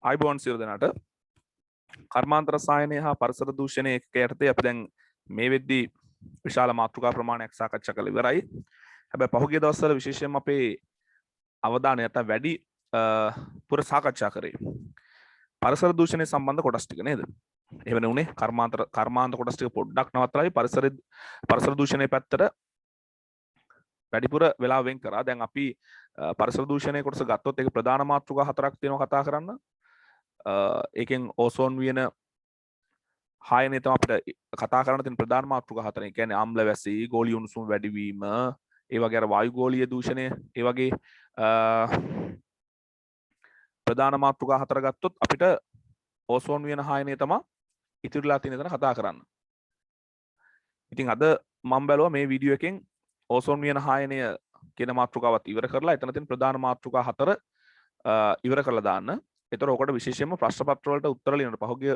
ආයිබෝන් සියලු දෙනාට කර්මාන්ත රසායනය හා පරිසර දූෂණය එකක යටතේ අපි දැන් මේ වෙද්දී විශාල මාතෘකා ප්‍රමාණයක් සාකච්ඡා කළා ඉවරයි. හැබැයි පහුගිය දවස්වල විශේෂයෙන්ම අපේ අවධානය නැත්නම් වැඩි පුර සාකච්ඡා කරේ පරිසර දූෂණය සම්බන්ධ කොටස් ටික නේද? එහෙම නෙුනේ කර්මාන්ත කොටස් ටික පොඩ්ඩක් නවත්තලායි පරිසර දූෂණය පැත්තට වැඩිපුර වෙලා වෙන් කරා. දැන් අපි පරිසර දූෂණය කොටස ගත්තොත් ඒක ප්‍රධාන මාතෘකා හතරක් තියෙනවා කතා කරන්න. ඒකෙන් ඕසෝන් වියන හායනය තමයි අපිට කතා කරන්න තියෙන ප්‍රධාන මාතෘකා හතර. ඒ කියන්නේ ආම්ල වැසි, ගෝලීය උණුසුම වැඩිවීම, ඒ වගේ අර වායු ගෝලීය දූෂණය, ඒ වගේ ප්‍රධාන මාතෘකා හතර ගත්තොත් අපිට ඕසෝන් වියන හායනය තමයි ඉතිරිලා තියෙන දේ කතා කරන්න. ඉතින් අද මම බැලුවා මේ වීඩියෝ එකෙන් ඕසෝන් වියන හායනය කියන මාතෘකාවත් ඉවර කරලා එතන තියෙන ප්‍රධාන මාතෘකා හතර ඉවර කරලා දාන්න. ඒතර ඔකට විශේෂයෙන්ම ප්‍රශ්න පත්‍ර වලට උත්තර ලියන්න. පහුගිය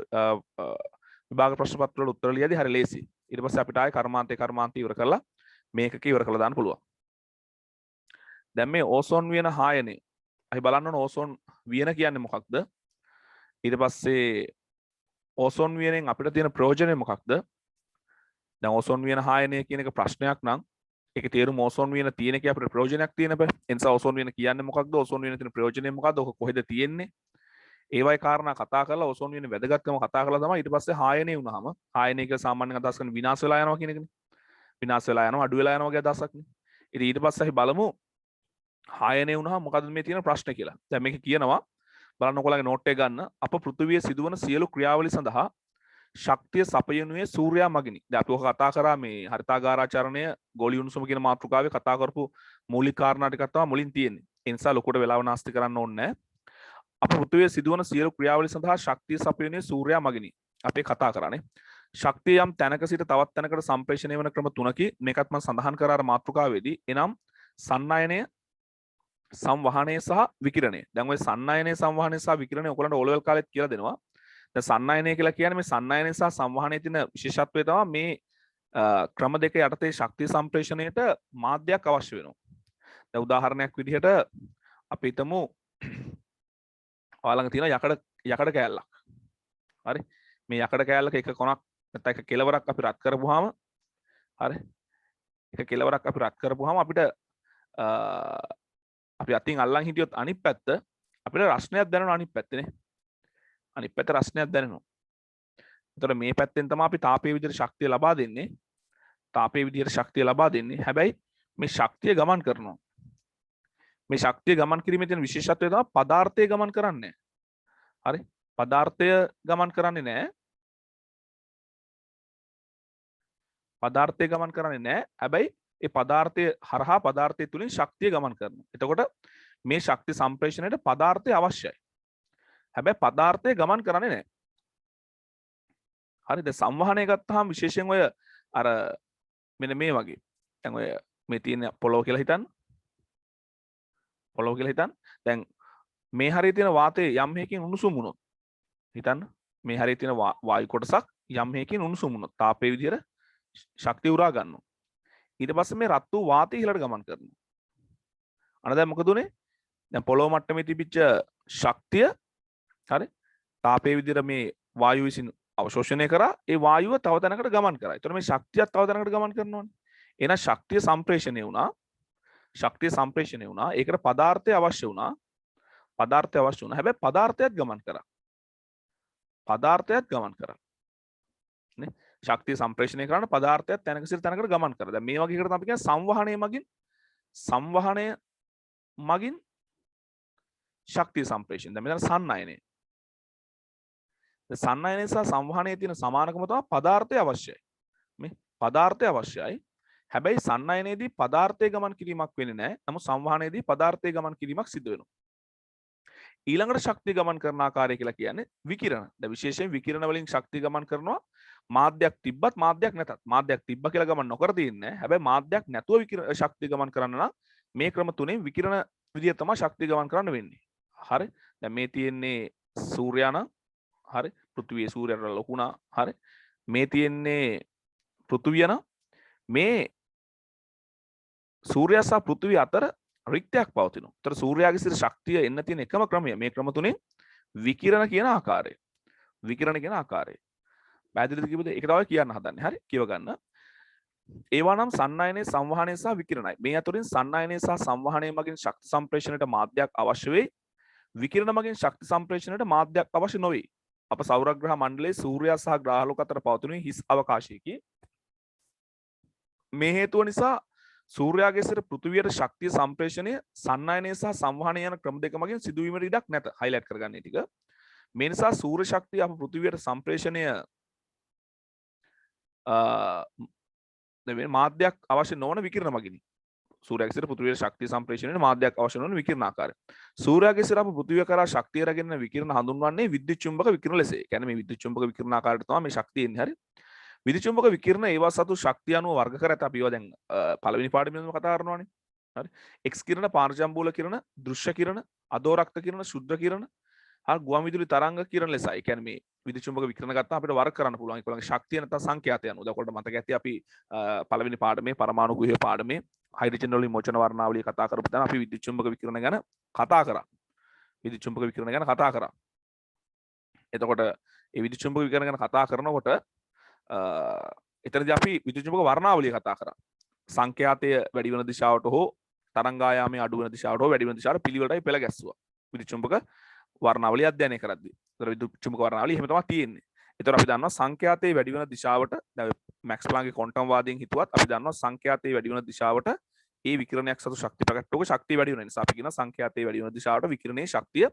විභාග ප්‍රශ්න පත්‍ර වල උත්තර ලියදී හරිය ලේසි. ඊට පස්සේ අපිට ආයේ කර්මාන්තය ඉවර කරලා මේකක ඉවර කරලා දාන්න පුළුවන්. දැන් මේ ඕසෝන් වියන හායනය අපි බලන්න ඕන ඕසෝන් වියන කියන්නේ මොකක්ද? ඊට පස්සේ ඕසෝන් වියනෙන් අපිට තියෙන ප්‍රයෝජනය මොකක්ද? දැන් ඕසෝන් වියන හායනය කියන එක ප්‍රශ්නයක් නම් ඒක තේරුම ඕසෝන් වියන තියෙන එකේ අපිට ප්‍රයෝජනයක් තියෙන බෑ. ඒ නිසා ඕසෝන් වියන කියන්නේ මොකක්ද? ඕසෝන් වියන තියෙන ප්‍රයෝජනය මොකක්ද? ඔක කොහෙද තියෙන්නේ? ඒවයි කාරණා කතා කරලා ඕසෝන් වියන වැදගත්කම කතා කරලා තමයි ඊට පස්සේ හායනය වුණාම හායනය කියලා සාමාන්‍යයෙන් අදහස් කරන්නේ විනාශ වෙලා යනවා කියන එකනේ. විනාශ වෙලා යනවා, අඩු වෙලා යනවා වගේ අදහසක්නේ. ඉතින් ඊට පස්සේ අපි බලමු හායනය වුණාම මොකද්ද මේ තියෙන ප්‍රශ්න කියලා. දැන් මේක කියනවා බලන්න ඔයගොල්ලන්ගේ නෝට් එක ගන්න. අප පෘථිවියේ සිදුවන සියලු ක්‍රියාවලි සඳහා ශක්තිය සපයනුයේ සූර්යයා මගිනි. දැන් අපි ඔක කතා කරා මේ හරිතාගාරාචරණය ගෝලීය උණුසුම කියන මාතෘකාවේ කතා කරපු මූලික කාරණා ටිකක් තමයි මුලින් තියෙන්නේ. ඒ නිසා ලොකුට වෙලාව නාස්ති කරන්න ඕනේ නැහැ. අප පෘථිවියේ සිදුවන සියලු ක්‍රියාවලි සඳහා ශක්තිය සපයනුයේ සූර්යයා මගිනි. අපි කතා කරානේ. ශක්තිය යම් තැනක සිට තවත් තැනකට සම්ප්‍රේෂණය වන ක්‍රම තුනකි. මේකත් මම සඳහන් කරා අර මාතෘකාවේදී. එනම් සන්නයනය, සංවහනය සහ විකිරණය. දැන් ওই සන්නයනය, සංවහනය සහ විකිරණය ඔයගොල්ලන්ට ඕලෙවල් කාලෙත් කියලා දෙනවා. දැන් සන්නයනය කියලා කියන්නේ මේ සන්නයනය සහ සංවහනයේ තියෙන විශේෂත්වය තමයි මේ ක්‍රම දෙක යටතේ ශක්තිය සම්ප්‍රේෂණයට මාධ්‍යයක් අවශ්‍ය වෙනවා. දැන් උදාහරණයක් විදිහට අපි හිතමු ඔයාලඟ තියෙන යකඩ කෑල්ලක්. හරි. මේ යකඩ කෑල්ලක එක කොනක් නැත්නම් එක කෙලවරක් අපි රත් කරපුවාම හරි. එක කෙලවරක් අපි රත් කරපුවාම අපිට අපි අතින් අල්ලන් හිටියොත් අනිත් පැත්ත අපිට රස්නයක් දැනෙනවා අනිත් පැත්තේ නේ. අනිත් පැත්ත රස්නයක් දැනෙනවා. එතකොට මේ පැත්තෙන් තමයි අපි තාපයේ විදිහට ශක්තිය ලබා දෙන්නේ. තාපයේ විදිහට ශක්තිය ලබා දෙන්නේ. හැබැයි මේ ශක්තිය ගමන් කරනවා. මේ ශක්තිය ගමන් කිරීමේ තියෙන විශේෂත්වය තමයි පදාර්ථය ගමන් කරන්නේ. හරි? පදාර්ථය ගමන් කරන්නේ නැහැ. පදාර්ථය ගමන් කරන්නේ නැහැ. හැබැයි ඒ පදාර්ථය හරහා පදාර්ථය තුලින් ශක්තිය ගමන් කරනවා. එතකොට මේ ශක්ති සම්ප්‍රේෂණයට පදාර්ථය අවශ්‍යයි. හැබැයි පදාර්ථය ගමන් කරන්නේ නැහැ. හරිද? සංවහනය ගත්තාම විශේෂයෙන් ඔය අර මෙන්න මේ වගේ. දැන් ඔය මේ තියෙන පොළොව කියලා හිතන්න. පොළොව කියලා හිතන්න. දැන් මේ හරිය තියෙන වාතයේ යම් හේකින් උණුසුම් වුණොත් හිතන්න මේ හරිය තියෙන වායු කොටසක් යම් හේකින් උණුසුම් වුණොත් තාපයේ විදිහට ශක්තිය උරා ගන්නවා. ඊට පස්සේ මේ රත් වූ වාතය ඉහළට ගමන් කරනවා. අන්න දැන් මොකද උනේ? දැන් පොළොව මට්ටමේ තිබිච්ච ශක්තිය හරි තාපයේ විදිහට මේ වායුව විසින් අවශෝෂණය කරා ඒ වායුව තව තැනකට ගමන් කරා. ඒතර මේ ශක්තියත් තව තැනකට ගමන් කරනවානේ. එහෙනම් ශක්තිය සම්ප්‍රේෂණය වුණා. ශක්තිය සම්ප්‍රේෂණය වුණා. ඒකට පදාර්ථය අවශ්‍ය වුණා. පදාර්ථය අවශ්‍ය වුණා. හැබැයි පදාර්ථයත් ගමන් කරා. පදාර්ථයත් ගමන් කරා. නේ? ශක්තිය සම්ප්‍රේෂණය කරන පදාර්ථයත් තැනක සිට තැනකට ගමන් කරා. දැන් මේ වගේ එකකට අපි කියන්නේ සංවහනය මගින් ශක්තිය සම්ප්‍රේෂණය. දැන් මෙතන සන්නයනය. සන්නයනය සහ සංවහනයේ තියෙන සමානකම තමයි පදාර්ථය අවශ්‍යයි. මේ පදාර්ථය අවශ්‍යයි. හැබැයි සන්නයනයේදී පදාර්ථය ගමන් කිරීමක් වෙන්නේ නැහැ. නමුත් සංවහනයේදී පදාර්ථය ගමන් කිරීමක් සිදු වෙනවා. ඊළඟට ශක්තිය ගමන් කරන ආකාරය කියලා කියන්නේ විකිරණ. දැන් විශේෂයෙන් විකිරණ වලින් ශක්තිය ගමන් කරනවා මාධ්‍යයක් තිබ්බත් මාධ්‍යයක් නැතත්. මාධ්‍යයක් තිබ්බ කියලා ගමන් නොකර තියෙන්නේ. හැබැයි මාධ්‍යයක් නැතුව ශක්තිය ගමන් කරන්න නම් මේ ක්‍රම තුනෙන් විකිරණ විදිය තමයි ශක්තිය ගමන් කරන්න වෙන්නේ. හරි? දැන් මේ තියෙන්නේ සූර්යයා නම් හරි? පෘථිවියේ සූර්යයට ලොකු නා හරි? මේ තියෙන්නේ පෘථිවිය නම් මේ සූර්යයා සහ පෘථිවිය අතර රික්තයක් පවතිනවා. ඒතර සූර්යාගේ සිට ශක්තිය එන්න තියෙන එකම ක්‍රමය මේ ක්‍රම තුනෙන් විකිරණ කියන ආකාරය. විකිරණ කියන ආකාරය. පැහැදිලිද කිව්වද? ඒක තමයි කියන්න හදන්නේ. හරි? කියව ගන්න. ඒවා නම් සන්නයනයේ සංවහනය සහ විකිරණයි. මේ අතරින් සන්නයනය සහ සංවහනය මගින් ශක්ති සම්ප්‍රේෂණයට මාධ්‍යයක් අවශ්‍ය වෙයි. විකිරණ මගින් ශක්ති සම්ප්‍රේෂණයට මාධ්‍යයක් අවශ්‍ය නොවේ. අප සෞරග්‍රහ මණ්ඩලයේ සූර්යයා සහ ග්‍රහලෝක අතර පවතින හිස් අවකාශයකි. මේ හේතුව නිසා සූර්යාගේ සිට පෘථිවියට ශක්තිය සම්ප්‍රේෂණය සන්නයනය සහ සංවහනය යන ක්‍රම දෙක මගින් සිදුවීමට ඉඩක් නැත. හයිලයිට් කරගන්න මේ ටික. මේ නිසා සූර්ය ශක්තිය අප පෘථිවියට සම්ප්‍රේෂණය මාධ්‍යයක් අවශ්‍ය නොවන විකිරණ මගිනි. සූර්යාගේ සිට පෘථිවියට ශක්තිය සම්ප්‍රේෂණයට මාධ්‍යයක් අවශ්‍ය නොවන විකිරණ ආකාරය. සූර්යාගේ සිට අප පෘථිවිය කරා ශක්තිය රැගෙන විකිරණ හඳුන්වන්නේ විද්‍යුත් චුම්බක විකිරණ ලෙස. ඒ කියන්නේ මේ විද්‍යුත් චුම්බක විකිරණ ආකාරයට තමයි මේ ශක්තිය එන්නේ. හරි. විද්‍යුත් චුම්බක විකිරණ ඒවා සතු ශක්තිය අනුව වර්ග කර ඇත. අපි ඒවා දැන් පළවෙනි පාඩමේදීම කතා කරනවානේ. හරි. එක්ස් කිරණ, පාරජම්බූල කිරණ, දෘශ්‍ය කිරණ, අදෝරක්ත කිරණ, ශුද්ධ කිරණ, හා ගුවන් විදුලි තරංග කිරණ ලෙසයි. ඒ කියන්නේ මේ විද්‍යුත් චුම්බක විකිරණ ගත්තාම අපිට වර්ග කරන්න පුළුවන්. ඒගොල්ලන්ගේ ශක්තිය නැත්නම් සංඛ්‍යාතය අනුව. දැන් ඔයගොල්ලන්ට මතක ඇති අපි පළවෙනි පාඩමේ පරමාණු ගෘහය පාඩමේ හයිඩ්‍රජන් වලින් මොචන වර්ණාවලිය කතා කරපු තැන අපි විද්‍යුත් චුම්බක විකිරණ ගැන කතා කරා. විද්‍යුත් චුම්බක විකිරණ ගැන කතා කරා. එතකොට ඒ විද්‍යුත් චුම්බක විකිරණ ගැන කතා කරනකොට එතනදී අපි විද්‍යුත් චුම්බක වර්ණාවලිය කතා කරා. සංඛ්‍යාතය වැඩි වෙන දිශාවට හෝ තරංගායාමයේ අඩු වෙන දිශාවට හෝ වැඩි වෙන දිශාවට පිළිවෙලටයි පෙළ ගැස්සුවා. විද්‍යුත් චුම්බක වර්ණාවලිය අධ්‍යයනය කරද්දී. ඒතර විද්‍යුත් චුම්බක වර්ණාවලිය එහෙම තමයි තියෙන්නේ. ඒතර අපි දන්නවා සංඛ්‍යාතයේ වැඩි වෙන දිශාවට දැන් මැක්ස් ප්ලාන්ක්ගේ ක්වොන්ටම් වාදයෙන් හිතුවත් අපි දන්නවා සංඛ්‍යාතයේ වැඩි වෙන දිශාවට ඒ විකිරණයක් සතු ශක්ති ප්‍රකටක ශක්තිය වැඩි වෙන නිසා අපි කියනවා සංඛ්‍යාතයේ වැඩි වෙන දිශාවට විකිරණයේ ශක්තිය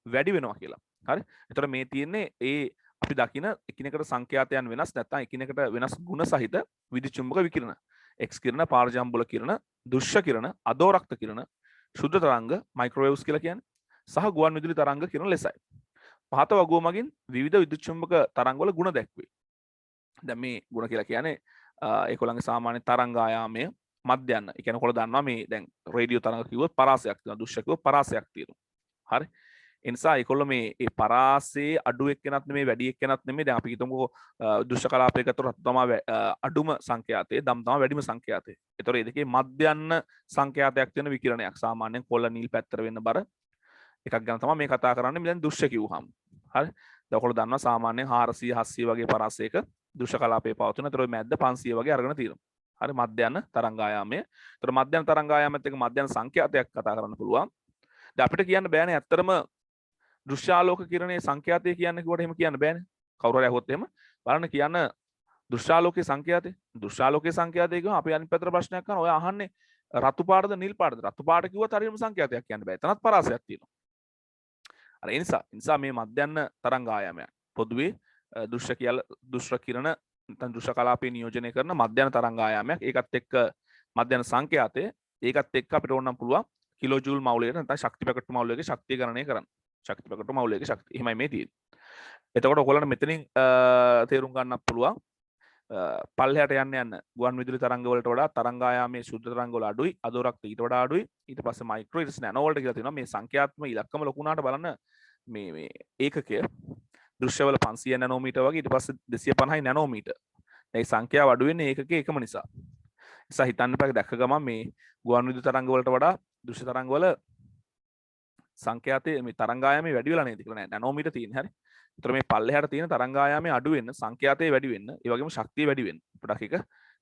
වැඩි වෙනවා කියලා. හරි. ඒතර මේ තියෙන්නේ ඒ අපි දකින එකිනෙකට සංඛ්‍යාතයන් වෙනස් නැත්නම් එකිනෙකට වෙනස් ගුණ සහිත විද්‍යුත් චුම්බක විකිරණ. එක්ස් කිරණ, පාරජම්බුල කිරණ, දෘශ්‍ය කිරණ, අදෝරක්ත කිරණ, ශුද්ධ තරංග, මයික්‍රෝවේව්ස් කියලා කියන්නේ සහ ගුවන් විදුලි තරංග කිරණ ලෙසයි. පහත වගුව මගින් විවිධ විද්‍යුත් චුම්බක තරංගවල ගුණ දැක්වේ. දැන් මේ ගුණ කියලා කියන්නේ ඒගොල්ලන්ගේ සාමාන්‍ය තරංගායාමය මධ්‍යන්න. ඒ කියන්නේ ඔයගොල්ලෝ දන්නවා මේ දැන් රේඩියෝ තරංග කිව්වොත් පරාසයක් තියෙනවා, දෘශ්‍ය කිව්වොත් පරාසයක් තියෙනවා. හරි. ඒ නිසා ඒගොල්ලෝ මේ පරාසයේ අඩු එක්කෙනත් නෙමෙයි වැඩි එක්කෙනත් නෙමෙයි. දැන් අපි හිතමුකෝ දෘශ්‍ය කලාපයක අතර තමයි අඩුම සංඛ්‍යාතය, දම් තමයි වැඩිම සංඛ්‍යාතය. ඒතකොට මේ දෙකේ මධ්‍යන්න සංඛ්‍යාතයක් තියෙන විකිරණයක්. සාමාන්‍යයෙන් කොළ නිල් පැත්තට වෙන්න බර එකක් ගැන තමයි මේ කතා කරන්නේ. දැන් දෘශ්‍ය කිව්වහම. හරි. දැන් ඔයගොල්ලෝ දන්නවා සාමාන්‍යයෙන් 400 700 වගේ පරාසයක දෘශ්‍ය කලාපයේ පවතින. ඒතර ඔය මැද්ද 500 වගේ අරගෙන තියෙනවා. හරි. මධ්‍යන්න තරංගායාමය. ඒතර මධ්‍යන්න තරංගායාමයත් එක්ක මධ්‍යන්න සංඛ්‍යාතයක් කතා කරන්න පුළුවන්. දැන් අපිට කියන්න බෑනේ ඇත්තටම දෘශ්‍යාලෝක කිරණයේ සංඛ්‍යාතය කියන්නේ කිව්වට එහෙම කියන්න බෑනේ. කවුරු හරි අහුවොත් එහෙම බලන්න කියන්න දෘශ්‍යාලෝකයේ සංඛ්‍යාතය. දෘශ්‍යාලෝකයේ සංඛ්‍යාතය කියවම අපි අනිත් පැත්තට ප්‍රශ්නයක් කරනවා. ඔය අහන්නේ රතු පාටද නිල් පාටද? රතු පාට කිව්වත් හරියම සංඛ්‍යාතයක් කියන්න බෑ. එතනත් පරාසයක් තියෙනවා. අර ඒ නිසා මේ මධ්‍යන්න තරංගායාමයන් පොදුවේ දෘශ්‍ය කිරණ නැත්නම් දෘශ්‍ය කලාපේ නියෝජනය කරන මධ්‍යන්න තරංගායාමයක්. ඒකත් එක්ක මධ්‍යන්න සංඛ්‍යාතය ඒකත් එක්ක අපිට ඕන නම් පුළුවන් කිලෝජූල් මවුලයට නැත්නම් ශක්ති පැකටු මවුලයක ශක්තිය ගණනය කරන්න. ශක්ති පැකටු මවුලයක ශක්තිය. එහෙමයි මේ තියෙන්නේ. එතකොට ඔයගොල්ලන්ට මෙතනින් තේරුම් ගන්නත් පුළුවන් පල්ලෙහාට යන්න ගුවන් විදුලි තරංග වලට වඩා තරංගායාමයේ ශුද්ධ තරංග වල අඩුයි, අදෝරක්ත ඊට වඩා අඩුයි. ඊට පස්සේ මයික්‍රෝ ඊට පස්සේ නැනෝ වලට කියලා තියෙනවා. මේ සංඛ්‍යාත්මක ඉලක්කම ලොකු වුණාට බලන්න මේ ඒකකය දෘශ්‍යවල 500 නැනෝමීටර් වගේ ඊට පස්සේ 250 නැනෝමීටර්. මේ සංඛ්‍යාව අඩු වෙන්නේ ඒකකයේ එකම නිසා. නිසා හිතන්න එපා දැක්ක ගමන් මේ ගුවන් විදුලි තරංග වලට වඩා දෘශ්‍ය තරංග වල සංඛ්‍යාතයේ මේ තරංගායාමයේ වැඩි වෙලා නේද කියලා නෑ නැනෝමීටර් තියෙන හැරි. ඒතර මේ පල්ලෙහාට තියෙන තරංගායාමයේ අඩු වෙන්න සංඛ්‍යාතයේ වැඩි වෙන්න ඒ වගේම ශක්තිය වැඩි වෙන්න පොඩක් එක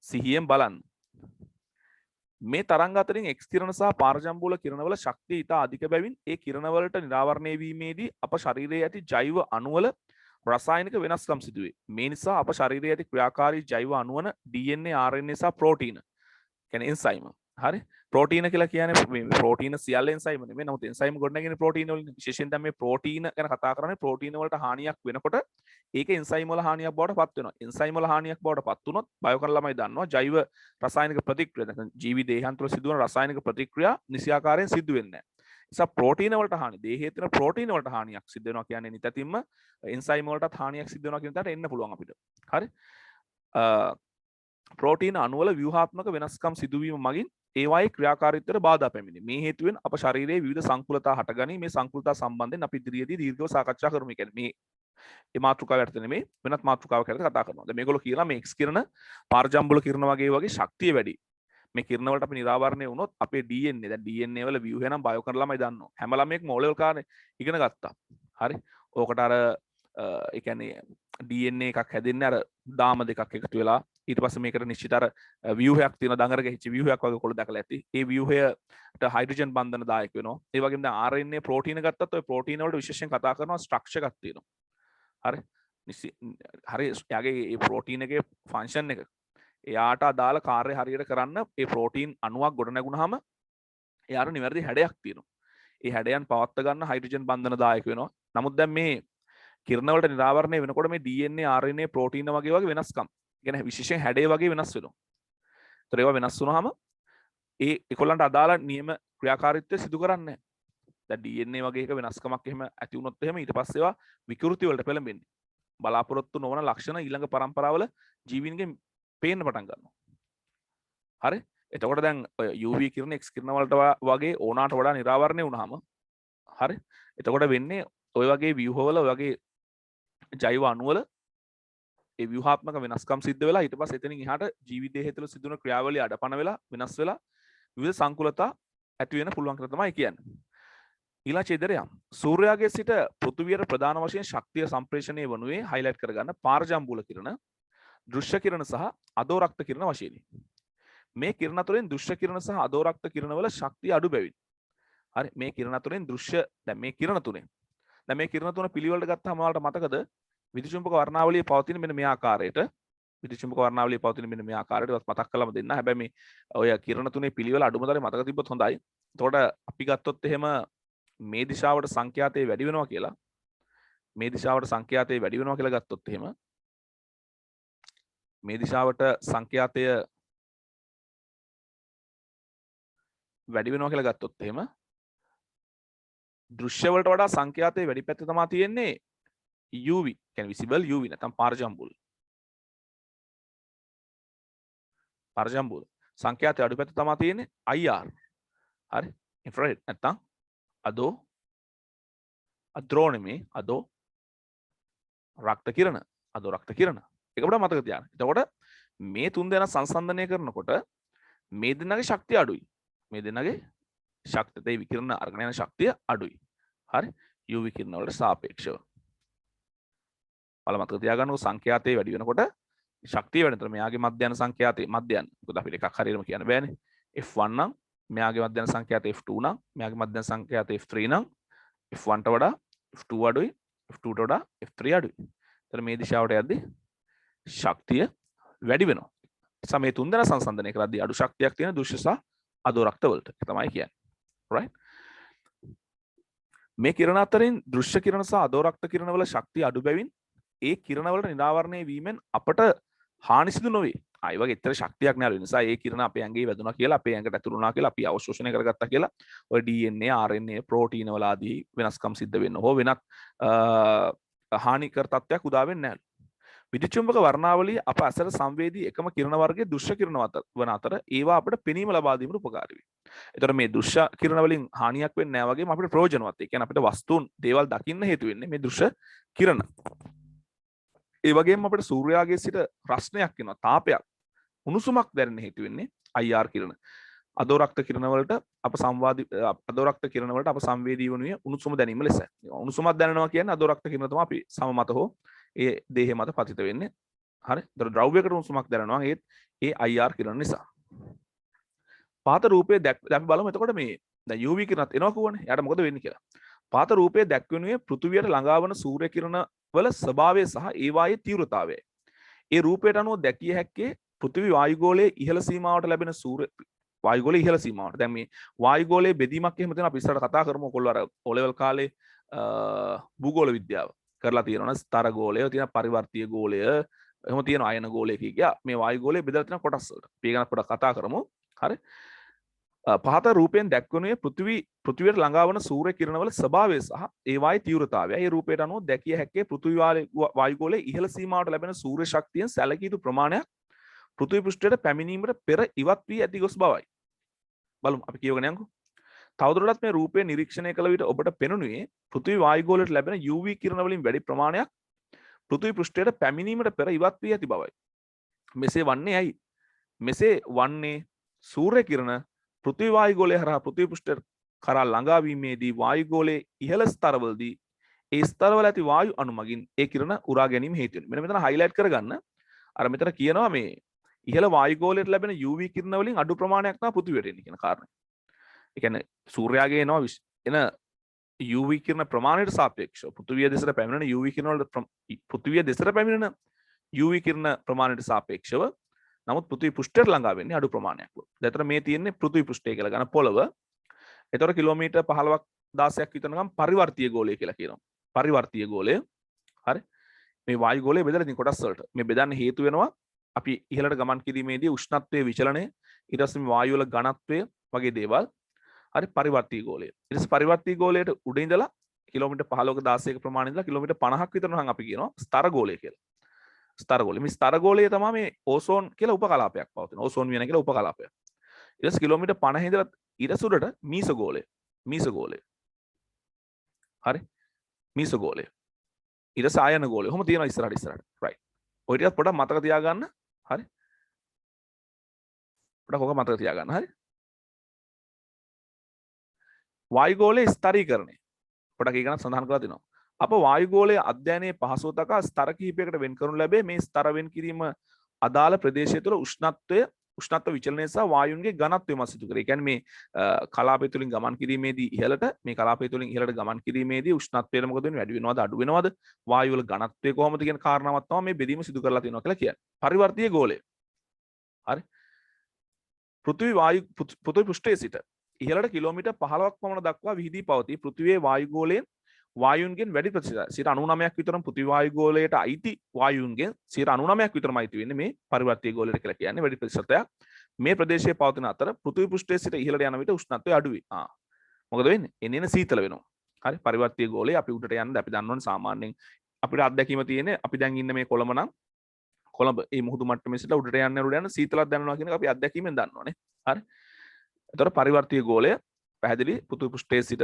සිහියෙන් බලන්න. මේ තරංග අතරින් එක්ස් කිරණ සහ පාරජම්බූල කිරණවල ශක්තිය ඉතා අධික බැවින් ඒ කිරණවලට නිරාවරණය වීමේදී අප ශරීරයේ ඇති ජෛව අණුවල රසායනික වෙනස්කම් සිදුවේ. මේ නිසා අප ශරීරයේ ඇති ක්‍රියාකාරී ජෛව අණුවන DNA, RNA සහ ප්‍රෝටීන කියන්නේ එන්සයිම. හරි. ප්‍රෝටීන කියලා කියන්නේ මේ ප්‍රෝටීන සියල්ල එන්සයිම නෙමෙයි. නමුත් එන්සයිම ගොඩනගන්නේ ප්‍රෝටීන වලින්. විශේෂයෙන් දැන් මේ ප්‍රෝටීන ගැන කතා කරන්නේ ප්‍රෝටීන වලට හානියක් වෙනකොට ඒක එන්සයිම වල හානියක් බවට පත් වෙනවා. එන්සයිම වල හානියක් බවට පත් වුණොත් බයෝකන ළමයි දන්නවා ජෛව රසායනික ප්‍රතික්‍රියා නැත්නම් ජීවි දේහයන් තුළ සිදුවන රසායනික ප්‍රතික්‍රියා නිසියාකාරයෙන් සිදු වෙන්නේ නැහැ. නිසා ප්‍රෝටීන වලට හානි දේහයේ තියෙන ප්‍රෝටීන වලට හානියක් සිදු වෙනවා කියන්නේ නිතරම එන්සයිම වලටත් හානියක් සිදු වෙනවා කියන තැනට එන්න පුළුවන් අපිට. හරි. ප්‍රෝටීන අණුවල ව්‍යුහාත්මක වෙනස්කම් සිදුවීම මගින් ඒවායේ ක්‍රියාකාරීත්වයට බාධා පැමිණේ. මේ හේතුවෙන් අප ශරීරයේ විවිධ සංකුලතා හටගනී. මේ සංකුලතා සම්බන්ධයෙන් අපි ඉදිරියේදී දීර්ඝව සාකච්ඡා කරමු. කියන්නේ මේ මාතෘකාව යටතේ නෙමෙයි වෙනත් මාතෘකාවක් යටතේ කතා කරනවා. දැන් මේගොල්ලෝ කියනවා මේ එක්ස් කිරණ, පාරජම්බුල කිරණ වගේ ශක්තිය වැඩි. මේ කිරණ වලට අපි නිරාවරණය වුණොත් අපේ DNA දැන් DNA වල ව්‍යුහය නම් බයෝකන ළමයි දන්නවා. හැම ළමයෙක්ම ඕ ලෙවල් කාර්යය ඉගෙන ගත්තා. හරි. ඕකට අර ඒ කියන්නේ DNA එකක් හැදෙන්නේ අර දාම දෙකක් එකතු වෙලා ඊට පස්සේ මේකට නිශ්චිත අර ව්‍යුහයක් තියෙන දඟර ගෙහිච්ච ව්‍යුහයක් වගේ කොළ දැකලා ඇති. ඒ ව්‍යුහයට හයිඩ්‍රජන් බන්ධන දායක වෙනවා. ඒ වගේම දැන් RNA ප්‍රෝටීන ගත්තත් ඔය ප්‍රෝටීන වලට විශේෂයෙන් කතා කරනවා ස්ට්‍රක්චර් එකක් තියෙනවා. හරි. හරි එයාගේ මේ ප්‍රෝටීන් එකේ ෆන්ක්ෂන් එක එයාට අදාළ කාර්ය හරියට කරන්න ඒ ප්‍රෝටීන් අණුවක් ගොඩ නැගුණාම එයාට නිවැරදි හැඩයක් තියෙනවා. ඒ හැඩයන් පවත්වා ගන්න හයිඩ්‍රජන් බන්ධන දායක වෙනවා. නමුත් දැන් මේ කිරණ වලට නිරාවරණය වෙනකොට මේ DNA RNA ප්‍රෝටීන වගේ වෙනස්කම්. කියන්නේ විශේෂයෙන් හැඩය වගේ වෙනස් වෙනවා. ඒතර ඒවා වෙනස් වුණාම ඒ ඒකොල්ලන්ට අදාළ නියම ක්‍රියාකාරීත්වය සිදු කරන්නේ නැහැ. දැන් DNA වගේ එක වෙනස්කමක් එහෙම ඇති වුණොත් එහෙම ඊට පස්සේ ඒවා විකෘති වලට පෙළඹෙන්නේ. බලාපොරොත්තු නොවන ලක්ෂණ ඊළඟ පරම්පරාවල ජීවීන්ගෙන් පේන්න පටන් ගන්නවා. හරි? එතකොට දැන් UV කිරණ X කිරණ වලට වගේ ඕනාට වඩා නිරාවරණය වුණාම හරි? එතකොට වෙන්නේ ඔය වගේ ව්‍යුහවල ඔය වගේ ජෛව අණුවල ඒ ව්‍යුහාත්මක වෙනස්කම් සිද්ධ වෙලා ඊට පස්සේ එතනින් එහාට ජීවිතයේ තුළ සිදුවන ක්‍රියාවලිය අඩපණ වෙලා වෙනස් වෙලා විවිධ සංකුලතා ඇති වෙන පුළුවන් කියලා තමයි කියන්නේ. ඊළඟ ඡේදරය සූර්යාගේ සිට පෘථිවියට ප්‍රධාන වශයෙන් ශක්තිය සම්ප්‍රේෂණය වනුයේ හයිලයිට් කරගන්න පාරජම්බුල කිරණ, දෘශ්‍ය කිරණ සහ අදෝරක්ත කිරණ වශයෙන්. මේ කිරණ අතරින් දෘශ්‍ය කිරණ සහ අදෝරක්ත කිරණ වල ශක්තිය අඩු බැවින්. හරි මේ කිරණ අතරින් දෘශ්‍ය දැන් මේ කිරණ තුනේ. දැන් මේ කිරණ තුන පිළිවෙලට ගත්තාම ඔයාලට මතකද විදුචුම්බක වර්ණාවලියේ පවතින මෙන්න මේ ආකාරයට විදුචුම්බක වර්ණාවලියේ පවතින මෙන්න මේ ආකාරයට මතක් කරලාම දෙන්න. හැබැයි මේ ඔය කිරණ තුනේ පිළිවෙල අඩුමතරේ මතක තිබ්බොත් හොඳයි. එතකොට අපි ගත්තොත් එහෙම මේ දිශාවට සංඛ්‍යාතය වැඩි වෙනවා කියලා මේ දිශාවට සංඛ්‍යාතය වැඩි වෙනවා කියලා ගත්තොත් එහෙම මේ දිශාවට සංඛ්‍යාතය වැඩි වෙනවා කියලා ගත්තොත් එහෙම දෘශ්‍ය වලට වඩා සංඛ්‍යාතය වැඩි පැත්තේ තමයි තියෙන්නේ UV කියන්නේ visible UV නැත්නම් පාරජම්බුල සංඛ්‍යාතය අඩු පැත්තේ තමයි තියෙන්නේ IR හරි infrared නැත්නම් අදෝ රක්ත කිරණ ඒක අපිට මතක තියාගන්න. එතකොට මේ තුන් දෙනා සංසන්දනය කරනකොට මේ දෙනාගේ ශක්තිය අඩුයි. මේ දෙනාගේ ශක්තිය විකිරණ අරගෙන යන ශක්තිය අඩුයි. හරි UV කිරණ වලට සාපේක්ෂව. මතක තියාගන්න සංඛ්‍යාතය වැඩි වෙනකොට ශක්තිය වැඩි. මෙයාගේ මධ්‍යන සංඛ්‍යාතය මධ්‍යන. මොකද අපිට එකක් හරියටම කියන්න බෑනේ. F1 නම් මෙයාගේ මධ්‍යන සංඛ්‍යාතය F2 නම් මෙයාගේ මධ්‍යන සංඛ්‍යාතය F3 නම් F1ට වඩා F2 අඩුයි F2ට වඩා F3 අඩුයි. එතන මේ දිශාවට යද්දී ශක්තිය වැඩි වෙනවා. එසා මේ තුන් දෙනා සංසන්දනය කරද්දී අඩු ශක්තියක් තියෙන දෘශ්‍ය සහ අදෝරක්ත වලට. ඒක තමයි කියන්නේ. right? මේ කිරණ අතරින් දෘශ්‍ය කිරණ සහ අදෝරක්ත කිරණ වල ශක්තිය අඩු බැවින් ඒ කිරණ වලට නිරාවරණය වීමෙන් අපට හානි සිදු නොවේ. ඒ වගේ ඇත්තට ශක්තියක් නෑ. ඒ නිසා ඒ කිරණ අපේ ඇඟේ වැදුනා කියලා අපේ ඇඟට ඇතුළු වුණා කියලා අපි අවශෝෂණය කරගත්තා කියලා ඔය DNA RNA ප්‍රෝටීන වල ආදී වෙනස්කම් සිද්ධ වෙන්න හෝ වෙනත් හානිකර තත්ත්වයක් උදා වෙන්නේ නැහැ. විදුචුම්බක වර්ණාවලිය අප ඇසට සංවේදී එකම කිරණ වර්ගයේ දෘශ්‍ය කිරණ වන අතර ඒවා අපිට පෙනීම ලබා දීමට උපකාරී වේ. ඒතර මේ දෘශ්‍ය කිරණ වලින් හානියක් වෙන්නේ නැහැ වගේම අපිට ප්‍රයෝජනවත්. ඒ කියන්නේ අපිට වස්තුන් දේවල් දකින්න හේතු වෙන්නේ මේ දෘශ්‍ය කිරණ. ඒ වගේම අපිට සූර්යාගේ සිට රස්නයක් වෙනවා තාපයක් උණුසුමක් දැනෙන්න හේතු වෙන්නේ IR කිරණ. අදෝරක්ත කිරණ වලට අප සංවේදී වනුයේ උණුසුම දැනීම ලෙස. උණුසුමක් දැනෙනවා කියන්නේ අදෝරක්ත කිරණ තමයි අපි සම මත හෝ ඒ දේහය මත පතිත වෙන්නේ. හරි. ඒතර ද්‍රව්‍යයකට උණුසුමක් දැනෙනවා ඒත් ඒ IR කිරණ නිසා. පාත රූපයේ අපි බලමු එතකොට මේ දැන් UV කිරණත් එනවා කියවනේ. එයාට මොකද වෙන්නේ කියලා. පාත රූපයේ දැක්වෙනුයේ පෘථුවියට ළඟාවන සූර්ය කිරණ වල ස්වභාවය සහ ඒවායේ තීව්‍රතාවයයි. ඒ රූපයට අනුව දැකිය හැක්කේ පෘථිවි වායුගෝලයේ ඉහළ සීමාවට ලැබෙන සූර්ය වායුගෝලයේ ඉහළ සීමාවට. දැන් මේ වායුගෝලයේ බෙදීමක් එහෙම තියෙනවා අපි ඉස්සරහට කතා කරමු. ඔයගොල්ලෝ අර O level කාලේ භූගෝල විද්‍යාව කරලා තියෙනවනේ. ස්තර ගෝලය තියෙන පරිවර්තීය ගෝලය එහෙම තියෙන අයන ගෝලය කිය. මේ වායුගෝලයේ බෙදලා තියෙන කොටස් වලට. අපි ගැන පොඩ්ඩක් කතා කරමු. හරි. පහත රූපයෙන් දැක්වුණේ පෘථිවියට ළඟාවන සූර්ය කිරණවල ස්වභාවය සහ ඒවායේ තීව්‍රතාවය. ඒ රූපයට අනුව දැකිය හැක්කේ පෘථිවි වායුගෝලයේ ඉහළ සීමාවට ලැබෙන සූර්ය ශක්තියෙන් සැලකිය යුතු ප්‍රමාණයක් පෘථිවි පෘෂ්ඨයට පැමිණීමට පෙර ඉවත් වී ඇති ගොස් බවයි. බලමු අපි කියවගෙන යමුකෝ. තවදුරටත් මේ රූපය නිරීක්ෂණය කළ විට ඔබට පෙනුනේ පෘථිවි වායුගෝලයට ලැබෙන UV කිරණ වලින් වැඩි ප්‍රමාණයක් පෘථිවි පෘෂ්ඨයට පැමිණීමට පෙර ඉවත් වී ඇති බවයි. මෙසේ වන්නේ ඇයි? මෙසේ වන්නේ සූර්ය කිරණ පෘථිවි වායුගෝලය හරහා පෘථිවි පෘෂ්ඨයට කරා ළඟා වීමේදී වායුගෝලයේ ඉහළ ස්තරවලදී ඒ ස්තරවල ඇති වායු අණු මගින් ඒ කිරණ උරා ගැනීම හේතු වෙනවා. මෙන්න මෙතන highlight කරගන්න. අර මෙතන කියනවා මේ ඉහළ වායුගෝලයට ලැබෙන UV කිරණ වලින් අඩු ප්‍රමාණයක් තමයි පෘථිවියට එන්නේ කියන කාරණය. ඒ කියන්නේ සූර්යාගේ එනවා එන UV කිරණ ප්‍රමාණයට සාපේක්ෂව පෘථිවිය දෙසට පැමිණෙන UV කිරණ වල පෘථිවිය දෙසට පැමිණෙන UV කිරණ ප්‍රමාණයට සාපේක්ෂව නමුත් පෘථිවි පෘෂ්ඨයට ළඟා වෙන්නේ අඩු ප්‍රමාණයක්. දැන් මේ තියෙන්නේ පෘථිවි පෘෂ්ඨය කියලා ගන්න පොළව. ඒතර කිලෝමීටර් 15ක් 16ක් විතර නම් පරිවර්තීය ගෝලය කියලා කියනවා. පරිවර්තීය ගෝලය. හරි. මේ වායු ගෝලය බෙදලා තියෙන කොටස් වලට. මේ බෙදන්න හේතු වෙනවා අපි ඉහළට ගමන් කිරීමේදී උෂ්ණත්වයේ විචලනය, ඊට පස්සේ මේ වායු වල ඝනත්වය වගේ දේවල්. හරි පරිවර්තීය ගෝලය. ඊට පස්සේ පරිවර්තීය ගෝලයට උඩ ඉඳලා කිලෝමීටර් 15ක 16ක ප්‍රමාණය ඉඳලා කිලෝමීටර් 50ක් විතර නම් අපි කියනවා ස්තර ගෝලය කියලා. ස්තර ගෝලය. මේ ස්තර ගෝලය තමයි මේ ඕසෝන් කියලා උපකලාපයක් පවතින. ඕසෝන් වියන කියලා උපකලාපයක්. ඊට පස්සේ කිලෝමීටර් 50 ඉඳලා ඊට උඩට මීස ගෝලය. මීස ගෝලය. හරි. මීස ගෝලය. ඊට පස්සේ ආයන ගෝලය. කොහොම තියෙනවා ඉස්සරහට. රයිට්. ඔය ටිකත් පොඩ්ඩක් මතක තියාගන්න. හරි. පොඩ්ඩක් ඔක මතක තියාගන්න. හරි. වායුගෝලයේ ස්තරීකරණය. පොඩ්ඩක් ඒක ගැන සඳහන් කරලා තිනවා. අප වායුගෝලයේ අධ්‍යයනයේ පහසුව තකා ස්තර කිහිපයකට වෙන් කරනු ලැබේ. මේ ස්තර වෙන් කිරීම අදාළ ප්‍රදේශය තුළ උෂ්ණත්ව විචලනය සහ වායුන්ගේ ඝනත්වය මත සිදු කරේ. ඒ කියන්නේ මේ කලාපය තුලින් ගමන් කිරීමේදී ඉහළට මේ කලාපය තුලින් ඉහළට ගමන් කිරීමේදී උෂ්ණත්වය මොකද වෙන්නේ? වැඩි වෙනවද අඩු වෙනවද? වායු වල ඝනත්වය කොහොමද කියන කාරණාවක් තමයි මේ බෙදීම සිදු කරලා තියෙනවා කියලා කියන්නේ. පරිවර්තීය ගෝලය. හරි. පෘථිවි පෘෂ්ඨයේ සිට ඉහළට කිලෝමීටර් 15ක් පමණ දක්වා විහිදී පවතී. පෘථිවියේ වායුගෝලයෙන් වායුන්ගෙන් වැඩි ප්‍රතිශතයක් 99ක් විතරම පෘථිවි වායුගෝලයට අයිති වායුන්ගෙන් 99ක් විතරම අයිති වෙන්නේ මේ පරිවර්තීය ගෝලයට කියලා කියන්නේ වැඩි ප්‍රතිශතයක්. මේ ප්‍රදේශයේ පවතින අතර පෘථිවි පෘෂ්ඨයේ සිට ඉහළට යන විට උෂ්ණත්වය අඩු වේ. මොකද වෙන්නේ? එන්නේ සීතල වෙනවා. හරි පරිවර්තීය ගෝලයේ අපි උඩට යන්න අපි දන්නවනේ සාමාන්‍යයෙන් අපිට අත්දැකීම තියෙන්නේ අපි දැන් ඉන්න මේ කොළඹ නම් කොළඹ මේ මුහුදු මට්ටමේ සිට උඩට යන සීතලක් දැනෙනවා කියන එක අපි අත්දැකීමෙන් දන්නවනේ. හරි. එතකොට පරිවර්තීය ගෝලය පැහැදිලි පෘථිවි පෘෂ්ඨයේ සිට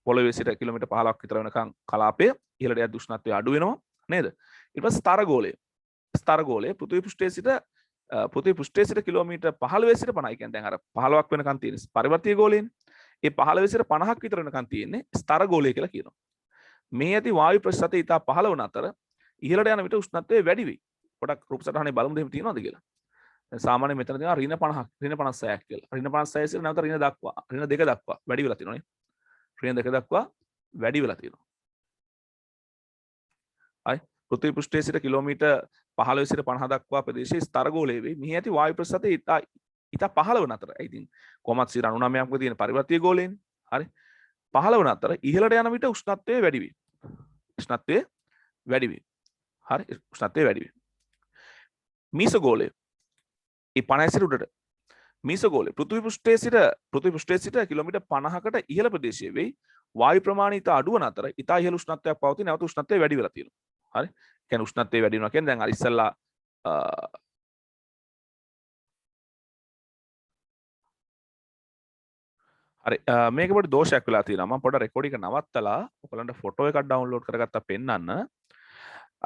පොළවේ සිට කිලෝමීටර් 15ක් විතර වෙනකන් කලාපය ඉහළට යද්දී උෂ්ණත්වය අඩු වෙනවා නේද? ඊට පස්සේ ස්තර ගෝලය. ස්තර ගෝලය පෘථිවි පෘෂ්ඨයේ සිට කිලෝමීටර් 15 සිට 50. කියන්නේ දැන් අර 15ක් වෙනකන් තියෙන පරිවර්තීය ගෝලයනේ. ඒ 15 සිට 50ක් විතර වෙනකන් තියෙන්නේ ස්තර ගෝලය කියලා කියනවා. මේ ඇති වායු ප්‍රතිශතය ඉතා පහළ වන අතර ඉහළට යන විට උෂ්ණත්වය වැඩි වෙයි. පොඩක් රූප සටහනේ බලමු දෙහෙම තියෙනවද කියලා. සාමාන්‍ය මෙතන තියෙනවා ඍණ 50ක් ඍණ 56ක් කියලා. ඍණ 56 සිට නැවත ඍණ දක්වා ඍණ 2 දක්වා වැඩි වෙලා තියෙනවානේ. ඍණ 2 දක්වා වැඩි වෙලා තියෙනවා. හරි. පෘථිවි පෘෂ්ඨයේ සිට කිලෝමීටර් 15 සිට 50 දක්වා ප්‍රදේශයේ ස්තර ගෝලයේ වේ. මෙහි ඇති වායු ප්‍රතිශතය ඉතා පහළ වන අතර. ඉතින් කොහොමත් 99ක්ම තියෙන පරිවර්තීය ගෝලයනේ. හරි. පහළ වන අතර ඉහළට යන විට උෂ්ණත්වය වැඩි වේ. උෂ්ණත්වය වැඩි වේ. හරි. උෂ්ණත්වය වැඩි වේ. මීස ගෝලය ඒ 50 සිට උඩට මීස ගෝලය පෘථිවි පෘෂ්ඨයේ සිට කිලෝමීටර් 50කට ඉහළ ප්‍රදේශයේ වෙයි. වායු ප්‍රමාණය ඉතා අඩු වන අතර ඉතා ඉහළ උෂ්ණත්වයක් පවතී. නැවත උෂ්ණත්වය වැඩි වෙලා තියෙනවා. හරි. කියන්නේ උෂ්ණත්වය වැඩි වෙනවා කියන්නේ දැන් අර ඉස්සල්ලා හරි මේක පොඩි දෝෂයක් වෙලා තියෙනවා. මම පොඩ රෙකෝඩ් එක නවත්තලා ඔයගලන්ට ෆොටෝ එකක් ඩවුන්ලෝඩ් කරගත්තා පෙන්නන්න.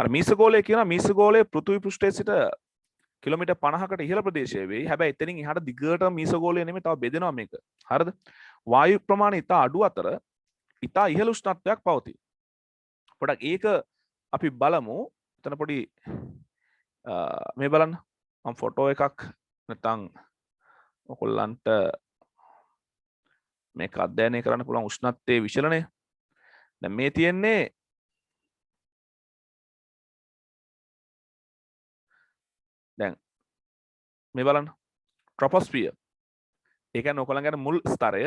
අර මීස ගෝලය කියනවා මීස ගෝලය පෘථිවි පෘෂ්ඨයේ සිට කිලෝමීටර් 50කට ඉහළ ප්‍රදේශයේ වෙයි. හැබැයි එතනින් එහාට දිගට මීස ගෝලය නෙමෙයි තව බෙදෙනවා මේක. හරිද? වායු ප්‍රමාණය ඉතා අඩු අතර ඉතා ඉහළ උෂ්ණත්වයක් පවතී. පොඩක් ඒක අපි බලමු. එතන පොඩි මේ බලන්න. මම ෆොටෝ එකක් නැත්නම් ඔයගොල්ලන්ට මේක අධ්‍යයනය කරන්න පුළුවන් උෂ්ණත්වයේ විචලනය. දැන් මේ තියෙන්නේ දැන් මේ බලන්න ට්‍රොපොස්ෆියර්. ඒ කියන්නේ ඔයගොල්ලන්ගේ මුල් ස්තරය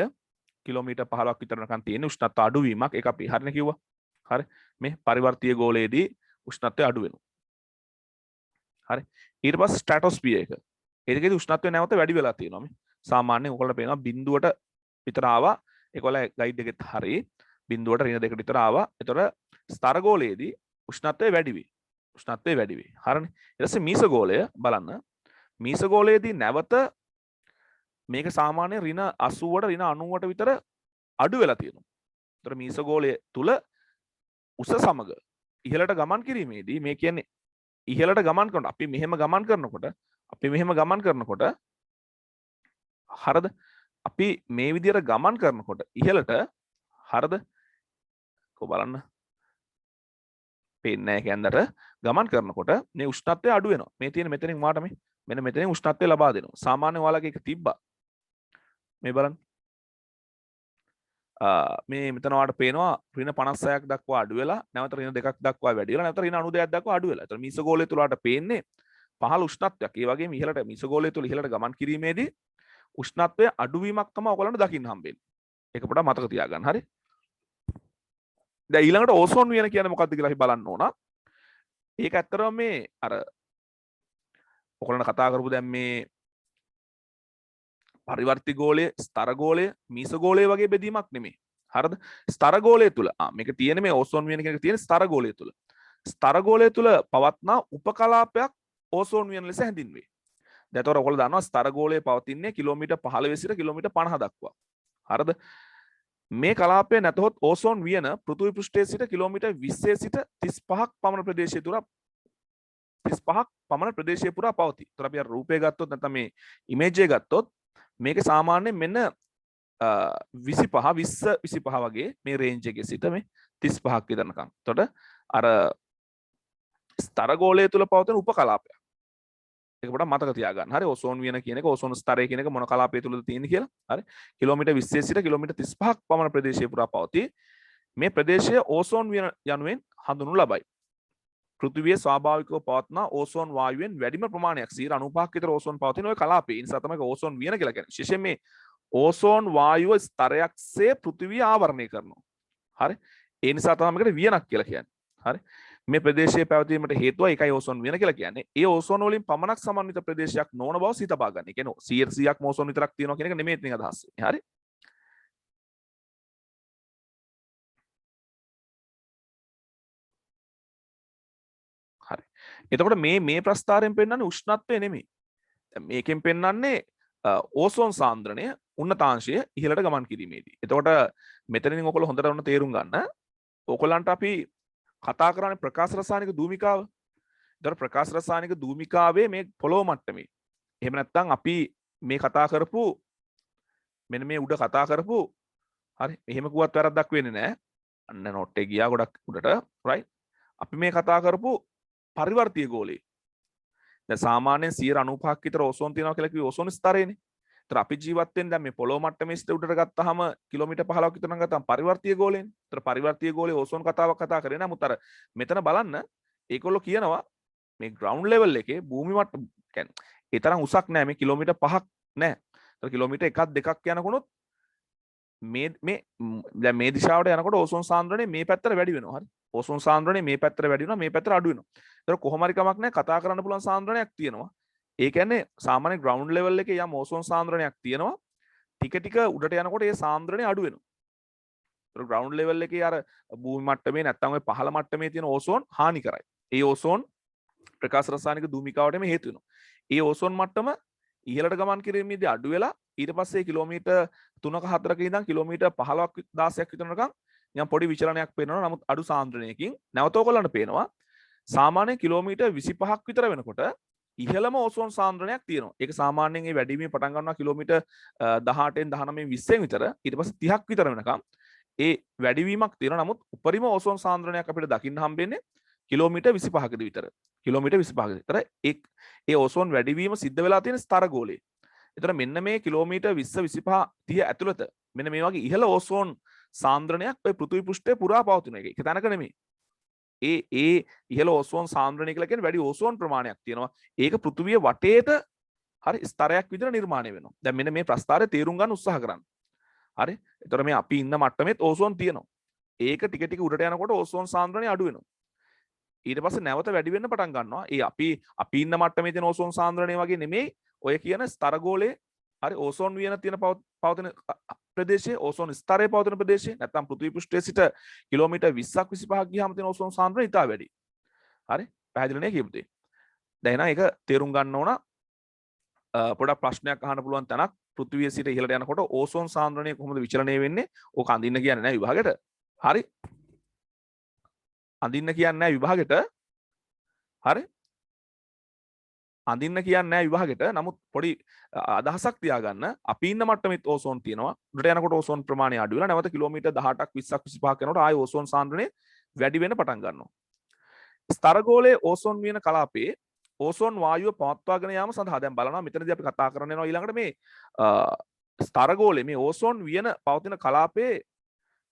කිලෝමීටර් 15ක් විතර නිකන් තියෙන උෂ්ණත්ව අඩුවීමක්. ඒක අපි හරිනේ කිව්වා. හරි. මේ පරිවර්තීය ගෝලයේදී උෂ්ණත්වය අඩු වෙනවා. හරි. ඊට පස්සේ ස්ට්‍රැටොස්ෆියර් එක. ඒකේදී උෂ්ණත්වය නැවත වැඩි වෙලා තියෙනවා මේ. සාමාන්‍යයෙන් ඔයගොල්ලන්ට පේනවා බිඳුවට විතර ආවා. ඒකවල ගයිඩ් එකෙත් හරි බිඳුවට ඍණ 2කට විතර ආවා. ඒතර ස්තර ගෝලයේදී උෂ්ණත්වය වැඩි වෙයි. උෂ්ණත්වය වැඩි වෙයි. හරිනේ. ඊට පස්සේ මීස ගෝලය බලන්න. මීස ගෝලයේදී නැවත මේක සාමාන්‍ය ඍණ 80ට ඍණ 90ට විතර අඩු වෙලා තියෙනවා. ඒතර මීස ගෝලය තුල උස සමග ඉහළට ගමන් කිරීමේදී මේ කියන්නේ ඉහළට ගමන් කරනකොට අපි මෙහෙම ගමන් කරනකොට හරිද? අපි මේ විදිහට ගමන් කරනකොට ඉහළට හරිද? කො බලන්න පේන්නේ නැහැ කියන්නට ගමන් කරනකොට මේ උෂ්ණත්වය අඩු වෙනවා. මේ තියෙන මෙතනින් වාට මෙන්න මෙතනින් උෂ්ණත්වය ලබා දෙනවා. සාමාන්‍ය ඔයාලගේ එක තිබ්බා. මේ බලන්න. මේ මෙතන වාට පේනවා ඍණ 56ක් දක්වා අඩු වෙලා නැවත ඍණ 2ක් දක්වා වැඩි වෙලා නැවත ඍණ 92ක් දක්වා අඩු වෙලා. ඒතර මීසගෝලය තුල වාට පේන්නේ පහළ උෂ්ණත්වයක්. ඒ වගේම ඉහළට මීසගෝලය තුල ඉහළට ගමන් කිරීමේදී උෂ්ණත්වය අඩුවීමක් තමයි ඔයගලන්ට දකින්න හම්බෙන්නේ. ඒක පොඩ්ඩක් මතක තියාගන්න. හරි. දැන් ඊළඟට ඕසෝන් වියන කියන්නේ මොකක්ද කියලා අපි බලන්න ඕන. ඒක ඇත්තටම මේ අර ඔයගලන්ට කතා කරපු දැන් මේ පරිවර්ති ගෝලය, ස්තර ගෝලය, මීස ගෝලය වගේ බෙදීමක් නෙමෙයි. හරිද? ස්තර ගෝලය තුල මේක තියෙන මේ ඕසෝන් වියන කියන එක තියෙන ස්තර ගෝලය තුල. ස්තර ගෝලය තුල පවත්නා උපකලාපයක් ඕසෝන් වියන ලෙස හැඳින්වේ. දැන් ඒතකොට ඔයගොල්ලෝ දන්නවා ස්තර ගෝලය පවතින්නේ කිලෝමීටර් 15 සිට කිලෝමීටර් 50 දක්වා. හරිද? මේ කලාපය නැතහොත් ඕසෝන් වියන පෘථිවි පෘෂ්ඨයේ සිට කිලෝමීටර් 20 සිට 35ක් පමණ ප්‍රදේශය තුර 35ක් පමණ ප්‍රදේශය පුරා පවතී. ඒතර අපි අර රූපය ගත්තොත් නැත්නම් මේ ඉමේජ් එක ගත්තොත් මේක සාමාන්‍යයෙන් මෙන්න 25 20 25 වගේ මේ රේන්ජ් එකේ සිට මේ 35ක් විතරනකම්. එතකොට අර ස්තර ගෝලය තුල පවතින උපකලාපයක්. ඒක පොඩ්ඩක් මතක තියාගන්න. හරි ඕසෝන් වියන කියන එක ඕසෝන් ස්තරය කියන එක මොන කලාපය තුලද තියෙන්නේ කියලා. හරි. කිලෝමීටර් 20 සිට කිලෝමීටර් 35ක් පමණ ප්‍රදේශය පුරා පවතී. මේ ප්‍රදේශය ඕසෝන් වියන යනුවෙන් හඳුන්වනු ලබයි. පෘථිවියේ ස්වාභාවිකව පවත්නා ඕසෝන් වායුවෙන් වැඩිම ප්‍රමාණයක් 95ක් විතර ඕසෝන් පවතින ওই කලාපයේ. ඒ නිසා තමයි ඕසෝන් වියන කියලා කියන්නේ. විශේෂයෙන් මේ ඕසෝන් වායුව ස්තරයක්සේ පෘථිවිය ආවරණය කරනවා. හරි. ඒ නිසා තමයි මේකට වියනක් කියලා කියන්නේ. හරි. මේ ප්‍රදේශයේ පැවතීමට හේතුව ඒකයි ඕසෝන් වියන කියලා කියන්නේ. ඒ ඕසෝන් වලින් පමණක් සමන්විත ප්‍රදේශයක් නොවන බව සිතපා ගන්න. ඒ කියන්නේ 100%ක් ඕසෝන් විතරක් තියෙනවා කියන එක නෙමෙයි ඉතින් අදහස් වෙන්නේ. හරි. හරි. එතකොට මේ ප්‍රස්ථාරයෙන් පෙන්වන්නේ උෂ්ණත්වය නෙමෙයි. දැන් මේකෙන් පෙන්වන්නේ ඕසෝන් සාන්ද්‍රණය උන්නතාංශය ඉහළට ගමන් කිරීමේදී. එතකොට මෙතනින් ඔයගොල්ලෝ හොඳට ඔන්න තේරුම් ගන්න. ඔයගොල්ලන්ට අපි කතා කරන්නේ ප්‍රකාශ රසායනික දූමිකාව. ඒතර ප්‍රකාශ රසායනික දූමිකාවේ මේ පොළොව මට්ටමේ. එහෙම නැත්නම් අපි මේ කතා කරපු මෙන්න මේ උඩ කතා කරපු හරි මෙහෙම කිව්වත් වැරද්දක් වෙන්නේ නැහැ. අන්න නෝට් එක ගියා ගොඩක් උඩට රයිට්. අපි මේ කතා කරපු පරිවර්තීය ගෝලය. දැන් සාමාන්‍යයෙන් 95ක් විතර ඕසෝන් තියෙනවා කියලා කිව්වේ ඕසෝන් ස්තරයනේ. ඒතර අපි ජීවත් වෙන්නේ දැන් මේ පොළොව මට්ටමේ සිට උඩට ගත්තාම කිලෝමීටර් 15ක් විතර නම් ගත්තාම පරිවර්තීය ගෝලයනේ. ඒතර පරිවර්තීය ගෝලයේ ඕසෝන් කතාවක් කතා කරේ නමුත් අර මෙතන බලන්න ඒගොල්ලෝ කියනවා මේ ග්‍රවුන්ඩ් ලෙවල් එකේ භූමි මට්ටම කියන්නේ ඒ තරම් උසක් නෑ මේ කිලෝමීටර් 5ක් නෑ. ඒතර කිලෝමීටර් 1ක් 2ක් යනකොනොත් දැන් මේ දිශාවට යනකොට ඕසෝන් සාන්ද්‍රණය මේ පැත්තට වැඩි වෙනවා. හරි. ඕසෝන් සාන්ද්‍රණය මේ පැත්තට වැඩි වෙනවා මේ පැත්තට අඩු වෙනවා. ඒතර කොහොම හරි කමක් නැහැ කතා කරන්න පුළුවන් සාන්ද්‍රණයක් තියෙනවා. ඒ කියන්නේ සාමාන්‍ය ග්‍රවුන්ඩ් ලෙවල් එකේ යම් ඕසෝන් සාන්ද්‍රණයක් තියෙනවා. ටික ටික උඩට යනකොට ඒ සාන්ද්‍රණය අඩු වෙනවා. ඒතර ග්‍රවුන්ඩ් ලෙවල් එකේ අර භූමි මට්ටමේ නැත්තම් ඔය පහළ මට්ටමේ තියෙන ඕසෝන් හානි කරයි. ඒ ඕසෝන් ප්‍රකාශ රසායනික දූමිකාවටම හේතු වෙනවා. ඒ ඕසෝන් මට්ටම ඉහළට ගමන් කිරීමේදී අඩු වෙලා ඊට පස්සේ කිලෝමීටර් 3ක 4ක ඉඳන් කිලෝමීටර් 15ක් 16ක් විතර යනකම් යම් පොඩි විචලනයක් පේනවා. නමුත් අඩු සාන්ද්‍රණයකින් නැවත ඔයගොල්ලන්ට පේනවා සාමාන්‍ය කිලෝමීටර් 25ක් විතර වෙනකොට ඉහළම ඕසෝන් සාන්ද්‍රණයක් තියෙනවා. ඒක සාමාන්‍යයෙන් ඒ වැඩිවීම පටන් ගන්නවා කිලෝමීටර් 18න් 19න් 20න් විතර. ඊට පස්සේ 30ක් විතර වෙනකම් ඒ වැඩිවීමක් තියෙනවා. නමුත් උපරිම ඕසෝන් සාන්ද්‍රණයක් අපිට දකින්න හම්බෙන්නේ කිලෝමීටර් 25කදී විතර. කිලෝමීටර් 25කදී විතර ඒ ඕසෝන් වැඩිවීම සිද්ධ වෙලා තියෙන ස්තර ගෝලයේ. එතන මෙන්න මේ කිලෝමීටර් 20 25 30 ඇතුළත මෙන්න මේ වගේ ඉහළ ඕසෝන් සාන්ද්‍රණයක් ඔය පෘථිවි පෘෂ්ඨයේ පුරා පවතින එක. ඒක තැනක නෙමෙයි. ඒ ඉහළ ඕසෝන් සාන්ද්‍රණය කියලා කියන්නේ වැඩි ඕසෝන් ප්‍රමාණයක් තියෙනවා. ඒක පෘථිවිය වටේට හරි ස්තරයක් විතර නිර්මාණය වෙනවා. දැන් මෙන්න මේ ප්‍රස්ථාරය තේරුම් ගන්න උත්සාහ කරන්න. හරි. ඒතර මේ අපි ඉන්න මට්ටමෙත් ඕසෝන් තියෙනවා. ඒක ටික ටික උඩට යනකොට ඕසෝන් සාන්ද්‍රණය අඩු වෙනවා. ඊට පස්සේ නැවත වැඩි වෙන්න පටන් ගන්නවා. ඒ අපි ඉන්න මට්ටමේ තියෙන ඕසෝන් සාන්ද්‍රණය වගේ නෙමෙයි ඔය කියන ස්තර ගෝලයේ හරි ඕසෝන් වියන තියෙන පවතින ප්‍රදේශයේ ඕසෝන් ස්තරයේ පවතින ප්‍රදේශයේ නැත්නම් පෘථිවි පෘෂ්ඨයේ සිට කිලෝමීටර් 20ක් 25ක් ගියාම තියෙන ඕසෝන් සාන්ද්‍රණය ඉතා වැඩි. හරි පැහැදිලි නේ කියපු දේ. දැන් එහෙනම් ඒක තේරුම් ගන්න ඕන. පොඩක් ප්‍රශ්නයක් අහන්න පුළුවන් තැනක් පෘථිවිය සිට ඉහළට යනකොට ඕසෝන් සාන්ද්‍රණය කොහොමද විචලනය වෙන්නේ? ඕක අඳින්න කියන්නේ නැහැ විභාගෙට. හරි. අඳින්න කියන්නේ නැහැ විභාගෙට. හරි. අඳින්න කියන්නේ නැහැ විභාගෙට. නමුත් පොඩි අදහසක් තියාගන්න. අපි ඉන්න මට්ටමෙත් ඕසෝන් තියෙනවා. උඩට යනකොට ඕසෝන් ප්‍රමාණය අඩු වෙලා නැවත කිලෝමීටර් 18ක් 20ක් 25ක් යනකොට ආයේ ඕසෝන් සාන්ද්‍රණය වැඩි වෙන්න පටන් ගන්නවා. ස්තරගෝලයේ ඕසෝන් වියන කලාපයේ ඕසෝන් වායුව පවත්වාගෙන යාම සඳහා දැන් බලනවා මෙතනදී අපි කතා කරන්න යනවා ඊළඟට මේ ස්තරගෝලයේ මේ ඕසෝන් වියන පවතින කලාපයේ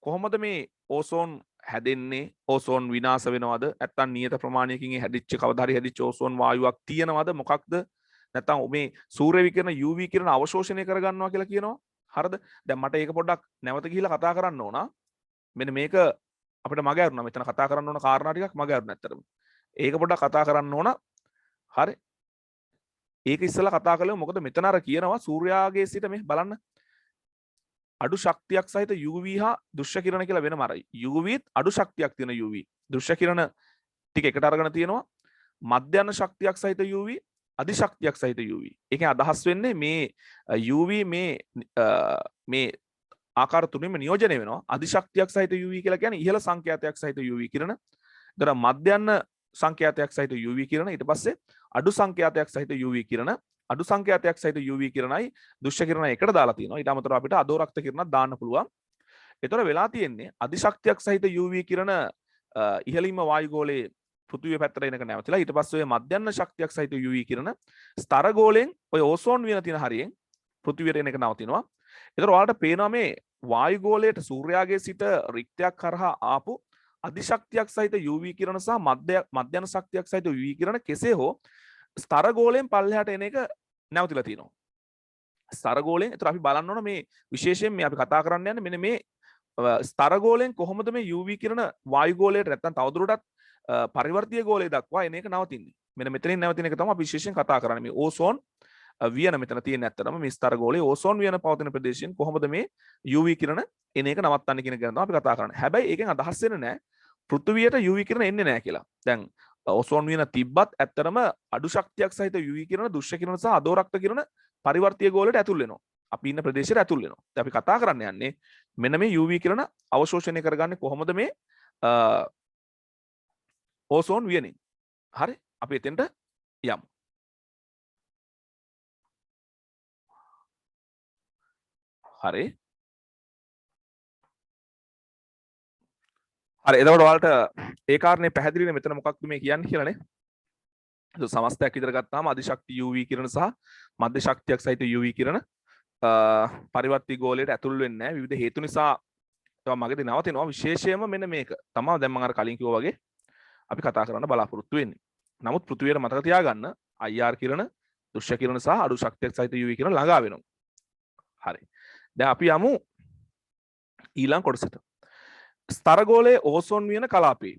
කොහොමද මේ ඕසෝන් හැදෙන්නේ ඕසෝන් විනාශ වෙනවද නැත්නම් නියත ප්‍රමාණයකින් හැදිච්ච කවදා හරි හැදිච්ච ඕසෝන් වායුවක් තියෙනවද මොකක්ද නැත්නම් මේ සූර්ය විකිරණ UV කිරණ අවශෝෂණය කරගන්නවා කියලා කියනවා හරිද දැන් මට ඒක පොඩ්ඩක් නැවත ගිහිල්ලා කතා කරන්න ඕන මෙන්න මේක අපිට මග ඇරුණා මෙතන කතා කරන්න ඕන කාරණා ටිකක් මග ඇරුණා ඇත්තටම ඒක පොඩ්ඩක් කතා කරන්න ඕන හරි ඒක ඉස්සෙල්ලා කතා කළේ මොකද මෙතන අර කියනවා සූර්යාගේ සිට මේ බලන්න අඩු ශක්තියක් සහිත UV හා දෘශ්‍ය කිරණ කියලා වෙනම අරයි UVත් අඩු ශක්තියක් තියෙන UV දෘශ්‍ය කිරණ ටික එකට අරගෙන තියෙනවා මධ්‍යම ශක්තියක් සහිත UV අධි ශක්තියක් සහිත UV ඒකෙන් අදහස් වෙන්නේ මේ UV මේ ආකාර තුනෙම නියෝජනය වෙනවා අධි ශක්තියක් සහිත UV කියලා කියන්නේ ඉහළ සංඛ්‍යාතයක් සහිත UV කිරණ ඊට මධ්‍යම සංඛ්‍යාතයක් සහිත UV කිරණ ඊට පස්සේ අඩු සංඛ්‍යාතයක් සහිත UV කිරණ අඩු සංඛ්‍යාතයක් සහිත UV කිරණයි දෘශ්‍ය කිරණ එකට දාලා තියෙනවා ඊට අමතරව අපිට අදෝරක්ත කිරණක් දාන්න පුළුවන් ඒතර වෙලා තියෙන්නේ අධි ශක්තියක් සහිත UV කිරණ ඉහළින්ම වායුගෝලයේ පෘථිවිය පැත්තට එනක නැවතිලා ඊට පස්සේ ඔය මධ්‍යම ශක්තියක් සහිත UV කිරණ ස්තර ගෝලයෙන් ඔය ඕසෝන් වියන තියෙන හරියෙන් පෘථිවියට එනක නවතිනවා ඒතර ඔයාලට පේනවා මේ වායුගෝලයට සූර්යාගේ සිට රික්තයක් කරහා ආපු අධි ශක්තියක් සහිත UV කිරණ සහ මධ්‍යම ශක්තියක් සහිත UV කිරණ කෙසේ හෝ ස්තර ගෝලයෙන් පල්ලෙහාට එන එක නැවතිලා තියෙනවා. ස්තර ගෝලයෙන් ඒතර අපි බලන්න ඕන මේ විශේෂයෙන් මේ අපි කතා කරන්න යන්නේ මෙන්න මේ ස්තර ගෝලයෙන් කොහොමද මේ UV කිරණ වායු ගෝලයට නැත්නම් තවදුරටත් පරිවර්තීය ගෝලය දක්වා එන එක නවතින්නේ. මෙන්න මෙතනින් නැවතින එක තමයි අපි විශේෂයෙන් කතා කරන්නේ. මේ ඕසෝන් වියන මෙතන තියෙන ඇත්තටම මේ ස්තර ගෝලයේ ඕසෝන් වියන පවතින ප්‍රදේශයෙන් කොහොමද මේ UV කිරණ එන එක නවත්තන්නේ කියන ගැන තමයි අපි කතා කරන්නේ. හැබැයි ඒකෙන් අදහස් වෙන්නේ නැහැ පෘථිවියට UV කිරණ එන්නේ නැහැ කියලා. දැන් ඕසෝන් වියන තිබ්බත් ඇත්තටම අඩු ශක්තියක් සහිත UV කිරණ දෘශ්‍ය කිරණ සහ අදෝරක්ත කිරණ පරිවර්තීය ගෝලයට ඇතුල් වෙනවා. අපි ඉන්න ප්‍රදේශයට ඇතුල් වෙනවා. දැන් අපි කතා කරන්න යන්නේ මෙන්න මේ UV කිරණ අවශෝෂණය කරගන්නේ කොහොමද මේ ඕසෝන් වියනින්. හරි අපි එතෙන්ට යමු. හරි. හරි එතකොට ඔයාලට ඒ කාරණේ පැහැදිලිනේ මෙතන මොකක්ද මේ කියන්නේ කියලානේ. ඒක සමස්තයක් විතර ගත්තාම අධිශක්ති UV කිරණ සහ මධ්‍ය ශක්තියක් සහිත UV කිරණ පරිවර්තී ගෝලයට ඇතුල් වෙන්නේ නැහැ. විවිධ හේතු නිසා ඒවා මගදී නවතිනවා. විශේෂයෙන්ම මෙන්න මේක තමයි දැන් මම අර කලින් කිව්වා වගේ අපි කතා කරන්න බලාපොරොත්තු වෙන්නේ. නමුත් පෘථිවියට මතක තියාගන්න IR කිරණ, දෘශ්‍ය කිරණ සහ අඩු ශක්තියක් සහිත UV කිරණ ළඟා වෙනවා. හරි. දැන් අපි යමු ඊළඟ කොටසට. ස්තර ගෝලයේ ඕසෝන් වියන කලාපයේ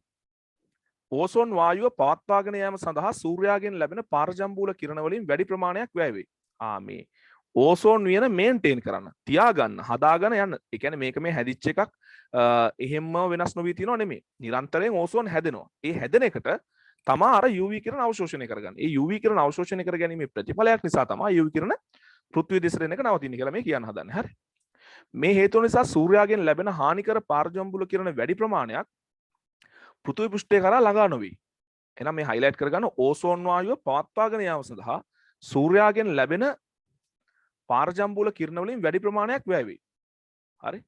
ඕසෝන් වායුව පවත්වාගෙන යාම සඳහා සූර්යාගෙන් ලැබෙන පාරජම්බූල කිරණ වලින් වැඩි ප්‍රමාණයක් වැය වේ. මේ ඕසෝන් වියන මේන්ටේන් කරන්න, තියාගන්න, හදාගෙන යන්න. ඒ කියන්නේ මේක මේ හැදිච්ච එකක් එහෙම්ම වෙනස් නොවී තියෙනව නෙමෙයි. නිරන්තරයෙන් ඕසෝන් හැදෙනවා. ඒ හැදෙන එකට තමා අර UV කිරණ අවශෝෂණය කරගන්න. ඒ UV කිරණ අවශෝෂණය කර ගැනීමේ ප්‍රතිඵලයක් නිසා තමයි UV කිරණ පෘථිවිය දෙසට එන එක නවතින්නේ කියලා මේ කියන්න හදන්නේ. හරි. මේ හේතුව නිසා සූර්යාගෙන් ලැබෙන හානිකර පාරජම්බුල කිරණ වැඩි ප්‍රමාණයක් පෘථිවි පෘෂ්ඨය කරා ළඟා නොවේ. එහෙනම් මේ හයිලයිට් කරගන්න ඕසෝන් වායුව පවත්වාගෙන යාම සඳහා සූර්යාගෙන් ලැබෙන පාරජම්බුල කිරණ වලින් වැඩි ප්‍රමාණයක් වැය වේ. හරි.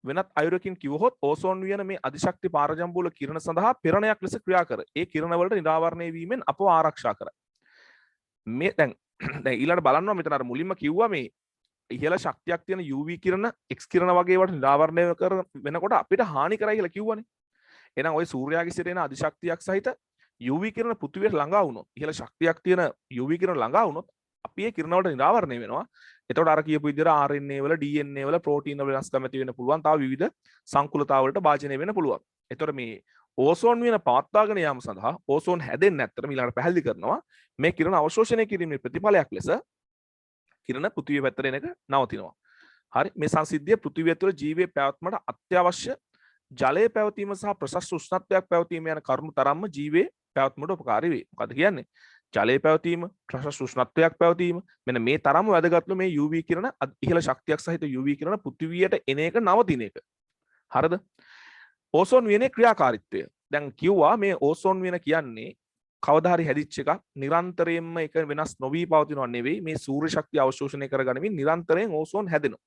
වෙනත් අයුරකින් කිව්වොත් ඕසෝන් වියන මේ අධිශක්ති පාරජම්බුල කිරණ සඳහා පෙරණයක් ලෙස ක්‍රියා කර ඒ කිරණ වලට නිරාවරණය වීමෙන් අපව ආරක්ෂා කරයි. මේ දැන් ඊළඟට බලන්න මෙතන අර මුලින්ම කිව්වා මේ ඉහළ ශක්තියක් තියෙන UV කිරණ X කිරණ වගේ වට නිරාවරණය කර වෙනකොට අපිට හානි කරයි කියලා කිව්වනේ. එහෙනම් ওই සූර්යාගේ සිට එන අධිශක්තියක් සහිත UV කිරණ පෘථිවියට ළඟා වුණොත් ඉහළ ශක්තියක් තියෙන UV කිරණ ළඟා වුණොත් අපි ඒ කිරණ වලට නිරාවරණය වෙනවා. එතකොට අර කියපු විදිහට RNA වල DNA වල ප්‍රෝටීන් වල වෙනස්කම් ඇති වෙන්න පුළුවන්. තව විවිධ සංකුලතා වලට භාජනය වෙන්න පුළුවන්. එතකොට මේ ඕසෝන් වියන පවත්වාගෙන යාම සඳහා ඕසෝන් හැදෙන්නේ නැත්තර ඊළඟට පැහැදිලි කරනවා මේ කිරණ අවශෝෂණය කිරීමේ ප්‍රතිඵලයක් ලෙස කිරණ පෘථිවිය පැත්තට එන එක නවතිනවා. හරි මේ සංසිද්ධිය පෘථිවිය තුළ ජීවයේ පැවැත්මට අත්‍යවශ්‍ය ජලයේ පැවතීම සහ ප්‍රශස්ත උෂ්ණත්වයක් පැවතීම යන කරුණු තරම්ම ජීවයේ පැවැත්මට උපකාරී වේ. මොකද කියන්නේ? ජලයේ පැවතීම, ප්‍රශස්ත උෂ්ණත්වයක් පැවතීම මෙන්න මේ තරම්ම වැදගත්ලු මේ UV කිරණ ඉහළ ශක්තියක් සහිත UV කිරණ පෘථිවියට එන එක නවතින එක. හරිද? ඕසෝන් වියනේ ක්‍රියාකාරීත්වය. දැන් කිව්වා මේ ඕසෝන් වියන කියන්නේ කවදා හරි හැදිච්ච එකක් නිරන්තරයෙන්ම එක වෙනස් නොවි පවතිනව නෙවෙයි මේ සූර්ය ශක්තිය අවශෝෂණය කරගනිමින් නිරන්තරයෙන් ඕසෝන් හැදෙනවා.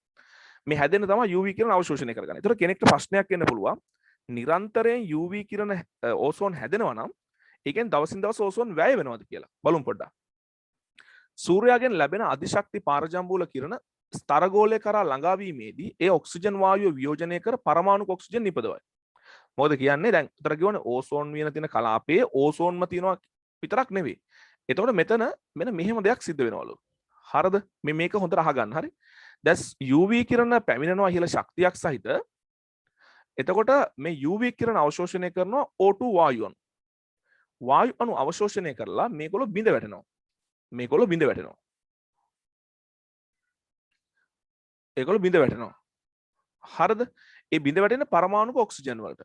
මේ හැදෙන තමයි UV කිරණ අවශෝෂණය කරගන්නේ. ඒතර කෙනෙක්ට ප්‍රශ්නයක් එන්න පුළුවන්. නිරන්තරයෙන් UV කිරණ ඕසෝන් හැදෙනවා නම් ඒකෙන් දවසින් දවස ඕසෝන් වැය වෙනවද කියලා බලමු පොඩ්ඩක්. සූර්යාගෙන් ලැබෙන අධිශක්ති පාරජම්බූල කිරණ ස්තරගෝලය කරා ළඟාවීමේදී ඒ ඔක්සිජන් වායුව වියෝජනය කර පරමාණුක ඔක්සිජන් නිපදවයි. මොකද කියන්නේ දැන් උතර කියවනේ ඕසෝන් වියන තියෙන කලාපයේ ඕසෝන්ම තියෙනවා විතරක් නෙවෙයි. එතකොට මෙතන මෙන්න මෙහෙම දෙයක් සිද්ධ වෙනවලු. හරිද? මේක හොඳට අහගන්න. හරි. දැන් UV කිරණ පැමිණෙනවා ඉහළ ශක්තියක් සහිත. එතකොට මේ UV කිරණ අවශෝෂණය කරනවා O2 වායු අණු. වායු අණු අවශෝෂණය කරලා මේගොල්ලෝ බිඳ වැටෙනවා. මේගොල්ලෝ බිඳ වැටෙනවා. ඒගොල්ලෝ බිඳ වැටෙනවා. හරිද? ඒ බිඳ වැටෙන පරමාණුක ඔක්සිජන් වලට.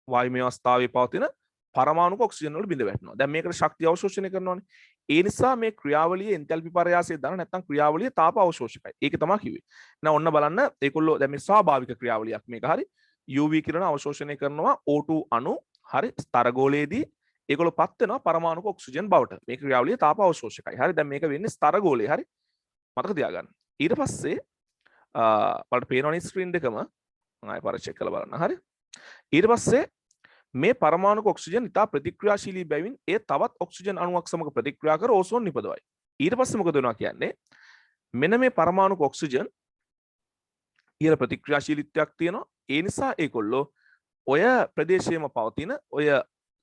වායුමය අවස්ථාවේ පවතින පරමාණුක ඔක්සිජන් වල බිඳ වැටෙනවා. දැන් මේකට ශක්තිය අවශෝෂණය කරනවානේ. ඒ නිසා මේ ක්‍රියාවලියේ එන්තැල්පි පරයාසය දාන නැත්නම් ක්‍රියාවලිය තාප අවශෝෂකයි. ඒක තමයි කිව්වේ. එහෙනම් ඔන්න බලන්න ඒගොල්ලෝ දැන් මේ ස්වාභාවික ක්‍රියාවලියක් මේක හරි. UV කිරණ අවශෝෂණය කරනවා O2 අණු හරි ස්තරගෝලයේදී ඒගොල්ලෝ පත් වෙනවා පරමාණුක ඔක්සිජන් බවට. මේ ක්‍රියාවලිය තාප අවශෝෂකයි. හරි. දැන් මේක වෙන්නේ ස්තරගෝලයේ හරි. මතක තියාගන්න. ඊට පස්සේ බලන්න පේනවනේ ස්ක්‍රීන් එකම මම ආයෙ පාර චෙක් කරලා බලන්න. හරි. ඊට පස්සේ මේ පරමාණුක ඔක්සිජන් ඉතා ප්‍රතික්‍රියාශීලී බැවින් ඒ තවත් ඔක්සිජන් අණුවක් සමග ප්‍රතික්‍රියා කර ඕසෝන් නිපදවයි. ඊට පස්සේ මොකද වෙනවා කියන්නේ? මෙන්න මේ පරමාණුක ඔක්සිජන් ඉහළ ප්‍රතික්‍රියාශීලීත්වයක් තියෙනවා. ඒ නිසා ඒගොල්ලෝ ඔය ප්‍රදේශයේම පවතින ඔය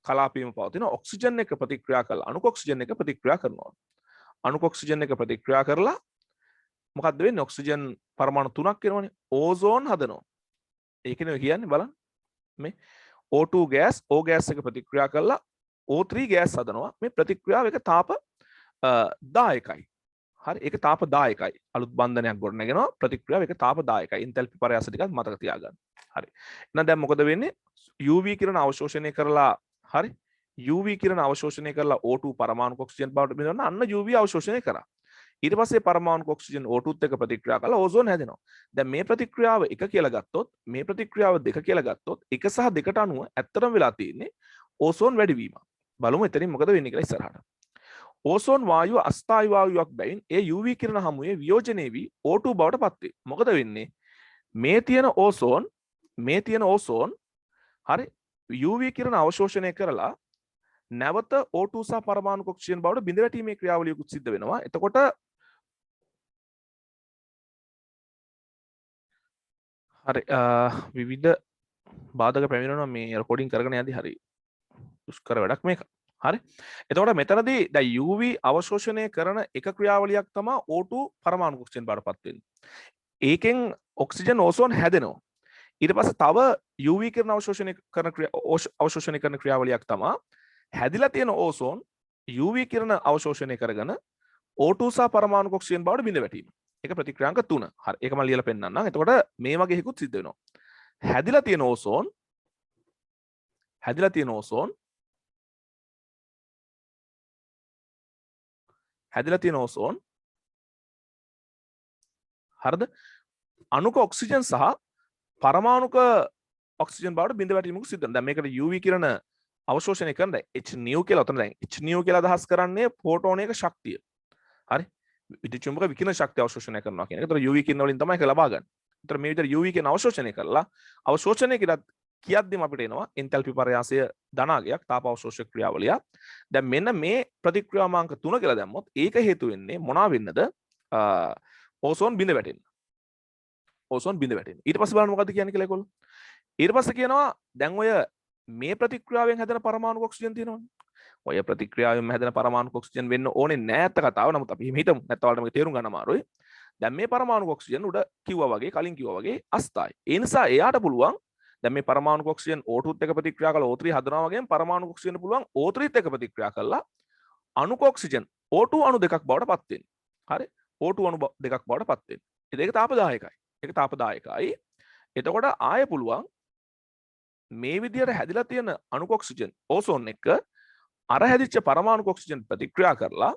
කලාපයේම පවතින ඔක්සිජන් එක ප්‍රතික්‍රියා කරලා අණුක ඔක්සිජන් එක ප්‍රතික්‍රියා කරනවා. අණුක ඔක්සිජන් එක ප්‍රතික්‍රියා කරලා මොකද්ද වෙන්නේ? ඔක්සිජන් පරමාණු 3ක් වෙනවනේ. ඕසෝන් හදනවා. ඒකනේ කියන්නේ බලන්න. මේ O2 ගෑස් O ගෑස් එක ප්‍රතික්‍රියා කරලා O3 ගෑස් හදනවා. මේ ප්‍රතික්‍රියාව එක තාප දායකයි. හරි. ඒක තාප දායකයි. අලුත් බන්ධනයක් ගොඩනගෙනවා. ප්‍රතික්‍රියාව එක තාප දායකයි. එන්තැල්පි පරයාස ටිකක් මතක තියාගන්න. හරි. එහෙනම් දැන් මොකද වෙන්නේ? UV කිරණ අවශෝෂණය කරලා හරි. UV කිරණ අවශෝෂණය කරලා O2 පරමාණුක ඔක්සිජන් බවට බෙදවන්න අන්න UV අවශෝෂණය කරා. ඊට පස්සේ පරමාණුක ඔක්සිජන් O2ත් එක්ක ප්‍රතික්‍රියා කරලා ඕසෝන් හැදෙනවා. දැන් මේ ප්‍රතික්‍රියාව එක කියලා ගත්තොත් මේ ප්‍රතික්‍රියාව දෙක කියලා ගත්තොත් එක සහ දෙකට අනුව ඇත්තටම වෙලා තියෙන්නේ ඕසෝන් වැඩිවීම. බලමු එතනින් මොකද වෙන්නේ කියලා ඉස්සරහට. ඕසෝන් වායුව අස්ථායී වායුවක් බැවින් ඒ UV කිරණ හමුවේ වියෝජනය වී O2 බවට පත් වේ. මොකද වෙන්නේ? මේ තියෙන ඕසෝන් හරි UV කිරණ අවශෝෂණය කරලා නැවත O2 සහ පරමාණුක ඔක්සිජන් බවට බිඳ වැටීමේ ක්‍රියාවලියකුත් සිද්ධ වෙනවා. එතකොට හරි විවිධ බාධක පැමිණෙනවා මේ රෙකෝඩින් කරගෙන යද්දී. හරි දුෂ්කර වැඩක් මේක. හරි. එතකොට මෙතනදී දැන් UV අවශෝෂණය කරන එක ක්‍රියාවලියක් තමයි O2 පරමාණුක ඔක්සිජන් බවට පත් වෙන්නේ. ඒකෙන් ඔක්සිජන් ඕසෝන් හැදෙනවා. ඊට පස්සේ තව UV කිරණ අවශෝෂණය කරන ක්‍රියාවලියක් තමයි හැදිලා තියෙන ඕසෝන් UV කිරණ අවශෝෂණය කරගෙන O2 සහ පරමාණුක ඔක්සිජන් බවට බිඳ වැටීම. ඒක ප්‍රතික්‍රියාංක 3. හරි. ඒක මම ලියලා පෙන්නන්නම්. එතකොට මේ වගේ හිකුත් සිද්ධ වෙනවා. හැදිලා තියෙන ඕසෝන් හරිද? අණුක ඔක්සිජන් සහ පරමාණුක ඔක්සිජන් බවට බිඳ වැටීමක් සිද්ධ වෙනවා. දැන් මේකට UV කිරණ අවශෝෂණය කරන දැන් HNO කියලා උතන දැන් HNO කියලා අදහස් කරන්නේ ෆෝටෝනයක ශක්තිය. හරි. විද්‍යුත් චුම්බක විකිරණ ශක්තිය අවශෝෂණය කරනවා කියන එක. ඒතර UV කිරණ වලින් තමයි ඒක ලබා ගන්න. ඒතර මේ විදිහට UV කිරණ අවශෝෂණය කරලා අවශෝෂණය කියද්දිම අපිට එනවා එන්තැල්පි පරයාසය ධනාගයක් තාප අවශෝෂක ක්‍රියාවලිය. දැන් මෙන්න මේ ප්‍රතික්‍රියාමාංක 3 කියලා දැම්මොත් ඒක හේතු වෙන්නේ මොනවා වෙන්නද? ඕසෝන් බිඳ වැටෙන්න. ඊට පස්සේ බලන්න මොකද්ද කියන්නේ කියලා ඒගොල්ලෝ. ඊට පස්සේ කියනවා දැන් ඔය මේ ප්‍රතික්‍රියාවෙන් හැදෙන පරමාණු ඔක්සිජන් තියෙනවනේ. ඔය ප්‍රතික්‍රියාවෙන් හැදෙන පරමාණු ඔක්සිජන් වෙන්න ඕනේ නෑ අත්ත කතාව. නමුත් අපි එහෙම හිතමු. නැත්නම් ඔයාලට මේක තේරුම් ගන්න අමාරුයි. දැන් මේ පරමාණු ඔක්සිජන් උඩ කලින් කිව්වා වගේ අස්ථායි. ඒ නිසා එයාට පුළුවන් දැන් මේ පරමාණු ඔක්සිජන් O2ත් එක්ක ප්‍රතික්‍රියා කරලා O3 හදනවා වගේම පරමාණු ඔක්සිජන් පුළුවන් O3ත් එක්ක ප්‍රතික්‍රියා කරලා අණුක ඔක්සිජන් O2 අණු දෙකක් බවට පත් වෙන්න. හරි? O2 අණු දෙකක් බවට පත් වෙන්න. ඒක තාපදායකයි. එතකොට ආයෙ පුළුවන් මේ විදිහට හැදිලා තියෙන අණුක ඔක්සිජන් ඕසෝන් එක අර හැදිච්ච පරමාණු ඔක්සිජන් ප්‍රතික්‍රියා කරලා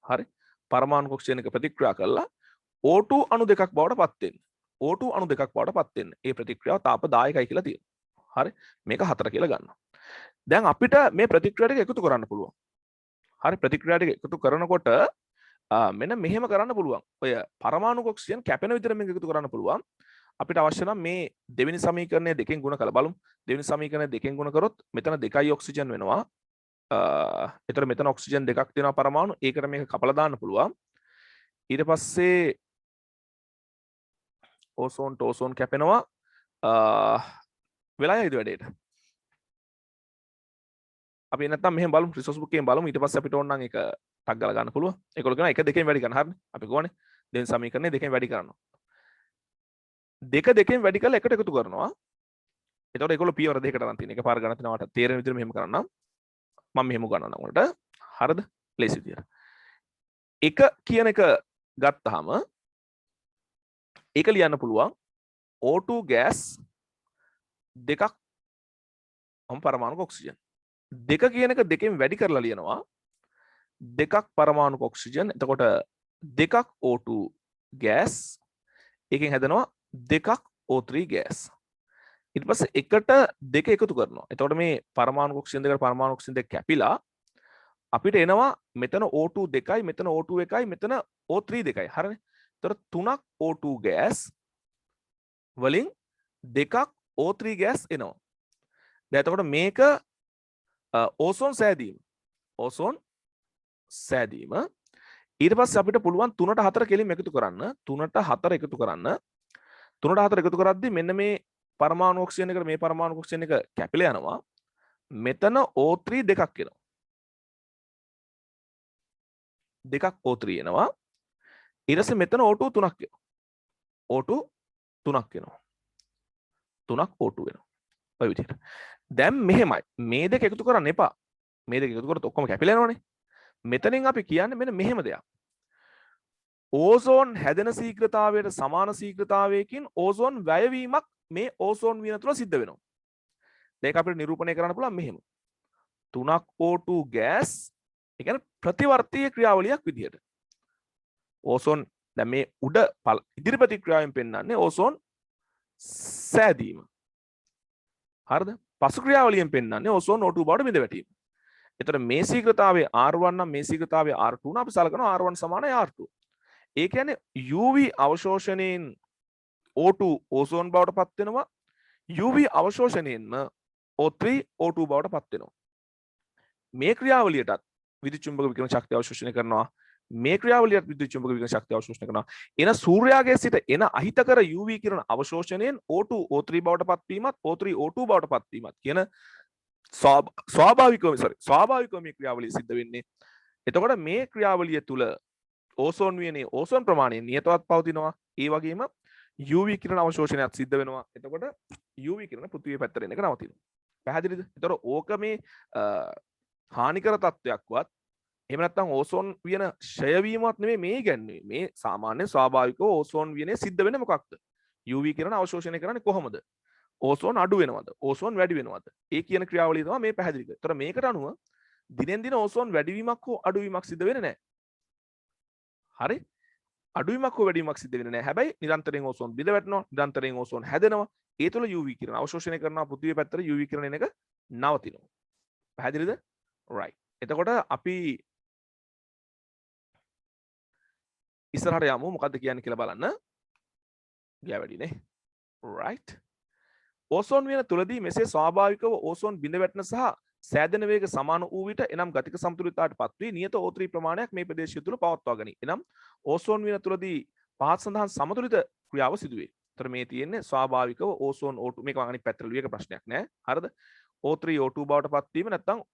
හරි පරමාණු ඔක්සිජන් එක ප්‍රතික්‍රියා කරලා O2 අණු දෙකක් බවට පත් වෙන්න. ඒ ප්‍රතික්‍රියාව තාපදායකයි කියලා තියෙනවා. හරි මේක 4 කියලා ගන්නවා. දැන් අපිට මේ ප්‍රතික්‍රියා ටික එකතු කරන්න පුළුවන්. හරි ප්‍රතික්‍රියා ටික එකතු කරනකොට මෙන්න මෙහෙම කරන්න පුළුවන්. ඔය පරමාණු ඔක්සිජන් කැපෙන විදිහට මේක එකතු කරන්න පුළුවන්. අපිට අවශ්‍ය නම් මේ දෙවෙනි සමීකරණය දෙකෙන් ගුණ කරලා බලමු. දෙවෙනි සමීකරණය දෙකෙන් ගුණ කරොත් මෙතන 2යි ඔක්සිජන් වෙනවා. එතකොට මෙතන ඔක්සිජන් දෙකක් තියෙනවා පරමාණු. ඒකට මේක කපලා දාන්න පුළුවන්. ඊට පස්සේ ඕසෝන් ටෝසෝන් කැපෙනවා. වෙලා යයිද වැඩේට? අපි නැත්තම් මෙහෙම බලමු රිසෝස් බුක් එකෙන් බලමු. ඊට පස්සේ අපිට ඕන නම් ඒක ටක් ගාලා ගන්න පුළුවන්. ඒකවල කරන එක දෙකෙන් වැඩි කරන්න. හරිනේ. අපි කොහොනේ දෙවෙනි සමීකරණය දෙකෙන් වැඩි කරනවා. දෙක දෙකෙන් වැඩි කරලා එකට එකතු කරනවා. එතකොට ඒගොල්ලෝ පියවර දෙකකට අරන් තියෙන. එකපාර ගණන් තිනවට තේරෙන විදිහට මෙහෙම කරන්නම්. මම මෙහෙම ගණන්නම් උන්ට. හරිද? ලේසි විදියට. එක කියන එක ගත්තාම ඒක ලියන්න පුළුවන් O2 ගෑස් දෙකක් පරමාණුක ඔක්සිජන්. දෙක කියන එක දෙකෙන් වැඩි කරලා ලියනවා දෙකක් පරමාණුක ඔක්සිජන්. එතකොට දෙකක් O2 ගෑස් එකෙන් හැදෙනවා දෙකක් O3 ගෑස්. ඊට පස්සේ එකට දෙක එකතු කරනවා. එතකොට මේ පරමාණු ඔක්සිජන් දෙකට පරමාණු ඔක්සිජන් දෙක කැපිලා අපිට එනවා මෙතන O2 දෙකයි මෙතන O2 එකයි මෙතන O3 දෙකයි. හරිනේ. එතකොට තුනක් O2 ගෑස් වලින් දෙකක් O3 ගෑස් එනවා. දැන් එතකොට මේක ඕසෝන් සෑදීම. ඕසෝන් සෑදීම. ඊට පස්සේ අපිට පුළුවන් 3ට 4 කෙලින්ම එකතු කරන්න. 3ට 4 එකතු කරන්න. 3ට 4 එකතු කරද්දි මෙන්න මේ පරමාණු ඔක්සිජන් එකට මේ පරමාණු ඔක්සිජන් එක කැපිලා යනවා. මෙතන O3 දෙකක් එනවා. දෙකක් O3 එනවා. ඊට පස්සේ මෙතන O2 තුනක් එනවා. O2 තුනක් එනවා. තුනක් O2 එනවා. ඔය විදිහට. දැන් මෙහෙමයි. මේ දෙක එකතු කරන්න එපා. මේ දෙක එකතු කරොත් ඔක්කොම කැපිලා යනවනේ. මෙතනින් අපි කියන්නේ මෙන්න මෙහෙම දෙයක්. ඕසෝන් හැදෙන ශීඝ්‍රතාවයට සමාන ශීඝ්‍රතාවයකින් ඕසෝන් වැයවීමක් මේ ඕසෝන් වියන තුළ සිද්ධ වෙනවා. මේක අපිට නිරූපණය කරන්න පුළුවන් මෙහෙම. 3ක් O2 ගෑස් ඒ කියන්නේ ප්‍රතිවර්තීය ක්‍රියාවලියක් විදිහට. ඕසෝන් දැන් මේ උඩ ඉදිරි ප්‍රතික්‍රියාවෙන් පෙන්වන්නේ ඕසෝන් සෑදීම. හරිද? පසු ක්‍රියාවලියෙන් පෙන්වන්නේ ඕසෝන් O2 බවට බිඳ වැටීම. එතකොට මේ ශීඝ්‍රතාවය R1 නම් මේ ශීඝ්‍රතාවය R2 නම් අපි සලකනවා R1 සමානයි R2. ඒ කියන්නේ UV අවශෝෂණයෙන් O2 ඕසෝන් බවට පත් වෙනවා. UV අවශෝෂණයෙන්ම O3 O2 බවට පත් වෙනවා. මේ ක්‍රියාවලියටත් විද්‍යුත් චුම්බක විකිරණ ශක්තිය අවශෝෂණය කරනවා. මේ ක්‍රියාවලියත් විද්‍යුත් චුම්බක විකිරණ ශක්තිය අවශෝෂණය කරනවා. එන සූර්යාගයේ සිට එන අහිතකර UV කිරණ අවශෝෂණයෙන් O2 O3 බවට පත් වීමත් O3 O2 බවට පත් වීමත් කියන ස්වාභාවිකව මේ ක්‍රියාවලිය සිද්ධ වෙන්නේ. එතකොට මේ ක්‍රියාවලිය තුල ඕසෝන් වියනේ ඕසෝන් ප්‍රමාණය නියතවත් පවතිනවා. ඒ වගේම UV කිරණ අවශෝෂණයත් සිද්ධ වෙනවා. එතකොට UV කිරණ පෘථිවිය පැත්තට එන එක නවතිනවා. පැහැදිලිද? එතකොට ඕක මේ හානිකර තත්වයක්වත් එහෙම නැත්නම් ඕසෝන් වියන ක්ෂය වීමවත් නෙමෙයි මේ ඉගැන්වුවේ. මේ සාමාන්‍ය ස්වාභාවිකව ඕසෝන් වියනේ සිද්ධ වෙන්නේ මොකක්ද? UV කිරණ අවශෝෂණය කරන්නේ කොහොමද? ඕසෝන් අඩු වෙනවද? ඕසෝන් වැඩි වෙනවද? ඒ කියන ක්‍රියාවලිය තමයි මේ පැහැදිලි කරන්නේ. ඒතර මේකට අනුව දිනෙන් දින ඕසෝන් වැඩිවීමක් හෝ අඩුවීමක් සිද්ධ වෙන්නේ නැහැ. හරි? අඩුවීමක් හෝ වැඩිවීමක් සිද්ධ වෙන්නේ නැහැ. හැබැයි නිරන්තරයෙන් ඕසෝන් බිඳ වැටෙනවා. නිරන්තරයෙන් ඕසෝන් හැදෙනවා. ඒ තුළ UV කිරණ අවශෝෂණය කරනවා. පෘථිවිය පැත්තට UV කිරණ එන එක නවතිනවා. පැහැදිලිද? right. එතකොට අපි ඉස්සරහට යමු. මොකද්ද කියන්නේ කියලා බලන්න. ගියා වැඩිනේ. right. ඕසෝන් වියන තුලදී මෙසේ ස්වාභාවිකව ඕසෝන් බිඳ වැටෙන සහ සෑදෙන වේග සමාන වූ විට එනම් ගතික සමතුලිතතාවට පත් වී නියත O3 ප්‍රමාණයක් මේ ප්‍රදේශය තුල පවත්වා ගනී. එනම් ඕසෝන් වියන තුලදී පහත් සඳහන් සමතුලිත ක්‍රියාව සිදුවේ. ඒතර මේ තියෙන්නේ ස්වාභාවිකව ඕසෝන් O2 මේක අනිත් පැත්තට ලියක ප්‍රශ්නයක් නෑ. හරිද? O3 O2 බවට පත් වීම නැත්නම්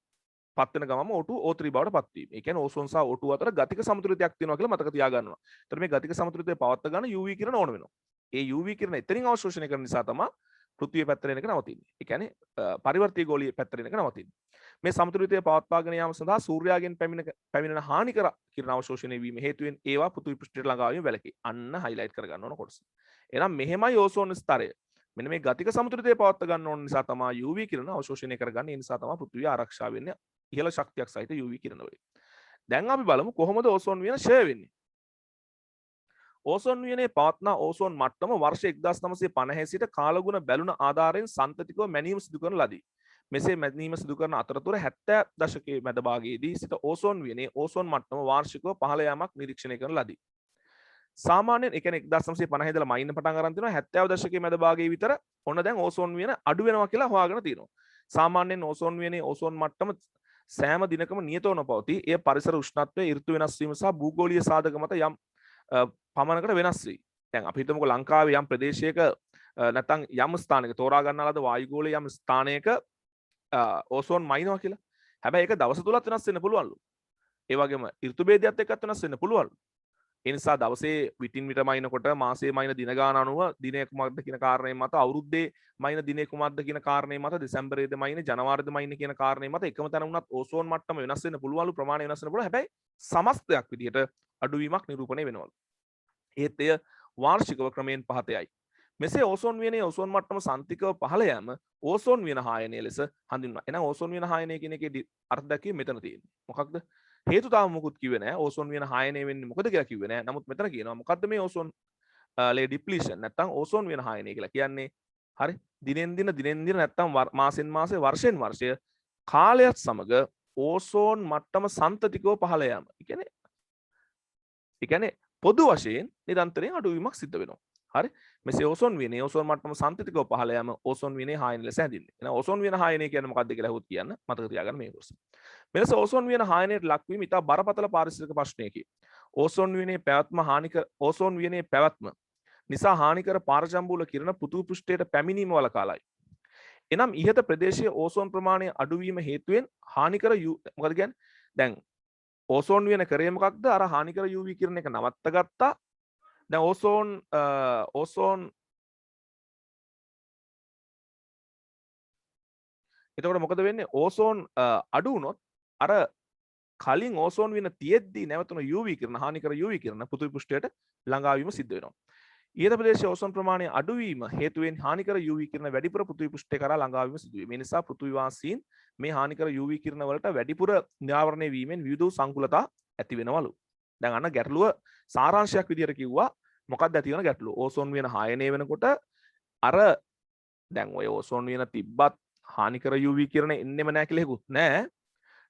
පත් වෙන ගමම O2 O3 බවට පත් වීම. ඒ කියන්නේ ඕසෝන් සහ O2 අතර ගතික සමතුලිතයක් තියෙනවා කියලා මතක තියාගන්නවා. ඒතර මේ ගතික සමතුලිතය පවත්වා ගන්න UV කිරණ ඕන වෙනවා. ඒ UV කිරණ එතනින් අවශෝෂණය කරන නිසා තමයි පෘථිවිය පැත්තට එන එක නවතින්නේ. ඒ කියන්නේ පරිවර්තීය ගෝලීය පැත්තට එන එක නවතින්නේ. මේ සමතුලිතය පවත්වාගෙන යාම සඳහා සූර්යාගෙන් පැමිණෙන හානිකර කිරණ අවශෝෂණය වීම හේතුවෙන් ඒවා පෘථිවි පෘෂ්ඨයට ළඟා වීම වැළකේ. අන්න හයිලයිට් කරගන්න ඕන කොටස. එහෙනම් මෙහෙමයි ඕසෝන් ස්තරය. මෙන්න මේ ගතික සමතුලිතය පවත්වා ගන්න ඕන නිසා තමයි UV කිරණ අවශෝෂණය කරගන්නේ. ඒ නිසා තමයි පෘථිවිය ආරක්ෂා වෙන්නේ ඉහළ ශක්තියක් සහිත UV කිරණ වලින්. දැන් අපි බලමු කොහොමද ඕසෝන් වියන ක්ෂය වෙන්නේ. ඕසෝන් වියනේ පවත්නා ඕසෝන් මට්ටම වර්ෂ 1950 සිට කාලගුණ බැලුන ආධාරයෙන් සන්තතිකව මැනීම සිදු කරන ලදී. මෙසේ මැනීම සිදු කරන අතරතුර 70 දශකයේ මැද භාගයේදී සිට ඕසෝන් වියනේ ඕසෝන් මට්ටම වාර්ෂිකව පහළ යාමක් නිරීක්ෂණය කරන ලදී. සාමාන්‍යයෙන් ඒ කියන්නේ 1950 ඉඳලා මයින්න පටන් ගන්න තියෙනවා 70 දශකයේ මැද භාගයේ විතර ඔන්න දැන් ඕසෝන් වියන අඩු වෙනවා කියලා හොයාගෙන තියෙනවා. සාමාන්‍යයෙන් ඕසෝන් වියනේ ඕසෝන් මට්ටම සෑම දිනකම නියතවම පවතී. එය පරිසර උෂ්ණත්වයේ ඍතු වෙනස් වීම සහ භූගෝලීය සාධක මත යම් පමණකට වෙනස් වෙයි. දැන් අපි හිතමුකෝ ලංකාවේ යම් ප්‍රදේශයක නැත්නම් යම් ස්ථානයක තෝරා ගන්නා ලද වායුගෝලයේ යම් ස්ථානයක ඕසෝන් මයින්නවා කියලා. හැබැයි ඒක දවස තුලත් වෙනස් වෙන්න පුළුවන්ලු. ඒ වගේම ඍතු භේදයත් එක්කත් වෙනස් වෙන්න පුළුවන්ලු. ඒ නිසා දවසේ විටින් විට මයින්කොට මාසයේ මයින් දින ගාන අනුව දිනය කුමක්ද කියන කාරණේ මත අවුරුද්දේ මයින් දිනේ කුමක්ද කියන කාරණේ මත දෙසැම්බරයේද මයින් ජනවාරියේද මයින් කියන කාරණේ මත එකම තැන වුණත් ඕසෝන් මට්ටම වෙනස් වෙන්න පුළුවන්ලු ප්‍රමාණය වෙනස් වෙන්න පුළුවන්. හැබැයි සමස්තයක් විදිහට අඩුවීමක් නිරූපණය වෙනවලු. ඒත් එය වාර්ෂිකව ක්‍රමයෙන් පහතයයි. මෙසේ ඕසෝන් වියනේ ඕසෝන් මට්ටම සන්තිකව පහළ යෑම ඕසෝන් වියන හායනය ලෙස හඳුන්වනවා. එහෙනම් ඕසෝන් වියන හායනය කියන එකේ අර්ථ දැක්වීම මෙතන තියෙන්නේ. මොකක්ද? හේතු තාම මොකුත් කිව්වේ නැහැ. ඕසෝන් වියන හායනය වෙන්නේ මොකද කියලා කිව්වේ නැහැ. නමුත් මෙතන කියනවා මොකද්ද මේ ඕසෝන් ලේ ඩිප්ලීෂන් නැත්නම් ඕසෝන් වියන හායනය කියලා කියන්නේ. හරි. දිනෙන් දින නැත්නම් මාසෙන් මාසෙ වර්ෂෙන් වර්ෂය කාලයත් සමග ඕසෝන් මට්ටම සන්තතිකව පහළ යාම. ඒ කියන්නේ පොදු වශයෙන් නිරන්තරයෙන් අඩුවීමක් සිද්ධ වෙනවා. හරි. මෙසේ ඕසෝන් වියනේ ඕසෝන් මට්ටම සන්තතිකව පහළ යාම ඕසෝන් වියනේ හායනය ලෙස හැඳින්වෙනවා. එහෙනම් ඕසෝන් වියන හායනය කියන්නේ මොකක්ද කියලා අහුවොත් කියන්න මතක තියාගන්න මේ කොටස. මෙලෙස ඕසෝන් වියන හායනයට ලක්වීම ඉතා බරපතල පාරිසරික ප්‍රශ්නයකි. ඕසෝන් වියනේ පැවැත්ම නිසා හානිකර පාරජම්බූල කිරණ පෘථිවි පෘෂ්ඨයට පැමිණීම වළකාලයි. එනම් ඉහත ප්‍රදේශයේ ඕසෝන් ප්‍රමාණය අඩුවීම හේතුවෙන් හානිකර මොකද කියන්නේ? දැන් ඕසෝන් වියන කරේ මොකක්ද? අර හානිකර UV කිරණ එක නවත්ත ගත්තා. දැන් ඕසෝන් එතකොට මොකද වෙන්නේ? ඕසෝන් අඩු වුණොත් අර කලින් ඕසෝන් වියන තියෙද්දි නැවතුණු UV කිරණ හානිකර UV කිරණ පෘථිවි පෘෂ්ඨයට ළඟා වීම සිද්ධ වෙනවා. ඊට ප්‍රදේශයේ ඕසෝන් ප්‍රමාණය අඩුවීම හේතුවෙන් හානිකර UV කිරණ වැඩිපුර පෘථිවි පෘෂ්ඨය කරා ළඟා වීම සිදු වේ. මේ නිසා පෘථිවි වාසීන් මේ හානිකර UV කිරණ වලට වැඩිපුර නිරාවරණය වීමෙන් විවිධ සංකුලතා ඇති වෙනවලු. දැන් අන්න ගැටලුව සාරාංශයක් විදියට කිව්වා. මොකක්ද ඇති වෙන ගැටලුව? ඕසෝන් වියන හායනය වෙනකොට අර දැන් ඔය ඕසෝන් වියන තිබ්බත් හානිකර UV කිරණ එන්නෙම නැහැ කියලා හේකුත් නැහැ.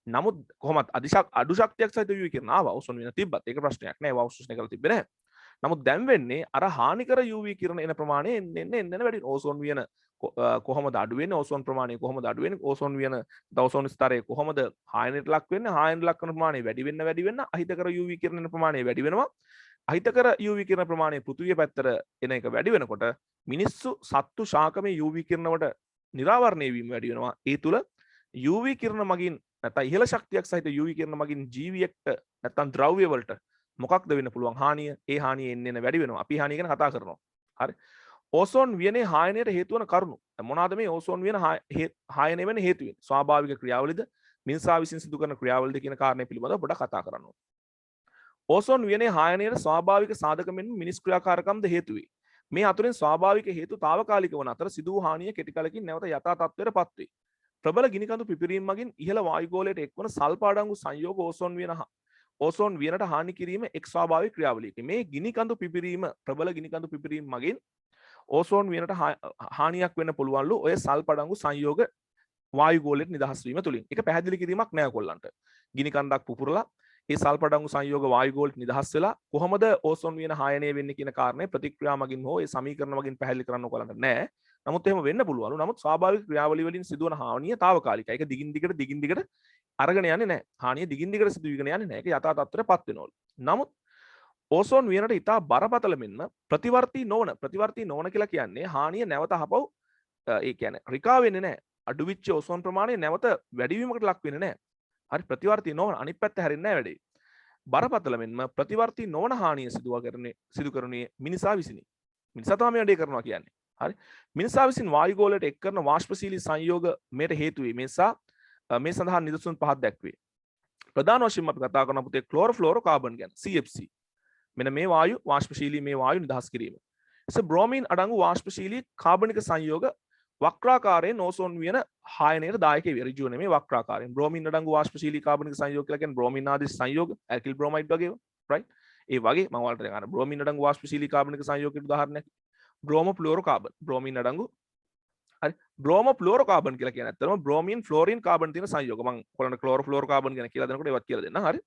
නමුත් කොහොමත් අඩු ශක්තියක් සහිත UV කිරණ ආවා. ඕසෝන් වියන තිබ්බත් ඒක ප්‍රශ්නයක් නෑ. ඒවා උෂ්ණය කරලා තිබ්බේ නැහැ. නමුත් දැන් වෙන්නේ අර හානිකර UV කිරණ එන ප්‍රමාණය එන්න වැඩි. ඕසෝන් වියන කොහොමද අඩු වෙන්නේ? ඕසෝන් ප්‍රමාණය කොහොමද අඩු වෙන්නේ? ඕසෝන් වියන ඕසෝන් ස්තරය කොහොමද හායනයට ලක් වෙන්නේ? හායනයට ලක් කරන ප්‍රමාණය වැඩි වෙන්න අහිතකර UV කිරණ එන ප්‍රමාණය වැඩි වෙනවා. අහිතකර UV කිරණ ප්‍රමාණය පෘථිවිය පැත්තට එන එක වැඩි වෙනකොට මිනිස්සු සත්තු ශාකමේ UV කිරණ වලට නිරාවරණය වීම වැඩි වෙනවා. ඒ තුල UV කිරණ මගින් නැත්නම් ඉහළ ශක්තියක් සහිත UV කිරණ මගින් ජීවියෙක්ට නැත්නම් ද්‍රව්‍ය වලට මොකක්ද වෙන්න පුළුවන් හානිය? ඒ හානිය එන්න වැඩි වෙනවා. අපි හානිය ගැන කතා කරනවා. හරි. ඕසෝන් වියනේ හායනයට හේතු වන කරුණු. මොනවාද මේ ඕසෝන් වියන හායනය වෙන හේතු වෙන්නේ? ස්වාභාවික ක්‍රියාවලියද මිනිසා විසින් සිදු කරන ක්‍රියාවලියද කියන කාරණේ පිළිබඳව පොඩ්ඩක් කතා කරන්න ඕනේ. ඕසෝන් වියනේ හායනයට ස්වාභාවික සාධක මෙන් මිනිස් ක්‍රියාකාරකම්ද හේතු වේ. මේ අතුරින් ස්වාභාවික හේතු తాවකාලික වන අතර සිදු වූ හානිය කෙටි කලකින් නැවත යථා තත්ත්වයට පත් වේ. ප්‍රබල ගිනිකඳු පිපිරීම මගින් ඉහළ වායුගෝලයට එක්වන සල්ප අඩංගු සංයෝග ඕසෝන් වියනට හානි කිරීම එක් ස්වාභාවික ක්‍රියාවලියකි. මේ ගිනිකඳු පිපිරීම ප්‍රබල ගිනිකඳු පිපිරීම මගින් ඕසෝන් වියනට හානියක් වෙන්න පුළුවන්ලු ඔය සල්ප අඩංගු සංයෝග වායුගෝලයට නිදහස් වීම තුලින්. ඒක පැහැදිලි කිරීමක් නෑ කොල්ලන්ට. ගිනිකන්දක් පුපුරලා ඒ සල්ප අඩංගු සංයෝග වායුගෝලයට නිදහස් වෙලා කොහොමද ඕසෝන් වියන හායනය වෙන්නේ කියන කාරණේ ප්‍රතික්‍රියා මගින් හෝ ඒ සමීකරණ මගින් පැහැදිලි කරන්න කොල්ලන්ට නෑ. නමුත් එහෙම වෙන්න පුළුවන්ලු. නමුත් ස්වාභාවික ක්‍රියාවලිය වලින් සිදුවන හානිය తాවකාලිකයි. ඒක දිගින් දිගට අරගෙන යන්නේ නැහැ. හානිය දිගින් දිගට සිදු වෙගෙන යන්නේ නැහැ. ඒක යථා තත්ත්වයටපත් වෙනවලු. නමුත් ඕසෝන් වියනට ඉතා බරපතල මෙන්ම ප්‍රතිවර්තී නොවන කියලා කියන්නේ හානිය නැවත හපව් ඒ කියන්නේ රිකා වෙන්නේ නැහැ. අඩු වෙච්ච ඕසෝන් ප්‍රමාණය නැවත වැඩි වීමකට ලක් වෙන්නේ නැහැ. හරි ප්‍රතිවර්තී නොවන අනිත් පැත්ත හැරෙන්නේ නැහැ වැඩේ. බරපතල මෙන්ම ප්‍රතිවර්තී නොවන හානිය සිදු කරන්නේ මිනිසා විසිනි. මිනිසා තමයි මේ වැඩේ කරනවා කියන්නේ. හරි මිනිසා විසින් වායුගෝලයට එක් කරන වාෂ්පශීලී සංයෝග මේට හේතු වේ. මේ සඳහා නිදසුන් පහක් දැක්වේ. ප්‍රධාන වශයෙන්ම අපි කතා කරන පුතේ ක්ලෝරෝෆ්ලෝරෝකාබන් ගැන CFC. මෙන්න මේ වායු වාෂ්පශීලී මේ වායු නිදහස් කිරීම. බ්‍රෝමීන් අඩංගු වාෂ්පශීලී කාබනික සංයෝග වක්‍රාකාරයෙන් ඕසෝන් වියන හායනයට දායක වේ. ඍජුව නෙමෙයි වක්‍රාකාරයෙන්. බ්‍රෝමීන් අඩංගු වාෂ්පශීලී කාබනික සංයෝග කියලා කියන්නේ බ්‍රෝමීන් ආදී සංයෝග ඇල්කිල් බ්‍රෝමයිඩ් වගේ right. ඒ වගේ මම ඔයාලට දැන් අර බ්‍රෝමීන් අඩංගු වාෂ්පශීලී කාබනික සංයෝගයකට උදාහරණයක් බ්‍රෝමෝෆ්ලෝරෝකාබන්. බ්‍රෝමීන් අඩංගු හරි බ්‍රෝමෝෆ්ලෝරෝකාබන් කියලා කියන්නේ ඇත්තටම බ්‍රෝමීන් ෆ්ලෝරින් කාබන් තියෙන සංයෝග. මම ඔයාලට ක්ලෝරෝෆ්ලෝරෝකාබන් ගැන කියලා දෙනකොට ඒවත් කියලා දෙන්න. හරි.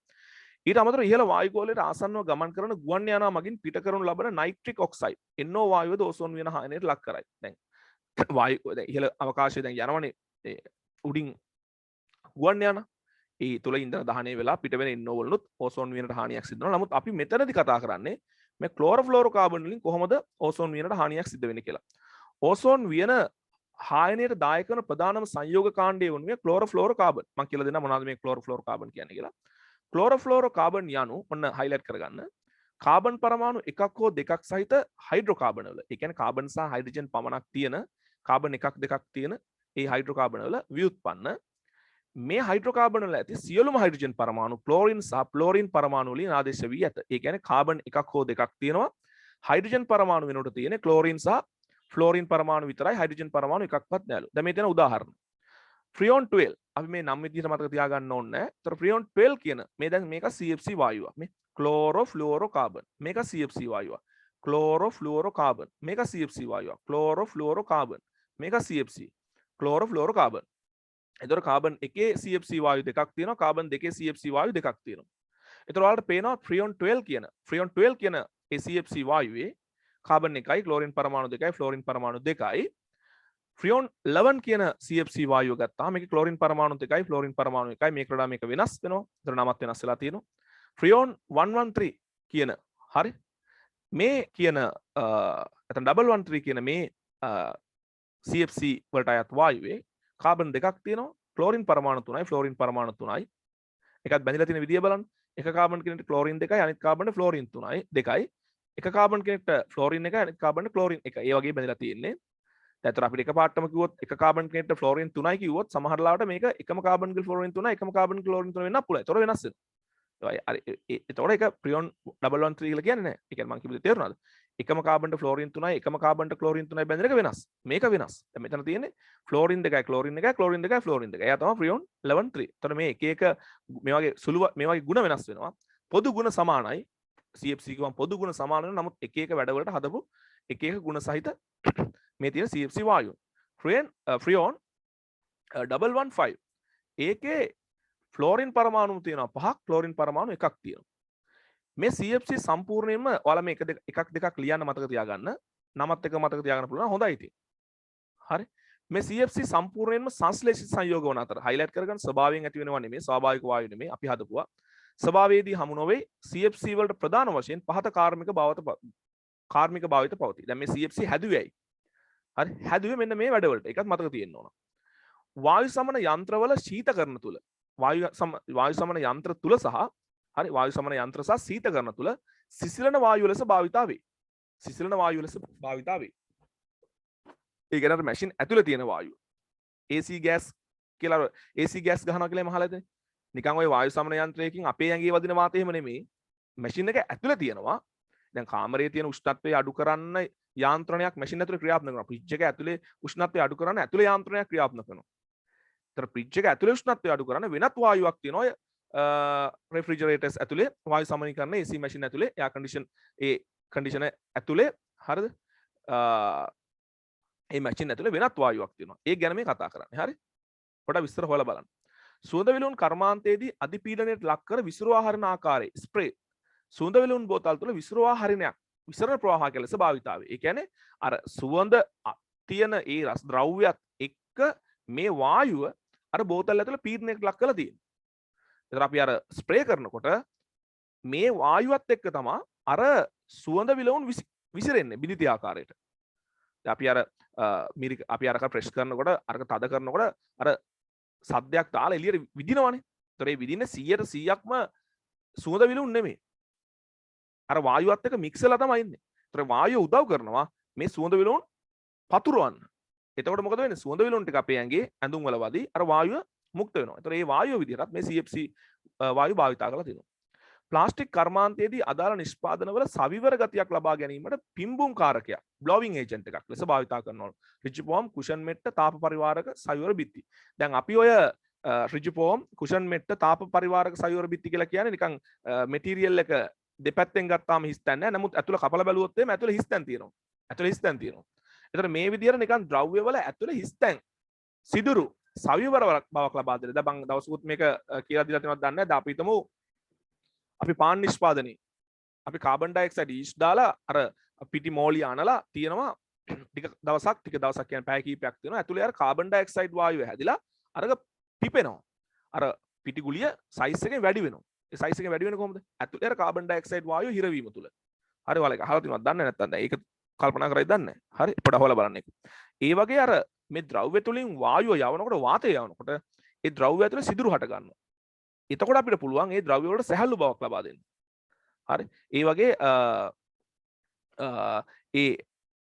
ඊට අමතරව ඉහළ වායු ගෝලයට ආසන්නව ගමන් කරන ගුවන් යානා මගින් පිට කරනු ලබන නයිට්‍රික් ඔක්සයිඩ් NO වායුවද ඕසෝන් වියන හායනයට ලක් කරයි. දැන් වායු දැන් ඉහළ අවකාශයේ දැන් යනවනේ උඩින් ගුවන් යානා ඒ තුල ඉන්ධන දහනය වෙලා පිට වෙන NO වලුත් ඕසෝන් වියනට හානියක් සිදු වෙනවා. නමුත් අපි මෙතනදී කතා කරන්නේ මේ ක්ලෝරෝෆ්ලෝරෝකාබන් වලින් කොහොමද ඕසෝන් වියනට හානියක් සිද්ධ වෙන්නේ කියලා. ඕසෝන් වියන හායනයට දායක වන ප්‍රධානම සංයෝග කාණ්ඩය වුණේ ක්ලෝරෝෆ්ලෝරෝකාබන්. මම කියලා දෙන්නම් මොනවද මේ ක්ලෝරෝෆ්ලෝරෝකාබන් කියන්නේ කියලා. ක්ලෝරෝෆ්ලෝරෝකාබන් යනු ඔන්න හයිලයිට් කරගන්න. කාබන් පරමාණු එකක් හෝ දෙකක් සහිත හයිඩ්‍රෝකාබන වල. ඒ කියන්නේ කාබන් සහ හයිඩ්‍රජන් පමණක් තියෙන කාබන් එකක් දෙකක් තියෙන ඒ හයිඩ්‍රෝකාබන වල ව්‍යුත්පන්න මේ හයිඩ්‍රෝකාබන වල ඇති සියලුම හයිඩ්‍රජන් පරමාණු ක්ලෝරින් සහ ෆ්ලෝරින් පරමාණු වලින් ආදේශ වී ඇත. ඒ කියන්නේ කාබන් එකක් හෝ දෙකක් තියෙනවා. හයිඩ්‍රජන් පරමාණු වෙනුවට තියෙන ක්ලෝරින් සහ ෆ්ලෝරින් පරමාණු විතරයි. හයිඩ්‍රජන් පරමාණු එකක්වත් නැලු. දැන් මේ තියෙන උදාහරණ. ෆ්‍රියෝන් 12 අපි මේ නම් විදිහට මතක තියාගන්න ඕනේ නැහැ. ඒතර ෆ්‍රියෝන් 12 කියන මේ දැන් මේක CFC වායුවක්. මේ ක්ලෝරෝෆ්ලුෝරෝකාබන්. මේක CFC වායුවක්. ක්ලෝරෝෆ්ලුෝරෝකාබන්. මේක CFC වායුවක්. ක්ලෝරෝෆ්ලුෝරෝකාබන්. මේක CFC. ක්ලෝරෝෆ්ලුෝරෝකාබන්. එතකොට කාබන් එකේ CFC වායු දෙකක් තියෙනවා. කාබන් දෙකේ CFC වායු දෙකක් තියෙනවා. එතකොට ඔයාලට පේනවා ෆ්‍රියෝන් 12 කියන ඒ CFC වායුවේ කාබන් එකයි ක්ලෝරින් පරමාණු දෙකයි ෆ්ලෝරින් පරමාණු දෙකයි. ෆ්‍රියෝන් 11 කියන CFC වායුව ගත්තාම මේකේ ක්ලෝරින් පරමාණු දෙකයි ෆ්ලෝරින් පරමාණු එකයි. මේකට වඩා මේක වෙනස් වෙනවා. ඒතර නමත් වෙනස් වෙලා තියෙනවා. ෆ්‍රියෝන් 113 කියන හරි මේ කියන නැත්නම් 113 කියන මේ CFC වලට අයත් වායුවේ කාබන් දෙකක් තියෙනවා. Chlorine පරමාණු 3යි fluorine පරමාණු 3යි. එකක් බැඳලා තියෙන විදිය බලන්න. එක කාබන් කෙනෙක්ට ක්ලෝරින් 2යි අනිත් කාබන්ට ෆ්ලෝරින් 3යි 2යි. එක කාබන් කෙනෙක්ට ෆ්ලෝරින් 1යි අනිත් කාබන්ට ක්ලෝරින් 1යි. ඒ වගේ බැඳලා තියෙන්නේ. දැන් අපිට එක පාටම කිව්වොත් එක කාබන් කෙනෙක්ට ෆ්ලෝරින් 3යි කිව්වොත් සමහර ලාවට මේක එකම කාබන් කෙනෙක් ෆ්ලෝරින් 3යි එකම කාබන් ක්ලෝරින් 3 වෙන්නත් පුළුවන්. ඒතොර වෙනස් වෙනවා. ඒතොර ඒක ෆ්‍රියෝන් 113 කියලා කියන්නේ නැහැ. ඒ කියන්නේ මම කිව්වේ තේරුණාද? එකම කාබන්ට ෆ්ලෝරින් 3යි එකම කාබන්ට ක්ලෝරින් 3යි බැඳෙන එක වෙනස්. මේක වෙනස්. දැන් මෙතන තියෙන්නේ ෆ්ලෝරින් 2යි ක්ලෝරින් 1යි ක්ලෝරින් 2යි ෆ්ලෝරින් 2යි. එයා තමයි ෆ්‍රියෝන් 113. එතකොට මේ එක එක මේ වගේ සුළු මේ වගේ ಗುಣ වෙනස් වෙනවා. පොදු ಗುಣ සමානයි. CFC කියවම් පොදු ಗುಣ සමාන වෙනවා. නමුත් එක එක වැඩවලට හදපු එක එක ಗುಣ සහිත මේ තියෙන CFC වායුව. ෆ්‍රියෝන් 115 ඒකේ ෆ්ලෝරින් පරමාණු තියෙනවා 5ක් ක්ලෝරින් පරමාණු එකක් තියෙනවා. මේ CFC සම්පූර්ණයෙන්ම ඔයාලා මේ එකක් දෙකක් ලියන්න මතක තියාගන්න. නමත් එක මතක තියාගන්න පුළුවන් හොඳයි ඉතින්. හරි. මේ CFC සම්පූර්ණයෙන්ම සංශ්ලේෂිත සංයෝග වන අතර හයිලයිට් කරගන්න ස්වභාවයෙන් ඇති වෙනව නෙමෙයි ස්වාභාවික වායු නෙමෙයි අපි හදපුවා. ස්වභාවයේදී හමු නොවේ CFC වලට ප්‍රධාන වශයෙන් පහත කාර්මික භාවිත පවතී. දැන් මේ CFC හැදුවේ ඇයි? හරි හැදුවේ මෙන්න මේ වැඩවලට. ඒකත් මතක තියෙන්න ඕන. වායු සමන යන්ත්‍රවල ශීතකරණ තුල වායු සමන යන්ත්‍ර තුල සහ හරි වායු සමන යන්ත්‍ර සහ ශීතකරණ තුල සිසිලන වායුව ලෙස භාවිතා වේ. සිසිලන වායුව ලෙස භාවිතා වේ. ඒ කියන්නේ මැෂින් ඇතුලේ තියෙන වායුව. AC ගෑස් කියලා AC ගෑස් ගහනවා කියලා මහලා ඉතින්. නිකන් ওই වායු සමන යන්ත්‍රයකින් අපේ ඇඟේ වදින වාතය එහෙම නෙමෙයි. මැෂින් එක ඇතුලේ තියෙනවා. දැන් කාමරයේ තියෙන උෂ්ණත්වය අඩු කරන්න යාන්ත්‍රණයක් මැෂින් ඇතුලේ ක්‍රියාත්මක කරනවා. ෆ්‍රිජ් එක ඇතුලේ උෂ්ණත්වය අඩු කරන්න ඇතුලේ යාන්ත්‍රණයක් ක්‍රියාත්මක කරනවා. ඒතර ෆ්‍රිජ් එක ඇතුලේ උෂ්ණත්වය අඩු කරන්න වෙනත් වායුවක් තියෙනවා. රෙෆ්‍රිජරේටර්ස් ඇතුලේ වායු සමනීකරණ AC මැෂින් ඇතුලේ එයා කන්ඩිෂනර් ඇතුලේ හරිද? මේ මැෂින් ඇතුලේ වෙනත් වායුවක් තියෙනවා. ඒක ගැන මේ කතා කරන්නේ. හරි? පොඩ්ඩක් විස්තර හොයලා බලන්න. සුවඳ විලවුන් කර්මාන්තයේදී අධිපීඩනයට ලක් කර විසිරුවා හරින ආකාරයේ ස්ප්‍රේ සුවඳ විලවුන් බෝතල් තුළ විසිරුවා හරිනයක් විසරණ ප්‍රවාහක ලෙස භාවිතා වේ. ඒ කියන්නේ අර සුවඳ තියෙන ඒ රස ද්‍රව්‍යත් එක්ක මේ වායුව අර බෝතල් ඇතුළේ පීඩනයකට ලක් කරලා තියෙනවා. ඒතර අපි අර ස්ප්‍රේ කරනකොට මේ වායුවත් එක්ක තමයි අර සුවඳ විලවුන් විසිරෙන්නේ බිලිති ආකාරයට. අපි අර අපි අරක ප්‍රෙස් කරනකොට අරක තද කරනකොට අර සද්දයක් දාලා එළියට විදිනවනේ. ඒතර ඒ විදින්නේ 100%ක්ම සුවඳ විලවුන් නෙමෙයි. අර වායුවත් එක්ක මික්ස් වෙලා තමයි ඉන්නේ. ඒතර වායුව උදව් කරනවා මේ සුවඳ විලවුන් පතුරවන්න. එතකොට මොකද වෙන්නේ? සුවඳ විලවුන් ටික අපේ ඇඟේ ඇඳුම් වල වදී අර වායුව මුක්ත වෙනවා. ඒතර මේ වායුව විදිහටත් මේ CFC වායුව භාවිතා කරලා තියෙනවා. ප්ලාස්ටික් කර්මාන්තයේදී අදාළ නිෂ්පාදනවල සවිවර ගතියක් ලබා ගැනීමට පිම්බුම් කාරකයක් බ්ලොවිං ඒජන්ට් එකක් ලෙස භාවිතා කරනවා. රිජිපෝම් කුෂන් මෙට්ට තාප පරිවාරක සවිවර බිත්ති. දැන් අපි ඔය රිජිපෝම් කුෂන් මෙට්ට තාප පරිවාරක සවිවර බිත්ති කියලා කියන්නේ නිකන් මෙටීරියල් එක දෙපැත්තෙන් ගත්තාම හිස් තැන් නැහැ. නමුත් ඇතුළ කපලා බැලුවොත් එimhe ඇතුළ හිස් තැන් තියෙනවා. ඇතුළ හිස් තැන් තියෙනවා. ඒතර මේ විදිහට නිකන් ද්‍රව්‍ය වල ඇතුළ හිස් තැන් සිදුරු සවිවර බවක් ලබා දෙන්න. දැන් මම දවසකුත් මේක කියලා දීලා තියෙනවද දන්නේ නැහැ. අපි හිතමු අපි පාන් නිෂ්පාදනයේ අපි කාබන් ඩයොක්සයිඩ් ඊස්ට් දාලා අර පිටි මෝලිය අනලා තියෙනවා ටික දවසක් කියන්නේ පැය කිහිපයක් තියෙනවා ඇතුලේ අර කාබන් ඩයොක්සයිඩ් වායුව හැදිලා අරක පිපෙනවා අර පිටි ගුලිය සයිස් එකෙන් වැඩි වෙනවා ඒ සයිස් එකෙන් වැඩි වෙන්නේ කොහොමද ඇතුලේ අර කාබන් ඩයොක්සයිඩ් වායුව හිරවීම තුල හරි ඔයාලා ඒක අහලා තියෙනවද දන්නේ නැත්නම් දැන් ඒක කල්පනා කරයිද දන්නේ නැහැ හරි පොඩ හොයලා බලන්න ඒක ඒ වගේ අර මේ ද්‍රව්‍ය තුලින් වායුව යවනකොට වාතය යවනකොට ඒ ද්‍රව්‍ය ඇතුලේ සිදුරු හට ගන්නවා එතකොට අපිට පුළුවන් ඒ ද්‍රව්‍ය වලට සැහැල්ලු බවක් ලබා දෙන්න හරි ඒ වගේ ඒ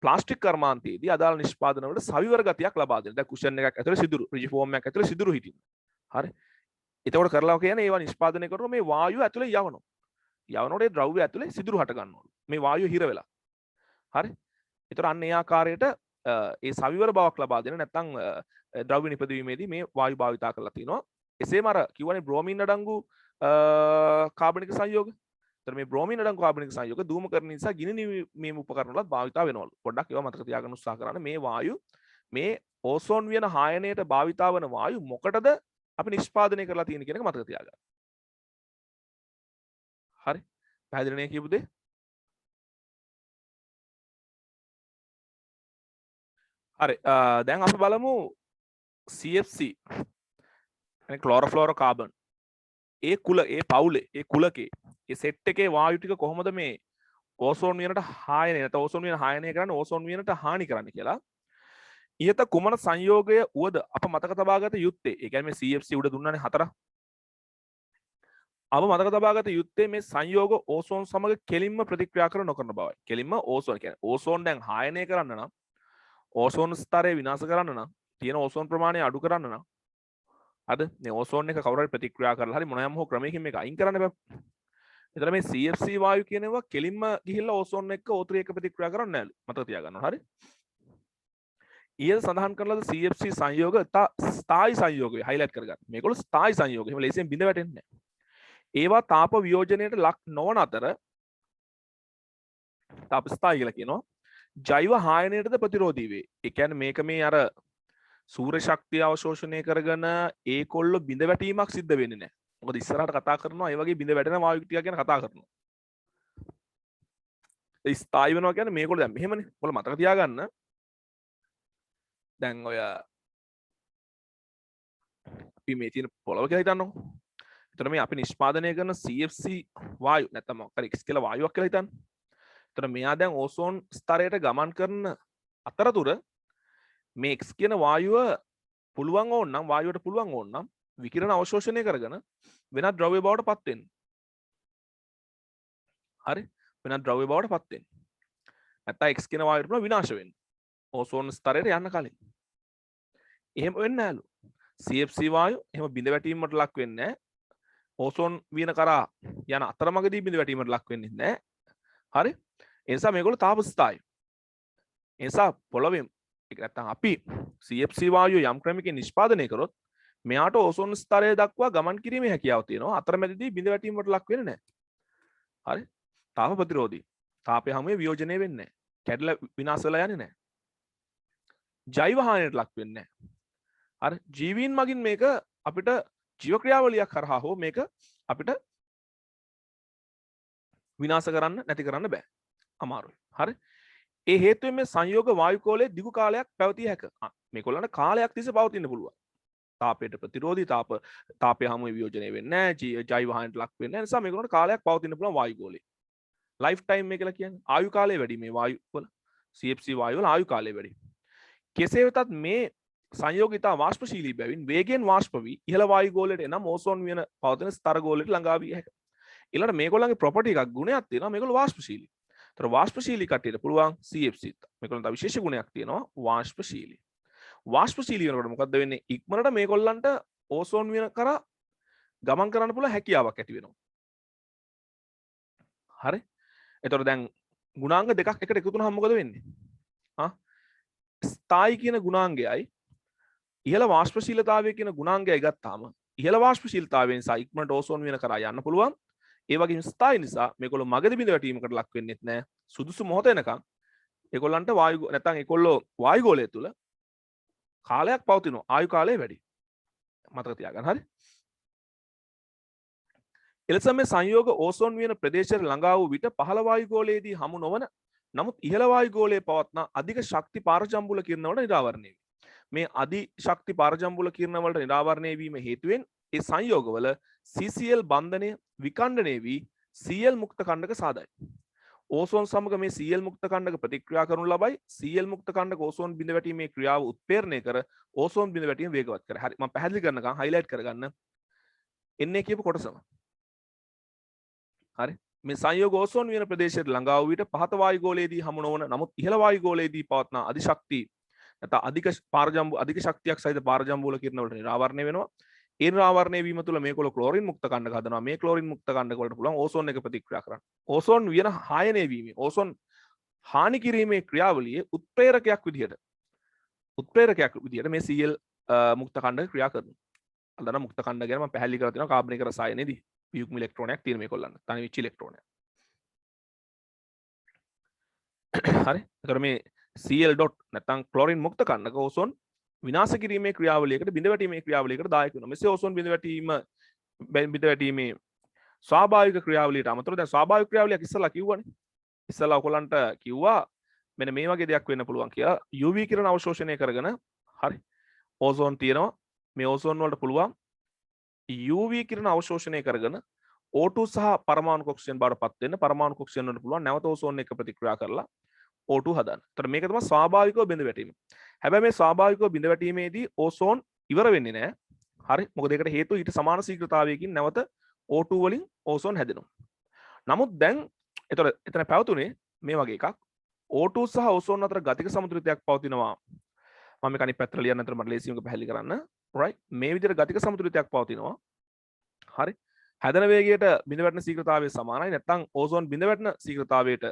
ප්ලාස්ටික් කර්මාන්තයේදී අදාළ නිෂ්පාදන වලට සවිවර ගතියක් ලබා දෙන්න. දැන් කුෂන් එකක් ඇතුලේ සිදුරු, රිජි ෆෝම් එකක් ඇතුලේ සිදුරු හිටින්න. හරි. එතකොට කරලා කියන්නේ ඒවා නිෂ්පාදනය කරනකොට මේ වායුව ඇතුලේ යවනවා. යවනකොට ඒ ද්‍රව්‍ය ඇතුලේ සිදුරු හට ගන්නවා. මේ වායුව හිර වෙලා. හරි. එතකොට අන්න ඒ ආකාරයට ඒ සවිවර බවක් ලබා දෙන්න නැත්නම් ද්‍රව්‍ය නිපදවීමේදී මේ වායු භාවිතා කරලා තිනවා. එසේම අර කිව්වනේ බ්‍රෝමීන් අඩංගු කාබනික සංයෝග මේ බ්‍රෝමීන් අඩංගු කාබනික සංයෝග ධූමකරණ නිසා ගිනි නිවීම උපකරණ වලත් භාවිතා වෙනවලු. පොඩ්ඩක් ඒවා මතක තියාගන්න උත්සාහ කරන්න. මේ වායු මේ ඕසෝන් වියන හායනයට භාවිතා වන වායු මොකටද අපි නිෂ්පාදනය කරලා තියෙන්නේ කියන එක මතක තියාගන්න. හරි. පැහැදිලි නේ කියපු දේ? හරි. දැන් අපි බලමු CFC. يعني ක්ලෝරෝෆ්ලෝරෝකාබන්. ඒ පවුලේ ඒ කුලකේ ඒ සෙට් එකේ වායු ටික කොහොමද මේ ඕසෝන් වියනට හායනය නැත්නම් ඕසෝන් වියන හායනය කරන්නේ ඕසෝන් වියනට හානි කරන්නේ කියලා ඊට කුමන සංයෝගය උවද අප මතක තබාගත යුත්තේ. ඒ කියන්නේ මේ CFC උඩ දුන්නානේ 4. අප මතක තබාගත යුත්තේ මේ සංයෝග ඕසෝන් සමග කෙලින්ම ප්‍රතික්‍රියා කර නොකරන බවයි. කෙලින්ම ඕසෝන් කියන්නේ ඕසෝන් දැන් හායනය කරන්න නම් ඕසෝන් ස්තරය විනාශ කරන්න නම් තියෙන ඕසෝන් ප්‍රමාණය අඩු කරන්න නම් අද මේ ඕසෝන් එක කවුරු හරි ප්‍රතික්‍රියා කරලා හරි මොනෑම හෝ ක්‍රමයකින් මේක අයින් කරන්න බෑ. එතන මේ CFC වායු කියන ඒවා කෙලින්ම ගිහිල්ලා ඕසෝන් එක්ක O3 එක ප්‍රතික්‍රියා කරන්නේ නැහැලු. මතක තියාගන්න ඕන. හරි. ඊයේ සඳහන් කරන ලද CFC සංයෝග ස්ථායි සංයෝගය හයිලයිට් කරගන්න. මේගොල්ලෝ ස්ථායි සංයෝග. එහෙම ලේසියෙන් බිඳ වැටෙන්නේ නැහැ. ඒවා තාප වියෝජනයට ලක් නොවන අතර තාප ස්ථායි කියලා කියනවා. ජෛව හායනයටද ප්‍රතිරෝධී වේ. ඒ කියන්නේ මේක මේ අර සූර්ය ශක්තිය අවශෝෂණය කරගෙන ඒකොල්ල බිඳ වැටීමක් සිද්ධ වෙන්නේ නැහැ. මොකද ඉස්සරහට කතා කරනවා ඒ වගේ බිඳ වැටෙන වායු ටික ගැන කතා කරනවා. ඒ ස්ථායි වෙනවා කියන්නේ මේකොල්ල දැන් මෙහෙමනේ. ඔයාලා මතක තියාගන්න. දැන් ඔය අපි මේ තියෙන පොළව කියලා හිතන්නකො. එතන මේ අපි නිෂ්පාදනය කරන CFC වායු නැත්නම් මොකක් හරි X කියලා වායුවක් කියලා හිතන්න. එතන මෙයා දැන් ඕසෝන් ස්තරයට ගමන් කරන අතරතුර මේ X කියන වායුව පුළුවන් ඕනනම් වායුවට පුළුවන් ඕනනම් විකිරණ අවශෝෂණය කරගෙන වෙනත් ද්‍රව්‍ය බවට පත් වෙන්න. හරි? වෙනත් ද්‍රව්‍ය බවට පත් වෙන්න. නැත්නම් X කියන වායුවට පුළුවන් විනාශ වෙන්න. ඕසෝන් ස්තරයට යන්න කලින්. එහෙම වෙන්නේ නැහැලු. CFC වායු එහෙම බිඳ වැටීමකට ලක් වෙන්නේ නැහැ. ඕසෝන් වියන කරා යන අතරමඟදී බිඳ වැටීමකට ලක් වෙන්නේ නැහැ. හරි? ඒ නිසා මේගොල්ලෝ තාපස්ථායි. ඒ නිසා පොළොවේ ඒක නැත්නම් අපි CFC වායුව යම් ක්‍රමයකින් නිෂ්පාදනය කරොත් මෙයාට ඕසෝන් ස්තරය දක්වා ගමන් කිරීමේ හැකියාව තියෙනවා. අතරමැදදී බිඳ වැටීමකට ලක් වෙන්නේ නැහැ. හරි? තාප ප්‍රතිරෝධී. තාපය හැමෝම වියෝජනය වෙන්නේ නැහැ. කැඩලා විනාශ වෙලා යන්නේ නැහැ. ජෛව හානියට ලක් වෙන්නේ නැහැ. හරි? ජීවීන් මගින් මේක අපිට ජීව ක්‍රියාවලියක් කරහා හෝ මේක අපිට විනාශ කරන්න නැති කරන්න බෑ. අමාරුයි. හරි? ඒ හේතුවෙන් මේ සංයෝග වායුකෝලයේ දිගු කාලයක් පැවතිය හැක. මේගොල්ලන්ට කාලයක් තිස්සේ පවතින්න පුළුවන්. තාපයට ප්‍රතිරෝධී තාපය හැමෝම වියෝජනය වෙන්නේ නැහැ. ජෛව හානියට ලක් වෙන්නේ නැහැ. නිසා මේගොල්ලන්ට කාලයක් පවතින්න පුළුවන් වායුකෝලේ. ලයිෆ් ටයිම් මේ කියලා කියන්නේ ආයු කාලය වැඩි මේ වායු වල. CFC වායු වල ආයු කාලය වැඩි. කෙසේ වෙතත් මේ සංයෝගිතා වාෂ්පශීලී බැවින් වේගයෙන් වාෂ්ප වී ඉහළ වායු ගෝලයට එනම් ඕසෝන් වියන පවතින ස්තර ගෝලයට ළඟා විය හැකියි. ඊළඟට මේගොල්ලන්ගේ ප්‍රොපර්ටි එකක් ගුණයක් තියෙනවා. මේගොල්ලෝ වාෂ්පශීලී. ඒතර වාෂ්පශීලී කට්ටියට පුළුවන් CFC. මේගොල්ලන්ට විශේෂ ගුණයක් තියෙනවා වාෂ්පශීලී. වාෂ්පශීලී වෙනකොට මොකද්ද වෙන්නේ? ඉක්මනට මේගොල්ලන්ට ඕසෝන් වියන කරා ගමන් කරන්න පුළුවන් හැකියාවක් ඇති වෙනවා. හරි? ඒතර දැන් ගුණාංග දෙකක් එකට එකතු වුණාම මොකද වෙන්නේ? ස්ථායි කියන ගුණාංගයයි ඉහළ වාෂ්පශීලතාවය කියන ගුණාංගයයි ගත්තාම ඉහළ වාෂ්පශීලතාවය නිසා ඉක්මනට ඕසෝන් වියන කරා යන්න පුළුවන්. ඒ වගේම ස්ථායි නිසා මේගොල්ලෝ මගදී බිඳ වැටීමකට ලක් වෙන්නෙත් නැහැ. සුදුසු මොහොත එනකන් ඒගොල්ලන්ට වායු නැත්නම් ඒගොල්ලෝ වායු ගෝලය තුල කාලයක් පවතිනවා. ආයු කාලය වැඩි. මතක තියාගන්න. හරි? එලෙස මේ සංයෝග ඕසෝන් වියන ප්‍රදේශයට ළඟා වූ විට පහළ වායු ගෝලයේදී හමු නොවන නමුත් ඉහළ වායු ගෝලයේ පවත්නා අධික ශක්ති පාරජම්බුල කිරණ වලට නිරාවරණය වේ. මේ අධි ශක්ති පාරජම්බුල කිරණ වලට නිරාවරණය වීම හේතුවෙන් ඒ සංයෝගවල CCl බන්ධනය විකණ්ඩනය වී Cl මුක්ත කණ්ඩක සාදයි. ඕසෝන් සමග මේ Cl මුක්ත කණ්ඩක ප්‍රතික්‍රියා කරනු ලබයි. Cl මුක්ත කණ්ඩක ඕසෝන් බිඳ වැටීමේ ක්‍රියාව උත්ප්‍රේරණය කර ඕසෝන් බිඳ වැටීම වේගවත් කර. හරි මම පැහැදිලි කරනකම් හයිලයිට් කරගන්න. එන්නේ කියපු කොටසම. හරි මේ සංයෝග ඕසෝන් වියන ප්‍රදේශයට ළඟා වූ විට පහත වායු ගෝලයේදී හමු නොවන නමුත් ඉහළ වායු ගෝලයේදී පවත්නා අධිශක්ති නැත්නම් අධික ශක්තියක් සහිත පාරජම්බුල කිරණ වලට නිරාවරණය වෙනවා. ඒ නිරාවරණය වීම තුළ මේකොල ක්ලෝරින් මුක්ත කණ්ඩක හදනවා. මේ ක්ලෝරින් මුක්ත කණ්ඩක වලට පුළුවන් ඕසෝන් එක ප්‍රතික්‍රියා කරන්න. ඕසෝන් වියන හායනය වීමේ ඕසෝන් හානි කිරීමේ ක්‍රියාවලියේ උත්ප්‍රේරකයක් විදිහට මේ Cl මුක්ත කණ්ඩක ක්‍රියා කරනවා. අදන මුක්ත කණ්ඩක ගැන මම පැහැදිලි කරලා තියෙනවා කාබනික රසායනයේදී. යුග්ම ඉලෙක්ට්‍රෝනයක් තියෙන මේකොල්ලන්ට. තනි වෙච්ච ඉලෙක්ට්‍රෝනයක්. හරි. ඒතර මේ Cl ඩොට් නැත්නම් ක්ලෝරින් මුක්ත කණ්ඩක ඕසෝන් විනාශ කිරීමේ ක්‍රියාවලියකට බිඳ වැටීමේ ක්‍රියාවලියකට දායක වෙනවා. මෙසේ ඕසෝන් බිඳ වැටීමේ ස්වාභාවික ක්‍රියාවලියට අමතරව දැන් ස්වාභාවික ක්‍රියාවලියක් ඉස්සලා කිව්වනේ. ඉස්සලා ඔයගොල්ලන්ට කිව්වා මෙන්න මේ වගේ දෙයක් වෙන්න පුළුවන් කියලා. UV කිරණ අවශෝෂණය කරගෙන හරි. ඕසෝන් තියෙනවා. මේ ඕසෝන් වලට පුළුවන් UV කිරණ අවශෝෂණය කරගෙන O2 සහ පරමාණු කොක්සියන් බවට පත් වෙන්න පරමාණු කොක්සියන් වලට පුළුවන් නැවත ඕසෝන් එක ප්‍රතික්‍රියා කරලා O2 හදන්න. ඒතර මේක තමයි ස්වාභාවිකව බිඳ වැටීම. හැබැයි මේ ස්වාභාවිකව බිඳ වැටීමේදී ඕසෝන් ඉවර වෙන්නේ නැහැ. හරි. මොකද ඒකට හේතුව ඊට සමාන ශීඝ්‍රතාවයකින් නැවත O2 වලින් ඕසෝන් හැදෙනවා. නමුත් දැන් එතන පැවතුනේ මේ වගේ එකක්. O2 සහ ඕසෝන් අතර ගතික සමතුලිතයක් පවතිනවා. මම මේක අනිත් පැත්තට ලියන්න අතර මට ලේසියෙන් පැහැදිලි කරන්න. right මේ විදිහට ගතික සමතුලිතයක් පවතිනවා. හරි. හැදෙන වේගයට බිඳ වැටෙන ශීඝ්‍රතාවය සමානයි. නැත්නම් ඕසෝන් බිඳ වැටෙන ශීඝ්‍රතාවයට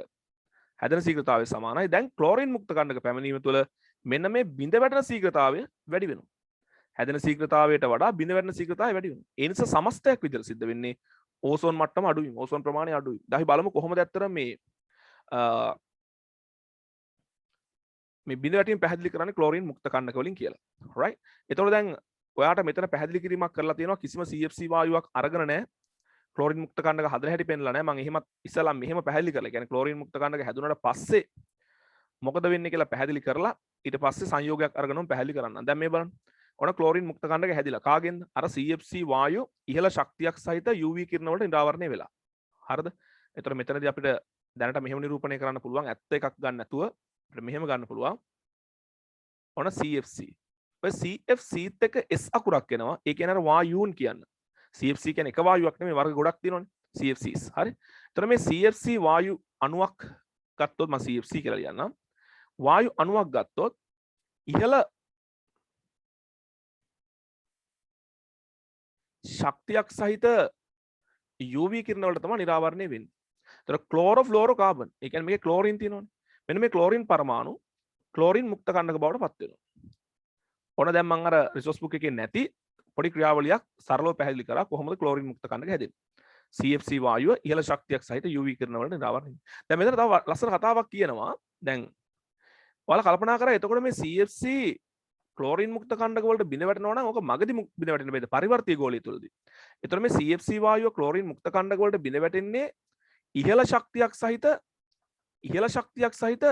හැදෙන ශීඝ්‍රතාවය සමානයි. දැන් ක්ලෝරින් මුක්ත කණ්ඩක පැමිණීම තුළ මෙන්න මේ බිඳ වැටෙන ශීඝ්‍රතාවය වැඩි වෙනවා. හැදෙන ශීඝ්‍රතාවයට වඩා බිඳ වැටෙන ශීඝ්‍රතාවය වැඩි වෙනවා. ඒ නිසා සමස්තයක් විදිහට සිද්ධ වෙන්නේ ඕසෝන් මට්ටම අඩු වීම. ඕසෝන් ප්‍රමාණය අඩු වීම. දැන් අපි බලමු කොහොමද ඇත්තටම මේ බිඳ වැටීම පැහැදිලි කරන්නේ ක්ලෝරින් මුක්ත කණ්ඩක වලින් කියලා. right එතකොට දැන් ඔයාට මෙතන පැහැදිලි කිරීමක් කරලා තියෙනවා කිසිම CFC වායුවක් අරගෙන නැහැ. ක්ලෝරින් මුක්ත කණ්ඩක හදලා හැටි පෙන්නලා නැහැ. මම එහෙමත් ඉස්සලා මෙහෙම පැහැදිලි කරලා. කියන්නේ ක්ලෝරින් මුක්ත කණ්ඩක හැදුනට පස්සේ මොකද වෙන්නේ කියලා පැහැදිලි කරලා ඊට පස්සේ සංයෝගයක් අරගෙනම පැහැදිලි කරන්න. දැන් මේ බලන්න. ඔන්න ක්ලෝරින් මුක්ත කණ්ඩක හැදිලා. කාගෙන්ද? අර CFC වායු ඉහළ ශක්තියක් සහිත UV කිරණ වලට නිරාවරණය වෙලා. හරිද? එතකොට මෙතනදී අපිට දැනට මෙහෙම නිරූපණය කරන්න පුළුවන්. ඇත්ත එකක් ගන්න නැතුව අපිට මෙහෙම ගන්න පුළුවන්. ඔන්න CFC. ඔය CFC ත් එක S අකුරක් එනවා. ඒ කියන්නේ අර වායුන් කියන්න. CFC කියන්නේ එක වායුවක් නෙමෙයි වර්ග ගොඩක් තියෙනවනේ. CFCs. හරි. එතකොට මේ CFC වායු අණුවක් ගත්තොත් මම CFC කියලා ලියන්නම්. වායු අණුවක් ගත්තොත් ඉහළ ශක්තියක් සහිත UV කිරණ වලට තමයි නිරාවරණය වෙන්නේ. ඒතර ක්ලෝරෝෆ්ලෝරෝකාබන්. ඒ කියන්නේ මේකේ ක්ලෝරින් තියෙනවනේ. මෙන්න මේ ක්ලෝරින් පරමාණු ක්ලෝරින් මුක්ත කණ්ඩක බවට පත් වෙනවා. ඔන්න දැන් මම අර රිසෝස් බුක් එකේ නැති පොඩි ක්‍රියාවලියක් සරලව පැහැදිලි කරා කොහොමද ක්ලෝරින් මුක්ත කණ්ඩක හැදෙන්නේ. CFC වායුව ඉහළ ශක්තියක් සහිත UV කිරණ වලට නිරාවරණය. දැන් මෙතන තව ලස්සන කතාවක් කියනවා. දැන් ඔයාලා කල්පනා කරා එතකොට මේ CFC ක්ලෝරින් මුක්ත කණ්ඩක වලට බිඳ වැටෙනවා නම් ඕක මගදී බිඳ වැටෙන බේද පරිවර්තීය ගෝලීය තුලදී. එතකොට මේ CFC වායුව ක්ලෝරින් මුක්ත කණ්ඩක වලට බිඳ වැටෙන්නේ ඉහළ ශක්තියක් සහිත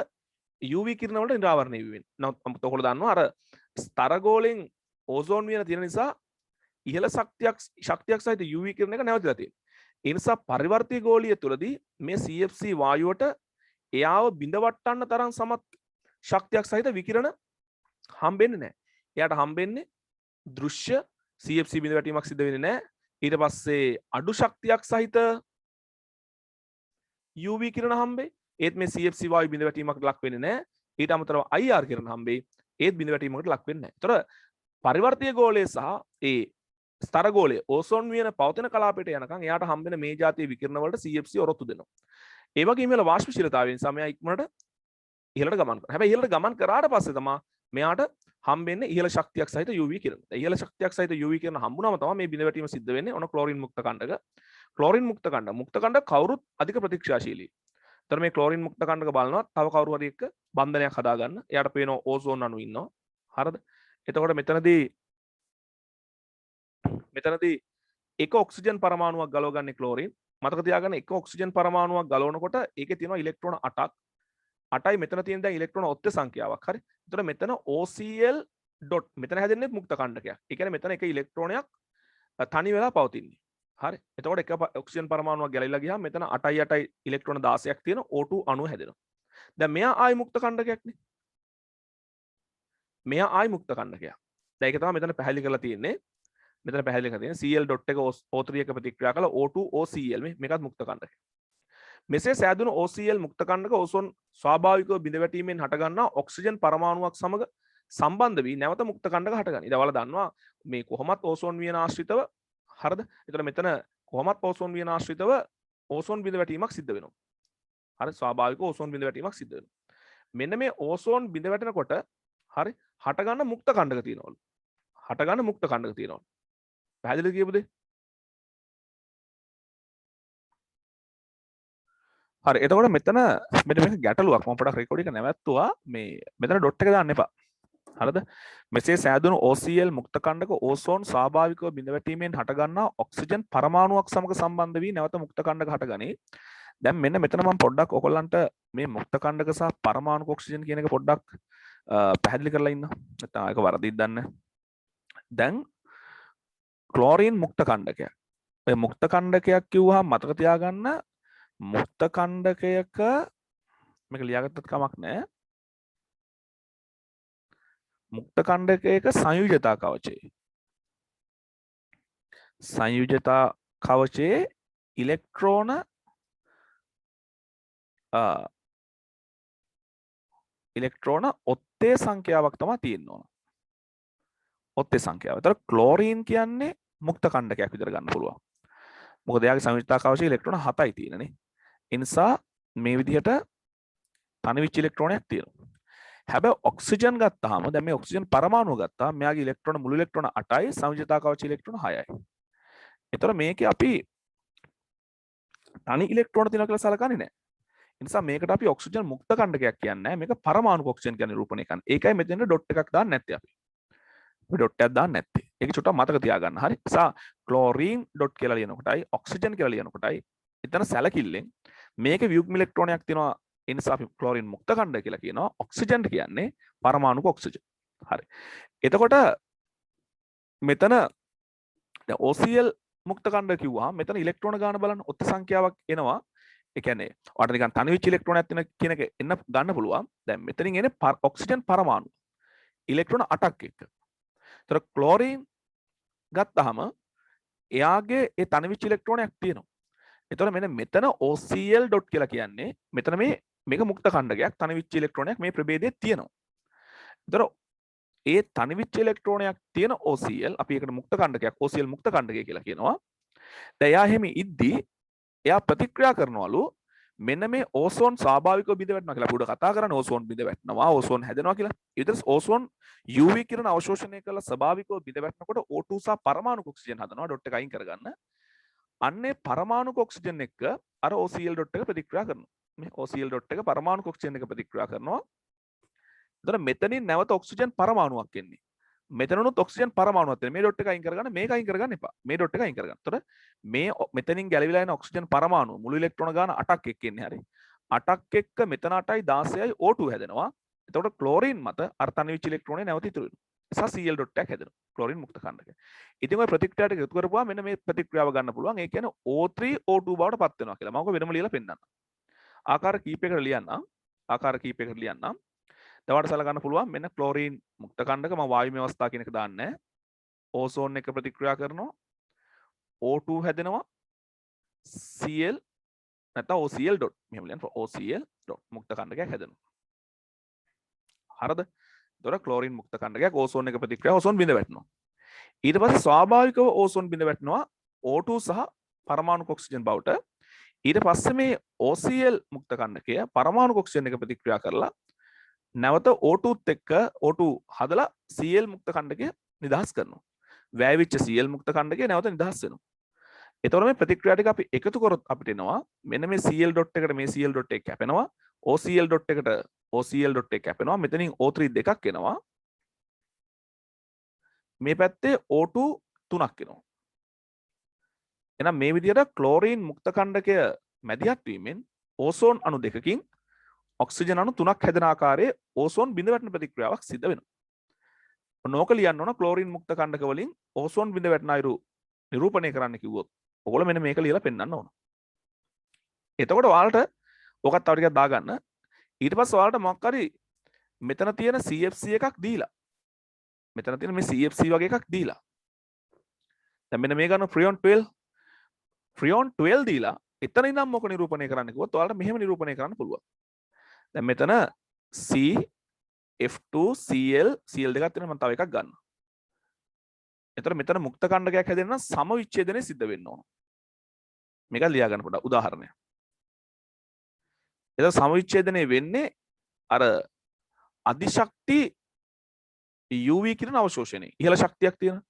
UV කිරණ වලට නිරාවරණය වෙන්නේ. නමුත් ඔයගොල්ලෝ දන්නවා අර ස්තර ගෝලෙන් ඕසෝන් වියන තියෙන නිසා ඉහළ ශක්තියක් සහිත UV කිරණ එක නැවතිලා තියෙනවා. ඒ නිසා පරිවර්තීය ගෝලීය තුලදී මේ CFC වායුවට එයාව බිඳ වට්ටන්න තරම් සමත් ශක්තියක් සහිත විකිරණ හම්බෙන්නේ නැහැ. එයාට හම්බෙන්නේ දෘශ්‍ය CFC බිඳ වැටීමක් සිද්ධ වෙන්නේ නැහැ. ඊට පස්සේ අඩු ශක්තියක් සහිත UV කිරණ හම්බෙයි. ඒත් මේ CFC වායු බිඳ වැටීමකට ලක් වෙන්නේ නැහැ. ඊට අමතරව IR කිරණ හම්බෙයි. ඒත් බිඳ වැටීමකට ලක් වෙන්නේ නැහැ. ඒතර පරිවර්තීය ගෝලයේ සහ ඒ ස්තර ගෝලයේ ඕසෝන් වියන පවතින කලාපයට යනකම් එයාට හම්බෙන මේ જાතිය විකිරණ වලට CFC ඔරොත්තු දෙනවා. ඒ වගේම වල වාෂ්පශීලතාවයෙන් සමය ඉක්මනට ඉහළට ගමන් කරනවා. හැබැයි ඉහළට ගමන් කරාට පස්සේ තමයි මෙයාට හම්බෙන්නේ ඉහළ ශක්තියක් සහිත UV කිරණ. ඉහළ ශක්තියක් සහිත UV කිරණ හම්බුනම තමයි මේ බිඳ වැටීම සිද්ධ වෙන්නේ. ඔන්න ක්ලෝරින් මුක්ත කණ්ඩක. ක්ලෝරින් මුක්ත කණ්ඩක කවුරුත් අධික ප්‍රතික්‍රියාශීලී. ඒතර මේ ක්ලෝරින් මුක්ත කණ්ඩක බලනවා තව කවුරු හරි එක්ක බන්ධනයක් හදාගන්න. එයාට පේනවා ඕසෝන් අණු ඉන්නවා. හරිද? එතකොට මෙතනදී එක ඔක්සිජන් පරමාණුවක් ගලව ගන්න ක්ලෝරින්. මතක තියාගන්න එක ඔක්සිජන් පරමාණුවක් ගලවනකොට ඒකේ තියෙනවා ඉලෙක්ට්‍රෝන 8ක්. 8යි මෙතන තියෙන දැන් ඉලෙක්ට්‍රෝන ඔත්ත සංඛ්‍යාවක්. හරි. එතකොට මෙතන OCl ඩොට් මෙතන හැදෙන්නේ මුක්ත කණ්ඩකයක්. ඒ කියන්නේ මෙතන එක ඉලෙක්ට්‍රෝනයක් තනි වෙලා පවතින්නේ. හරි. එතකොට එක ඔක්සිජන් පරමාණුවක් ගැලවිලා ගියාම මෙතන 8යි 8යි ඉලෙක්ට්‍රෝන 16ක් තියෙන O2 අණුව හැදෙනවා. දැන් මෙයා ආයි මුක්ත කණ්ඩකයක් නේ. මෙයා ආයි මුක්ත කණ්ඩකයක්. දැන් ඒක තමයි මෙතන පැහැදිලි කරලා තියෙන්නේ. මෙතන පැහැදිලි කරලා තියෙන්නේ Cl ඩොට් එක O3 එක ප්‍රතික්‍රියා කළා O2 OCl මේකත් මුක්ත කණ්ඩකයක්. මෙසේ සෑදුණු OCl මුක්ත කණ්ඩක ඕසෝන් ස්වාභාවිකව බිඳ වැටීමෙන් හටගන්නා ඔක්සිජන් පරමාණුවක් සමග සම්බන්ධ වී නැවත මුක්ත කණ්ඩක හටගනී. ඉතින් ඔයාලා දන්නවා මේ කොහොමත් ඕසෝන් වියන ආශ්‍රිතව හරිද? එතකොට මෙතන කොහොමත් ඕසෝන් වියන ආශ්‍රිතව ඕසෝන් බිඳ වැටීමක් සිද්ධ වෙනවා. හරි ස්වාභාවික ඕසෝන් බිඳ වැටීමක් සිද්ධ වෙනවා. මෙන්න මේ ඕසෝන් බිඳ වැටෙනකොට හරි හටගන්න මුක්ත කණ්ඩක තියෙනවලු. හටගන්න මුක්ත කණ්ඩක තියෙනවලු. පැහැදිලිද කියපු දේ? හරි එතකොට මෙතන මෙන්න මේක ගැටලුවක්. මම පොඩක් රෙකෝඩින් එක නැවැත්තුවා. මේ මෙතන ඩොට් එක දාන්න එපා. හරිද? මෙසේ සෑදුණු OCl මුක්ත කණ්ඩක ඕසෝන් ස්වාභාවිකව බිඳ වැටීමෙන් හටගන්නා ඔක්සිජන් පරමාණුවක් සමග සම්බන්ධ වී නැවත මුක්ත කණ්ඩක හටගනී. දැන් මෙන්න මෙතන මම පොඩ්ඩක් ඔයගොල්ලන්ට මේ මුක්ත කණ්ඩක සහ පරමාණුක ඔක්සිජන් කියන එක පොඩ්ඩක් පැහැදිලි කරලා ඉන්න. නැත්නම් ඒක වරදිත් දන්නේ. දැන් ක්ලෝරින් මුක්ත කණ්ඩකයක්. ඔය මුක්ත කණ්ඩකයක් කිව්වහම මතක තියාගන්න මුක්ත කණ්ඩකයක මේක ලියාගත්තත් කමක් නැහැ. මුක්ත කණ්ඩකයක සංයුජතා කවචයේ. සංයුජතා කවචයේ ඉලෙක්ට්‍රෝන ඉලෙක්ට්‍රෝන ඔත්තේ සංඛ්‍යාවක් තමයි තියෙන්න ඕන. ඔත්තේ සංඛ්‍යාව. ඒතර ක්ලෝරින් කියන්නේ මුක්ත කණ්ඩකයක් විදිහට ගන්න පුළුවන්. මොකද එයාගේ සංයුජතා කවචයේ ඉලෙක්ට්‍රෝන 7යි තියෙනනේ. ඒ නිසා මේ විදිහට තනිවිච්ච ඉලෙක්ට්‍රෝනයක් තියෙනවා. හැබැයි ඔක්සිජන් ගත්තාම දැන් මේ ඔක්සිජන් පරමාණුව ගත්තාම මෙයාගේ ඉලෙක්ට්‍රෝන මුළු ඉලෙක්ට්‍රෝන 8යි සංයුජතා කවචයේ ඉලෙක්ට්‍රෝන 6යි. ඒතර මේකේ අපි තනි ඉලෙක්ට්‍රෝන තියෙනවා කියලා සලකන්නේ නැහැ. ඒ නිසා මේකට අපි ඔක්සිජන් මුක්ත කණ්ඩකයක් කියන්නේ නැහැ. මේක පරමාණුක ඔක්සිජන් කියන නිරූපණය කරන්නේ. ඒකයි මෙතන ඩොට් එකක් දාන්න නැත්තේ අපි. අපි ඩොට් එකක් දාන්න නැත්තේ. ඒක චුට්ටක් මතක තියාගන්න. හරි. නිසා ක්ලෝරින් ඩොට් කියලා ලියනකොටයි ඔක්සිජන් කියලා ලියනකොටයි එතන සැලකිල්ලෙන් මේකේ වියුග්ම ඉලෙක්ට්‍රෝනයක් තියෙනවා. ඒ නිසා අපි ක්ලෝරින් මුක්ත කණ්ඩක කියලා කියනවා. ඔක්සිජන් කියන්නේ පරමාණුක ඔක්සිජන්. හරි. එතකොට මෙතන දැන් OCl මුක්ත කණ්ඩක කිව්වහම මෙතන ඉලෙක්ට්‍රෝන ගාන බලන්න ඔත්ත සංඛ්‍යාවක් එනවා. ඒ කියන්නේ ඔයාලට නිකන් තනිවිච්ච ඉලෙක්ට්‍රෝනයක් තියෙන කියන එක එන්න ගන්න පුළුවන්. දැන් මෙතනින් එන්නේ ඔක්සිජන් පරමාණු. ඉලෙක්ට්‍රෝන 8ක් එක්ක. ඒතර ක්ලෝරින් ගත්තාම එයාගේ ඒ තනිවිච්ච ඉලෙක්ට්‍රෝනයක් තියෙනවා. ඒතර මෙන්න මෙතන OCl ඩොට් කියලා කියන්නේ මෙතන මේක මුක්ත කණ්ඩකයක් තනිවිච්ච ඉලෙක්ට්‍රෝනයක් මේ ප්‍රභේදයේ තියෙනවා. ඒතර ඒ තනිවිච්ච ඉලෙක්ට්‍රෝනයක් තියෙන OCl අපි ඒකට මුක්ත කණ්ඩකයක් OCl මුක්ත කණ්ඩකය කියලා කියනවා. දැන් එයා එහෙම ඉද්දී එයා ප්‍රතික්‍රියා කරනවලු මෙන්න මේ ඕසෝන් ස්වාභාවිකව බිඳ වැටෙනවා කියලා. අපි උඩ කතා කරන්නේ ඕසෝන් බිඳ වැටෙනවා ඕසෝන් හැදෙනවා කියලා. ඒ විතරස් ඕසෝන් UV කිරණ අවශෝෂණය කරලා ස්වාභාවිකව බිඳ වැටෙනකොට O2 සහ පරමාණුක ඔක්සිජන් හදනවා. ඩොට් එක අයින් කරගන්න. අන්නේ පරමාණුක ඔක්සිජන් එක්ක අර OCl ඩොට් එක ප්‍රතික්‍රියා කරනවා. මේ OCl ඩොට් එක පරමාණුක ඔක්සිජන් එක ප්‍රතික්‍රියා කරනවා. එතන මෙතනින් නැවත ඔක්සිජන් පරමාණුවක් එන්නේ. මෙතනනොත් ඔක්සිජන් පරමාණුවක් තියෙන. මේ ඩොට් එක අයින් කරගන්න මේක අයින් කරගන්න එපා. මේ ඩොට් එක අයින් කරගන්න. එතකොට මේ මෙතනින් ගැලවිලා එන ඔක්සිජන් පරමාණු මුළු ඉලෙක්ට්‍රෝන ගාන 8ක් එක්ක ඉන්නේ හරි. 8ක් එක්ක මෙතන 8යි 16යි O2 හැදෙනවා. එතකොට ක්ලෝරින් මත අර තනිවිච්ච ඉලෙක්ට්‍රෝනේ නැවත ඉතුරු වෙනවා. එසා Cl ඩොට් එකක් හැදෙනවා. ක්ලෝරින් මුක්ත කණ්ඩකය. ඉතින් ඔය ප්‍රතික්‍රියාවට එකතු කරපුවා මෙන්න මේ ප්‍රතික්‍රියාව ගන්න පුළුවන්. ඒ කියන්නේ O3 O2 බවට පත් වෙනවා කියලා. මම ඔක වෙනම ලියලා පෙන්නන්නම්. ආකාර කීපයකට ලියන්නම්. දවට සලකන්න පුළුවන් මෙන්න ක්ලෝරීන් මුක්ත කණ්ඩක මම වායුමය අවස්ථා කියන එක දාන්නේ ඕසෝන් එක ප්‍රතික්‍රියා කරනවා O2 හැදෙනවා Cl නැත්නම් OCl ඩොට් මෙහෙම ලියන්න OCl ඩොට් මුක්ත කණ්ඩකයක් හැදෙනවා හරිද එතකොට ක්ලෝරීන් මුක්ත කණ්ඩකයක් ඕසෝන් එක ප්‍රතික්‍රියා ඕසෝන් බිඳ වැටෙනවා ඊට පස්සේ ස්වාභාවිකව ඕසෝන් බිඳ වැටෙනවා O2 සහ පරමාණුක ඔක්සිජන් බවට ඊට පස්සේ මේ OCl මුක්ත කණ්ඩකය පරමාණුක ඔක්සිජන් එක ප්‍රතික්‍රියා කරලා නැවත O2ත් එක්ක O2 හදලා Cl මුක්ත කණ්ඩකය නිදහස් කරනවා. වැයවිච්ච Cl මුක්ත කණ්ඩකය නැවත නිදහස් වෙනවා. එතකොට මේ ප්‍රතික්‍රියා ටික අපි එකතු කරොත් අපිට එනවා මෙන්න මේ Cl ඩොට් එකට මේ Cl ඩොට් එක කැපෙනවා. OCl ඩොට් එකට OCl ඩොට් එක කැපෙනවා. මෙතනින් O3 දෙකක් එනවා. මේ පැත්තේ O2 තුනක් එනවා. එහෙනම් මේ විදිහට ක්ලෝරීන් මුක්ත කණ්ඩකය මැදිහත් වීමෙන් ඕසෝන් අණු දෙකකින් ඔක්සිජන් අණු 3ක් හැදෙන ආකාරයේ ඕසෝන් බිඳ වැටෙන ප්‍රතික්‍රියාවක් සිද්ධ වෙනවා. ඕක ලියන්න ඕන ක්ලෝරීන් මුක්ත කණ්ඩක වලින් ඕසෝන් බිඳ වැටෙන අයුරු නිරූපණය කරන්න කිව්වොත් ඔයගොල්ලෝ මෙන්න මේක ලියලා පෙන්නන්න ඕන. එතකොට ඔයාලට ඕකත් තව ටිකක් දාගන්න. ඊට පස්සේ ඔයාලට මොකක් හරි මෙතන තියෙන CFC එකක් දීලා මෙතන තියෙන මේ CFC වගේ එකක් දීලා දැන් මෙන්න මේ ගන්න ෆ්‍රියෝන් 12 දීලා එතන ඉඳන් මොක නිරූපණය කරන්න කිව්වොත් ඔයාලට මෙහෙම නිරූපණය කරන්න පුළුවන්. දැන් මෙතන F2Cl දෙකක් තියෙනවා මම තව එකක් ගන්නවා. එතකොට මෙතන මුක්ත කණ්ඩකයක් හැදෙන්න නම් සම විච්ඡේදනය සිද්ධ වෙන්න ඕන. මේක ලියා ගන්න පොඩ්ඩක් උදාහරණයක්. එතකොට සම විච්ඡේදනය වෙන්නේ අර අධිශක්ති UV කිරණ අවශෝෂණය. ඉහළ ශක්තියක් තියෙන.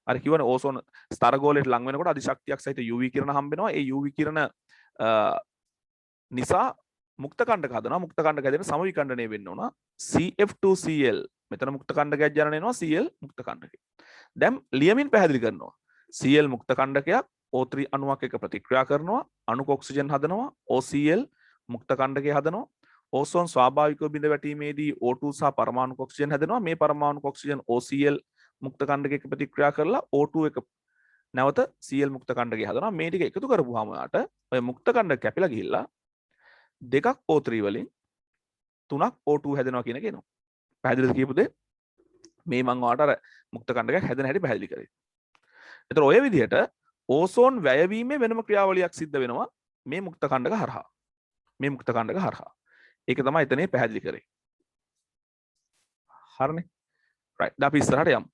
අර කියවනේ ඕසෝන ස්තර ගෝලයට ලං වෙනකොට අධිශක්තියක් සහිත UV කිරණ හම්බ වෙනවා. ඒ UV කිරණ නිසා මුක්ත කණ්ඩක හදනවා. මුක්ත කණ්ඩක හැදෙන සම විකණ්ඩනය වෙන්න ඕන. CF2Cl මෙතන මුක්ත කණ්ඩකයක් ජනනය වෙනවා Cl මුක්ත කණ්ඩකය. දැන් ලියමින් පැහැදිලි කරනවා. Cl මුක්ත කණ්ඩකයක් O3 අණුවක් එක්ක ප්‍රතික්‍රියා කරනවා. අණුක ඔක්සිජන් හදනවා. OCl මුක්ත කණ්ඩකය හදනවා. ඕසෝන් ස්වාභාවිකව බිඳ වැටීමේදී O2 සහ පරමාණු ඔක්සිජන් හැදෙනවා. මේ පරමාණු ඔක්සිජන් OCl මුක්ත කණ්ඩකයක ප්‍රතික්‍රියා කරලා O2 එක නැවත Cl මුක්ත කණ්ඩකය හදනවා. මේ ටික එකතු කරපුවාම යාට ඔය මුක්ත කණ්ඩක කැපිලා ගිහිල්ලා දෙකක් O3 වලින් තුනක් O2 හැදෙනවා කියන එක එනවා. පැහැදිලිද කියපු දේ? මේ මම ඔයාලට අර මුක්ත කණ්ඩකයක් හැදෙන හැටි පැහැදිලි කරේ. ඒතර ඔය විදිහට ඕසෝන් වැයවීමේ වෙනම ක්‍රියාවලියක් සිද්ධ වෙනවා මේ මුක්ත කණ්ඩක හරහා. මේ මුක්ත කණ්ඩක හරහා. ඒක තමයි එතනේ පැහැදිලි කරේ. හරිනේ. right. දැන් අපි ඉස්සරහට යමු.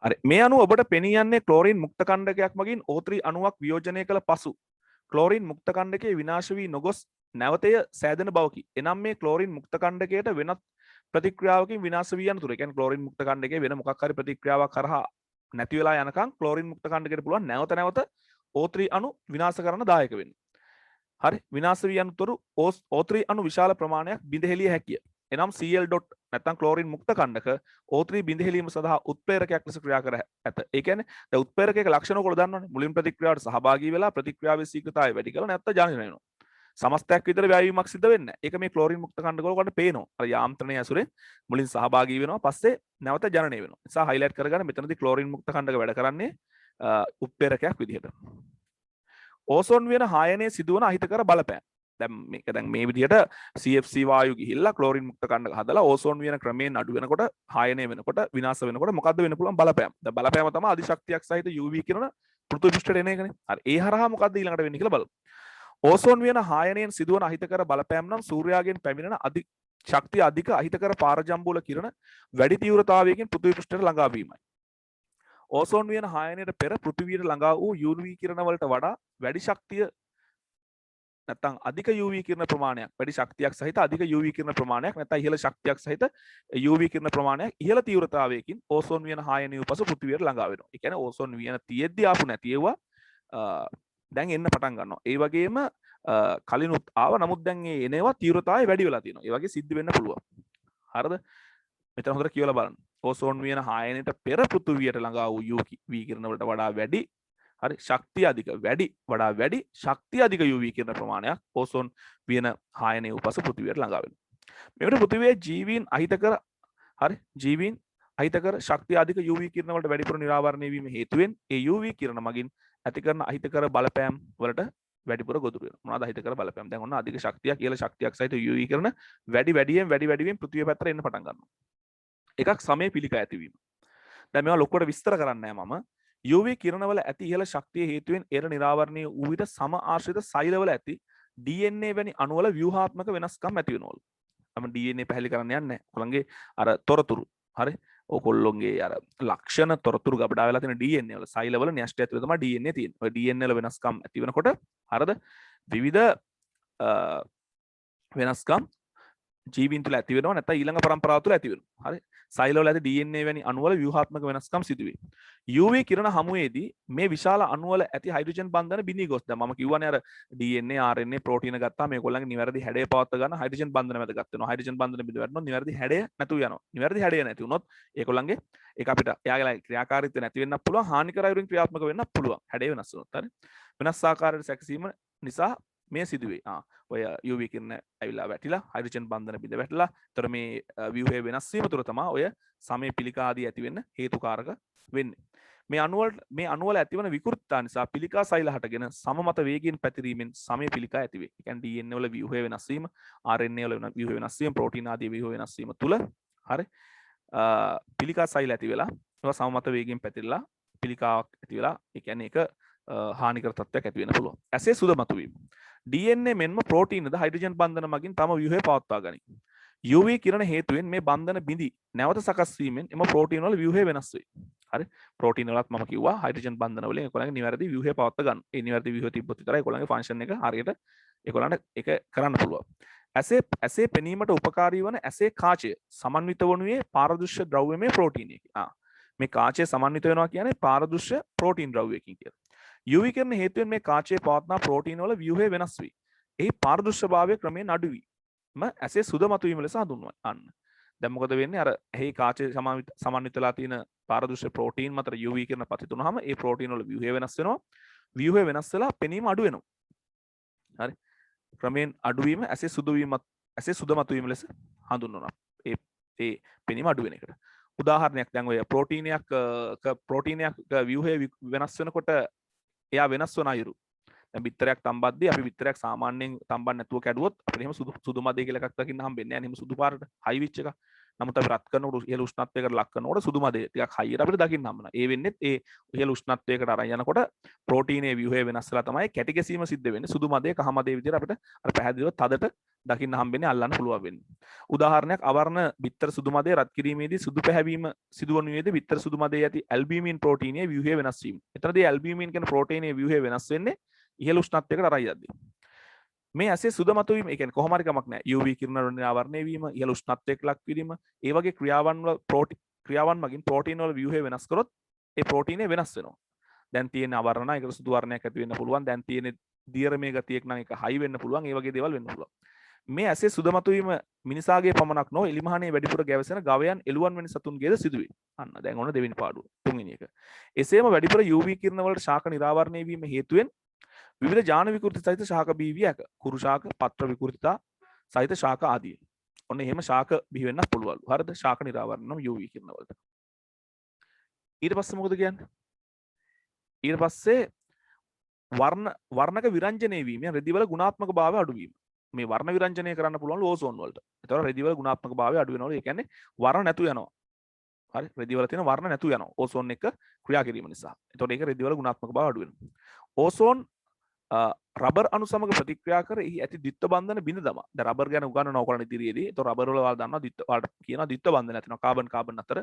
හරි. මේ අණුව ඔබට පෙනී යන්නේ ක්ලෝරින් මුක්ත කණ්ඩකයක් මගින් O3 අණුවක් වියෝජනය කළ පසු ක්ලෝරින් මුක්ත කණ්ඩකයේ විනාශ වී නොගොස් නැවතය සෑදෙන බවකි. එනම් මේ ක්ලෝරින් මුක්ත කණ්ඩකයට වෙනත් ප්‍රතික්‍රියාවකින් විනාශ වී යන තුරු. ඒ කියන්නේ ක්ලෝරින් මුක්ත කණ්ඩකයේ වෙන මොකක් හරි ප්‍රතික්‍රියාවක් කරහා නැති වෙලා යනකම් ක්ලෝරින් මුක්ත කණ්ඩකයට පුළුවන් නැවත O3 අණු විනාශ කරන්න දායක වෙන්න. හරි. විනාශ වී යනතුරු O3 අණු විශාල ප්‍රමාණයක් බිඳ හෙළිය හැකිය. එනම් Cl. නැත්නම් ක්ලෝරින් මුක්ත කණ්ඩක O3 බිඳ හෙළීම සඳහා උත්ප්‍රේරකයක් ලෙස ක්‍රියා කර ඇත. ඒ කියන්නේ දැන් උත්ප්‍රේරකයක ලක්ෂණ ඔයගොල්ලෝ දන්නවනේ. මුලින් ප්‍රතික්‍රියාවට සහභාගී වෙලා ප්‍රතික්‍රියාවේ ශීඝ්‍රතාවය වැඩි කරලා නැත්නම් ජනනය වෙනවා. සමස්තයක් විතර වැයවීමක් සිද්ධ වෙන්නේ නැහැ. ඒක මේ ක්ලෝරින් මුක්ත කණ්ඩක වල කොට පේනවා. අර යාන්ත්‍රණයේ ඇසුරෙන් මුලින් සහභාගී වෙනවා පස්සේ නැවත ජනනය වෙනවා. ඒ නිසා හයිලයිට් කරගන්න මෙතනදී ක්ලෝරින් මුක්ත කණ්ඩක වැඩ කරන්නේ උත්ප්‍රේරකයක් විදිහට. ඕසෝන් වියන හායනයේ සිදුවන අහිතකර බලපෑම්. දැන් මේ විදිහට CFC වායු ගිහිල්ලා ක්ලෝරින් මුක්ත කණ්ඩක හදලා ඕසෝන් වියන ක්‍රමයෙන් අඩු වෙනකොට හායනය වෙනකොට විනාශ වෙනකොට මොකද්ද වෙන්න පුළුවන් බලපෑම. දැන් බලපෑම තමයි අධිශක්තියක් සහිත UV කිරණ පෘථිවි පෘෂ්ඨයට එන එකනේ. හරි. ඒ හරහා මොකද්ද ඊළඟට වෙන්නේ කියලා බලමු. ඕසෝන් වියන හායනයෙන් සිදුවන අහිතකර බලපෑම් නම් සූර්යාගෙන් පැමිණෙන ශක්තිය අධික අහිතකර පාරජම්බුල කිරණ වැඩි තීව්‍රතාවයකින් පෘථිවි පෘෂ්ඨයට ළඟා වීමයි. ඕසෝන් වියන හායනයට පෙර පෘථිවියට ළඟා වූ UV කිරණ වලට වඩා වැඩි ශක්තිය නැත්නම් අධික UV කිරණ ප්‍රමාණයක් වැඩි ශක්තියක් සහිත අධික UV කිරණ ප්‍රමාණයක් නැත්නම් ඉහළ ශක්තියක් සහිත UV කිරණ ප්‍රමාණයක් ඉහළ තීව්‍රතාවයකින් ඕසෝන් වියන හායනයේ පසු පෘථිවියට ළඟා වෙනවා. ඒ කියන්නේ ඕසෝන් වියන තියෙද්දි ආපු නැති ඒවා දැන් එන්න පටන් ගන්නවා. ඒ වගේම කලිනුත් ආව නමුත් දැන් මේ එනවා තීව්‍රතාවය වැඩි වෙලා තියෙනවා. ඒ වගේ සිද්ධ වෙන්න පුළුවන්. හරිද? මෙතන හොඳට කියවලා බලන්න. ඕසෝන් වියන හායනයට පෙර පෘථිවියට ළඟා වූ UV කිරණ වලට වඩා වැඩි හරි ශක්තිය අධික වඩා වැඩි ශක්තිය අධික UV කිරණ ප්‍රමාණයක් ඕසෝන් වියන හායනයේ උපස පෘථිවියට ළඟා වෙනවා. මේකට පෘථිවියේ ජීවීන් අහිතකර අහිතකර ශක්තිය අධික UV කිරණ වලට වැඩිපුර නිරාවරණය වීම හේතුවෙන් ඒ UV කිරණ මගින් ඇති කරන අහිතකර බලපෑම් වලට වැඩිපුර ගොදුරු වෙනවා. මොනවාද අහිතකර බලපෑම්? දැන් ඔන්න අධික ශක්තියක් ඉහළ ශක්තියක් සහිත UV කිරණ වැඩියෙන් පෘථිවිය පැත්තට එන්න පටන් ගන්නවා. එකක් සමය පිළිකා ඇතිවීම. දැන් මේවා ලොකුවට විස්තර කරන්නේ නැහැ මම. UV කිරණවල ඇති ඉහළ ශක්තිය හේතුවෙන් එර නිරාවරණය වූ විට සම ආශ්‍රිත සෛලවල ඇති DNA වැනි අණුවල ව්‍යුහාත්මක වෙනස්කම් ඇති වෙනවලු. මම DNA පැහැදිලි කරන්න යන්නේ නැහැ. ඔයගොල්ලන්ගේ අර තොරතුරු. හරි. ඔයගොල්ලෝගේ අර ලක්ෂණ තොරතුරු ගබඩා වෙලා තියෙන DNA වල සෛලවල න්‍යෂ්ටි ඇතුළේ තමයි DNA තියෙන්නේ. ඔය DNA වල වෙනස්කම් ඇති වෙනකොට හරිද? විවිධ වෙනස්කම් ජීවීන් තුළ ඇති වෙනවා නැත්නම් ඊළඟ පරම්පරාව තුළ ඇති වෙනවා. හරි. සෛල වල ඇති DNA වැනි අණු වල ව්‍යුහාත්මක වෙනස්කම් සිදුවේ. UV කිරණ හමුවේදී මේ විශාල අණු වල ඇති හයිඩ්‍රජන් බන්ධන බිඳී ගොස්. දැන් මම කියවනේ අර DNA RNA ප්‍රෝටීන ගත්තා මේගොල්ලන්ගේ නිවැරදි හැඩය පවත්වා ගන්න හයිඩ්‍රජන් බන්ධන වැදගත් වෙනවා. හයිඩ්‍රජන් බන්ධන බිඳ වැටෙනවා නිවැරදි හැඩය නැතුව යනවා. නිවැරදි හැඩය නැති වුණොත් ඒගොල්ලන්ගේ ඒක අපිට එයාගේ ක්‍රියාකාරීත්වය නැති වෙන්නත් පුළුවන් හානිකර අයුරින් ක්‍රියාත්මක වෙන්නත් පුළුවන්. හැඩය වෙනස් වුණොත්. හරි. වෙනස් ආකාරයට සැකසීම නිසා මේ සිදුවේ. ඔය UV කිරණ ඇවිල්ලා වැටිලා හයිඩ්‍රජන් බන්ධන බිඳ වැටලා ඒතර මේ ව්‍යුහය වෙනස් වීම තුළ තමයි ඔය සමය පිළිකා ආදී ඇති වෙන්න හේතුකාරක වෙන්නේ. මේ අණු වල ඇතිවන විකෘතිතා නිසා පිළිකා සෛල හටගෙන සමමත වේගයෙන් පැතිරීමෙන් සමය පිළිකා ඇති වේ. ඒ කියන්නේ DNA වල ව්‍යුහය වෙනස් වීම, RNA වල ව්‍යුහය වෙනස් වීම, ප්‍රෝටීන ආදී ව්‍යුහය වෙනස් වීම තුළ හරි පිළිකා සෛල ඇති වෙලා ඒවා සමමත වේගයෙන් පැතිරලා පිළිකාවක් ඇති වෙලා ඒ කියන්නේ ඒක හානිකර තත්ත්වයක් ඇති වෙන්න පුළුවන්. ඇසේ සුද මතුවීම. DNA මෙන්ම ප්‍රෝටීනද හයිඩ්‍රජන් බන්ධන මගින් තම ව්‍යුහය පවත්වා ගනී. UV කිරණ හේතුවෙන් මේ බන්ධන බිඳි නැවත සකස් වීමෙන් එම ප්‍රෝටීන වල ව්‍යුහය වෙනස් වේ. හරි. ප්‍රෝටීන වලත් මම කිව්වා හයිඩ්‍රජන් බන්ධන වලින් ඒගොල්ලන්ගේ නිවැරදි ව්‍යුහය පවත්වා ගන්න. ඒ නිවැරදි ව්‍යුහය තිබ්බොත් විතරයි ඒගොල්ලන්ගේ ෆන්ක්ෂන් එක හරියට ඒගොල්ලන්ට ඒක කරන්න පුළුවන්. ඇසේ පෙනීමට උපකාරී වන ඇසේ කාචය සමන්විත වනුයේ පාරදෘශ්‍ය ද්‍රව්‍යමය ප්‍රෝටීනයකි. මේ කාචය සමන්විත වෙනවා කියන්නේ පාරදෘශ්‍ය ප්‍රෝටීන් ද්‍රව්‍යයකින් කියලා. UV කිරණ හේතුවෙන් මේ කාචයේ පවත්නා ප්‍රෝටීන වල ව්‍යුහය වෙනස් වී එහි පාරදෘශ්‍යභාවය ක්‍රමයෙන් අඩු වී ඇසේ සුද මතුවීම ලෙස හඳුන්වන්න. දැන් මොකද වෙන්නේ අර එහි කාචයේ සමන්විත වෙලා තියෙන පාරදෘශ්‍ය ප්‍රෝටීන් මත UV කිරණ පතිත වුනහම ඒ ප්‍රෝටීන වල ව්‍යුහය වෙනස් වෙනවා. ව්‍යුහය වෙනස් වෙලා පෙනීම අඩු වෙනවා. හරි. ක්‍රමයෙන් අඩු වීම ඇසේ සුද මතුවීම ලෙස හඳුන්වනවා. ඒ පෙනීම අඩු වෙන එකට. උදාහරණයක් දැන් ඔය ප්‍රෝටීනයක් ව්‍යුහය වෙනස් වෙනකොට එයා වෙනස් වන අයුරු. දැන් බිත්තරයක් තම්බද්දී අපි බිත්තරයක් සාමාන්‍යයෙන් තම්බන්න නැතුව කැඩුවොත් අපිට එහෙම සුදු මදේ කියලා එකක් දකින්න හම්බෙන්නේ නැහැ. එහෙම සුදු පාරට හයි විච් එක. නමුත් අපි රත් කරනකොට ඉහළ උෂ්ණත්වයකට ලක් කරනකොට සුදු මදේ ටිකක් හයියට අපිට දකින්න හම්බෙනවා. ඒ වෙන්නේ ඒ ඉහළ උෂ්ණත්වයකට අරන් යනකොට ප්‍රෝටීනයේ ව්‍යුහය වෙනස් වෙලා තමයි කැටි ගැසීම සිද්ධ වෙන්නේ. සුදු මදේ කහ මදේ විදිහට අපිට අර පැහැදිලිව තදට දකින්න හම්බෙන්නේ අල්ලන්න පුළුවන් වෙන්නේ. උදාහරණයක් අවර්ණ බිත්තර සුදු මදේ රත් කිරීමේදී සුදු පැහැවීම සිදුවනුයේදී බිත්තර සුදු මදේ ඇති ඇල්බියුමින් ප්‍රෝටීනයේ ව්‍යුහය වෙනස් වීම. එතනදී ඇල්බියුමින් කියන ප්‍රෝටීනයේ ව්‍යුහය වෙනස් වෙන්නේ ඉහළ උෂ්ණත්වයකට අරන් යද්දී. මේ ඇසේ සුද මතුවීම ඒ කියන්නේ කොහොම හරි කමක් නැහැ. UV කිරණ වලින් ආවරණය වීම, ඉහළ උෂ්ණත්වයකට ලක් වීම, ඒ වගේ ක්‍රියාවන් මගින් ප්‍රෝටීන වල ව්‍යුහය වෙනස් කරොත් ඒ ප්‍රෝටීනය වෙනස් වෙනවා. දැන් තියෙන අවර්ණ ඒකට සුදු වර්ණයක් ඇති වෙන්න පුළුවන්. දැන් තියෙන දියරමේ ගතියක් නම් ඒක හයි වෙන්න පුළුවන්. ඒ වගේ දේවල් වෙන්න පුළුවන්. මේ ඇසේ සුද මතුවීම මිනිසාගේ පමණක් නොව එලිමහනේ වැඩිපුර ගැවසෙන ගවයන් එළුවන් වැනි සතුන්ගේද සිදුවේ. අන්න දැන් ඔන්න දෙවෙනි පාඩුව. තුන්වෙනි එක. එසේම වැඩිපුර UV කිරණ වලට ශාක නිරාවරණය වීම හේතුවෙන් විවිධ ජාන විකෘති සහිත ශාක බිහිවිය හැක. කුරු ශාක, පත්‍ර විකෘතිතා සහිත ශාක ආදී. ඔන්න එහෙම ශාක බිහි වෙන්නත් පුළුවන්ලු. හරිද? ශාක නිරාවරණ නම් UV කිරණ වලට. ඊට පස්සේ මොකද කියන්නේ? ඊට පස්සේ වර්ණක විරංජනය වීම, රෙදිවල ගුණාත්මක භාවය අඩු වීම. මේ වර්ණ විරංජනය කරන්න පුළුවන් ඕසෝන් වලට. ඒතකොට රෙදිවල ගුණාත්මක භාවය අඩු වෙනවලු. ඒ කියන්නේ වර්ණ නැතු යනවා. හරි? රෙදිවල තියෙන වර්ණ නැතු යනවා. ඕසෝන් එක ක්‍රියා කිරීම නිසා. ඒතකොට ඒක රෙදිවල ගුණාත්මක භාවය අඩු වෙනවා. ඕසෝන් රබර් අණු සමග ප්‍රතික්‍රියා කර එහි ඇති ද්විත්ව බන්ධන බිඳ දමා. දැන් රබර් ගැන උගන්වනවා ඔයගොල්ලෝ ඉදිරියේදී. ඒතකොට රබර් වල ඔයාලා දන්නවා කියනවා ද්විත්ව බන්ධන ඇතිනවා. කාබන් අතර.